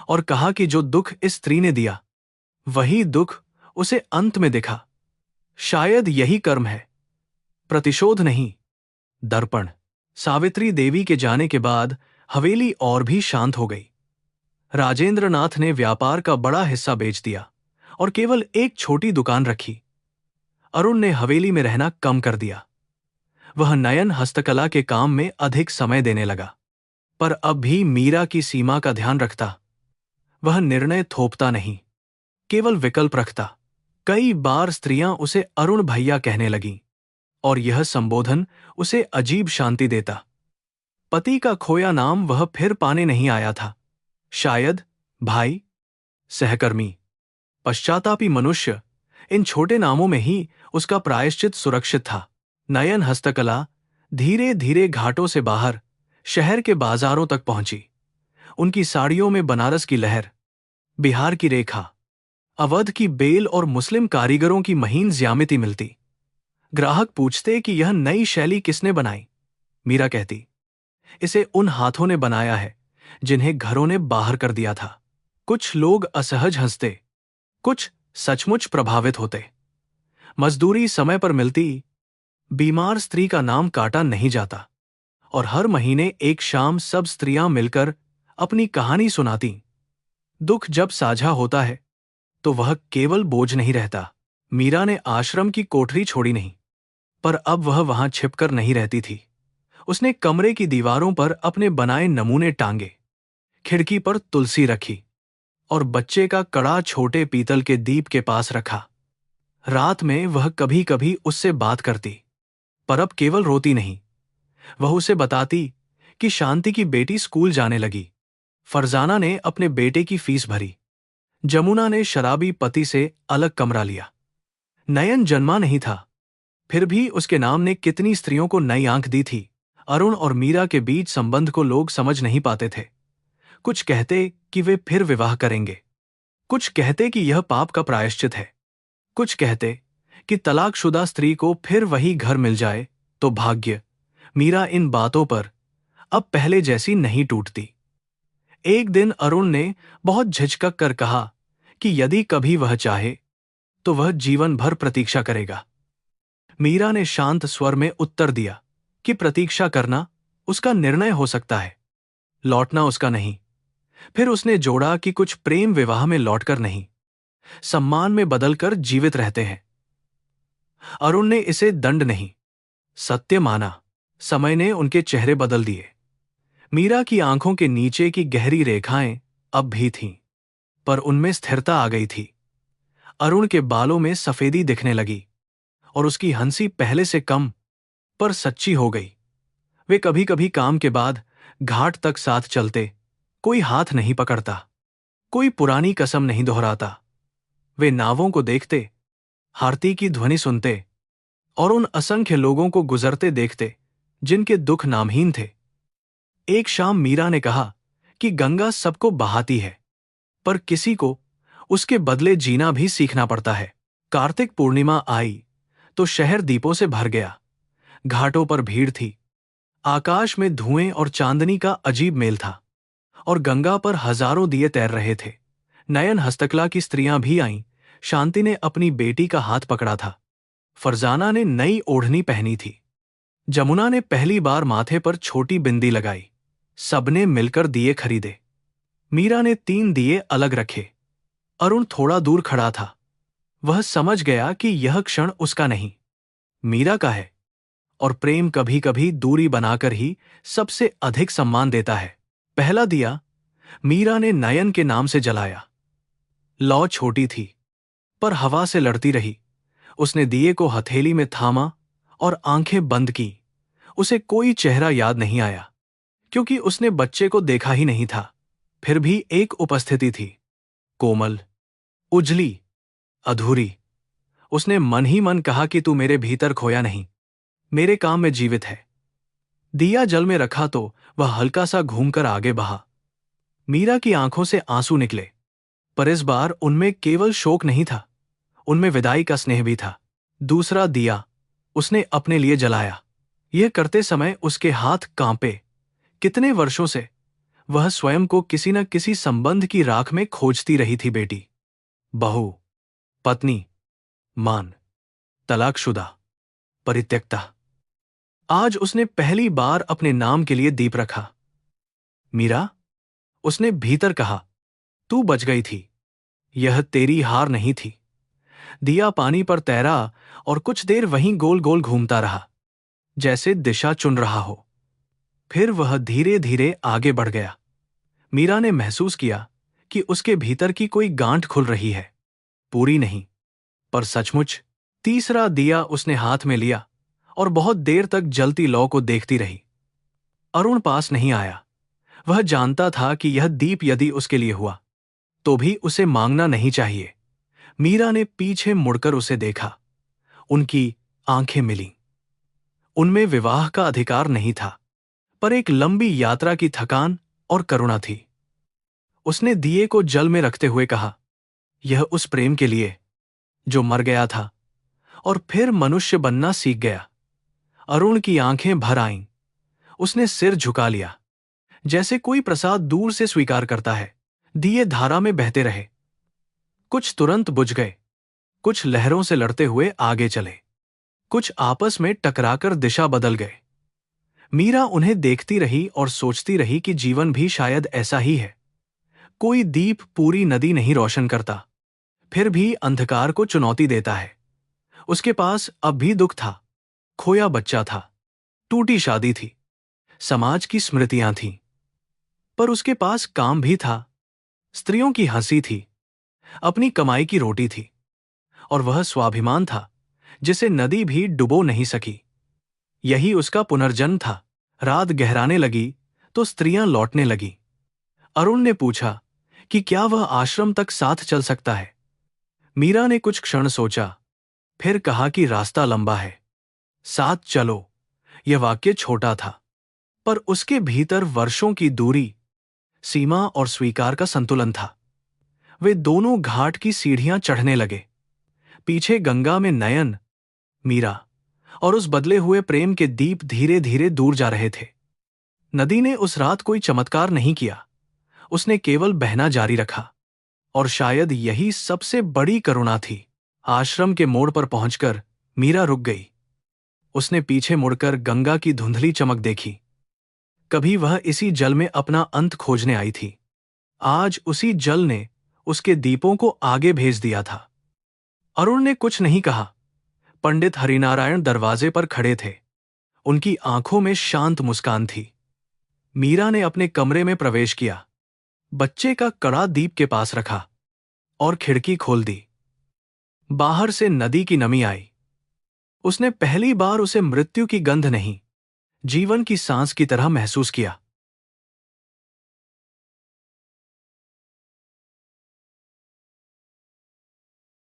और कहा कि जो दुख इस स्त्री ने दिया, वही दुख उसे अंत में दिखा। शायद यही कर्म है, प्रतिशोध नहीं, दर्पण। सावित्री देवी के जाने के बाद हवेली और भी शांत हो गई। राजेंद्रनाथ ने व्यापार का बड़ा हिस्सा बेच दिया और केवल एक छोटी दुकान रखी। अरुण ने हवेली में रहना कम कर दिया। वह नयन हस्तकला के काम में अधिक समय देने लगा, पर अब भी मीरा की सीमा का ध्यान रखता। वह निर्णय थोपता नहीं, केवल विकल्प रखता। कई बार स्त्रियां उसे अरुण भैया कहने लगीं, और यह संबोधन उसे अजीब शांति देता। पति का खोया नाम वह फिर पाने नहीं आया था। शायद भाई, सहकर्मी, पश्चातापी मनुष्य, इन छोटे नामों में ही उसका प्रायश्चित सुरक्षित था। नयन हस्तकला धीरे धीरे घाटों से बाहर शहर के बाजारों तक पहुंची। उनकी साड़ियों में बनारस की लहर, बिहार की रेखा, अवध की बेल और मुस्लिम कारीगरों की महीन ज्यामिति मिलती। ग्राहक पूछते कि यह नई शैली किसने बनाई। मीरा कहती, इसे उन हाथों ने बनाया है जिन्हें घरों ने बाहर कर दिया था। कुछ लोग असहज हंसते, कुछ सचमुच प्रभावित होते। मजदूरी समय पर मिलती, बीमार स्त्री का नाम काटा नहीं जाता, और हर महीने एक शाम सब स्त्रियां मिलकर अपनी कहानी सुनाती। दुख जब साझा होता है तो वह केवल बोझ नहीं रहता। मीरा ने आश्रम की कोठरी छोड़ी नहीं, पर अब वह वहां छिपकर नहीं रहती थी। उसने कमरे की दीवारों पर अपने बनाए नमूने टांगे, खिड़की पर तुलसी रखी और बच्चे का कड़ा छोटे पीतल के दीप के पास रखा। रात में वह कभी कभी उससे बात करती, पर अब केवल रोती नहीं। वह उसे बताती कि शांति की बेटी स्कूल जाने लगी, फरजाना ने अपने बेटे की फीस भरी, जमुना ने शराबी पति से अलग कमरा लिया। नयन जन्मा नहीं था, फिर भी उसके नाम ने कितनी स्त्रियों को नई आंख दी थी। अरुण और मीरा के बीच संबंध को लोग समझ नहीं पाते थे। कुछ कहते कि वे फिर विवाह करेंगे, कुछ कहते कि यह पाप का प्रायश्चित है, कुछ कहते कि तलाकशुदा स्त्री को फिर वही घर मिल जाए तो भाग्य। मीरा इन बातों पर अब पहले जैसी नहीं टूटती। एक दिन अरुण ने बहुत झिझक कर कहा कि यदि कभी वह चाहे तो वह जीवन भर प्रतीक्षा करेगा। मीरा ने शांत स्वर में उत्तर दिया कि प्रतीक्षा करना उसका निर्णय हो सकता है, लौटना उसका नहीं। फिर उसने जोड़ा कि कुछ प्रेम विवाह में लौटकर नहीं, सम्मान में बदलकर जीवित रहते हैं। अरुण ने इसे दंड नहीं, सत्य माना। समय ने उनके चेहरे बदल दिए। मीरा की आंखों के नीचे की गहरी रेखाएं अब भी थीं, पर उनमें स्थिरता आ गई थी। अरुण के बालों में सफेदी दिखने लगी और उसकी हंसी पहले से कम पर सच्ची हो गई। वे कभी कभी काम के बाद घाट तक साथ चलते, कोई हाथ नहीं पकड़ता, कोई पुरानी कसम नहीं दोहराता। वे नावों को देखते, आरती की ध्वनि सुनते और उन असंख्य लोगों को गुजरते देखते जिनके दुख नामहीन थे। एक शाम मीरा ने कहा कि गंगा सबको बहाती है, पर किसी को उसके बदले जीना भी सीखना पड़ता है। कार्तिक पूर्णिमा आई तो शहर दीपों से भर गया। घाटों पर भीड़ थी, आकाश में धुएं और चांदनी का अजीब मेल था, और गंगा पर हजारों दिए तैर रहे थे। नयन हस्तकला की स्त्रियां भी आईं। शांति ने अपनी बेटी का हाथ पकड़ा था। फरजाना ने नई ओढ़नी पहनी थी। जमुना ने पहली बार माथे पर छोटी बिंदी लगाई। सबने मिलकर दिए खरीदे। मीरा ने 3 दिए अलग रखे। अरुण थोड़ा दूर खड़ा था। वह समझ गया कि यह क्षण उसका नहीं, मीरा का है। और प्रेम कभी कभी दूरी बनाकर ही सबसे अधिक सम्मान देता है। पहला दिया मीरा ने नयन के नाम से जलाया। लौ छोटी थी, पर हवा से लड़ती रही। उसने दिए को हथेली में थामा और आंखें बंद की। उसे कोई चेहरा याद नहीं आया, क्योंकि उसने बच्चे को देखा ही नहीं था। फिर भी एक उपस्थिति थी, कोमल, उजली, अधूरी। उसने मन ही मन कहा कि तू मेरे भीतर खोया नहीं, मेरे काम में जीवित है। दिया जल में रखा तो वह हल्का सा घूमकर आगे बहा। मीरा की आंखों से आंसू निकले, पर इस बार उनमें केवल शोक नहीं था, उनमें विदाई का स्नेह भी था। दूसरा दिया उसने अपने लिए जलाया। यह करते समय उसके हाथ कांपे। कितने वर्षों से वह स्वयं को किसी न किसी संबंध की राख में खोजती रही थी। बेटी, बहू, पत्नी, मान, तलाकशुदा, परित्यक्ता। आज उसने पहली बार अपने नाम के लिए दीप रखा। मीरा, उसने भीतर कहा, तू बच गई थी। यह तेरी हार नहीं थी। दिया पानी पर तैरा और कुछ देर वहीं गोल गोल घूमता रहा, जैसे दिशा चुन रहा हो। फिर वह धीरे धीरे आगे बढ़ गया। मीरा ने महसूस किया कि उसके भीतर की कोई गांठ खुल रही है, पूरी नहीं, पर सचमुच। तीसरा दिया उसने हाथ में लिया और बहुत देर तक जलती लौ को देखती रही। अरुण पास नहीं आया। वह जानता था कि यह दीप यदि उसके लिए हुआ तो भी उसे मांगना नहीं चाहिए। मीरा ने पीछे मुड़कर उसे देखा। उनकी आंखें मिलीं। उनमें विवाह का अधिकार नहीं था, पर एक लंबी यात्रा की थकान और करुणा थी। उसने दिए को जल में रखते हुए कहा, यह उस प्रेम के लिए जो मर गया था और फिर मनुष्य बनना सीख गया। अरुण की आंखें भर आईं। उसने सिर झुका लिया, जैसे कोई प्रसाद दूर से स्वीकार करता है। दिए धारा में बहते रहे। कुछ तुरंत बुझ गए, कुछ लहरों से लड़ते हुए आगे चले, कुछ आपस में टकराकर दिशा बदल गए। मीरा उन्हें देखती रही और सोचती रही कि जीवन भी शायद ऐसा ही है। कोई दीप पूरी नदी नहीं रोशन करता, फिर भी अंधकार को चुनौती देता है। उसके पास अब भी दुख था, खोया बच्चा था, टूटी शादी थी, समाज की स्मृतियां थीं। पर उसके पास काम भी था, स्त्रियों की हंसी थी, अपनी कमाई की रोटी थी, और वह स्वाभिमान था जिसे नदी भी डुबो नहीं सकी। यही उसका पुनर्जन्म था। रात गहराने लगी तो स्त्रियां लौटने लगी। अरुण ने पूछा कि क्या वह आश्रम तक साथ चल सकता है। मीरा ने कुछ क्षण सोचा, फिर कहा कि रास्ता लंबा है, साथ चलो। यह वाक्य छोटा था, पर उसके भीतर वर्षों की दूरी, सीमा और स्वीकार का संतुलन था। वे दोनों घाट की सीढ़ियां चढ़ने लगे। पीछे गंगा में नयन, मीरा और उस बदले हुए प्रेम के दीप धीरे धीरे दूर जा रहे थे। नदी ने उस रात कोई चमत्कार नहीं किया, उसने केवल बहना जारी रखा। और शायद यही सबसे बड़ी करुणा थी। आश्रम के मोड़ पर पहुंचकर मीरा रुक गई। उसने पीछे मुड़कर गंगा की धुंधली चमक देखी। कभी वह इसी जल में अपना अंत खोजने आई थी, आज उसी जल ने उसके दीपों को आगे भेज दिया था। अरुण ने कुछ नहीं कहा। पंडित हरिनारायण दरवाजे पर खड़े थे, उनकी आंखों में शांत मुस्कान थी। मीरा ने अपने कमरे में प्रवेश किया, बच्चे का कड़ा दीप के पास रखा और खिड़की खोल दी। बाहर से नदी की नमी आई। उसने पहली बार उसे मृत्यु की गंध नहीं, जीवन की सांस की तरह महसूस किया।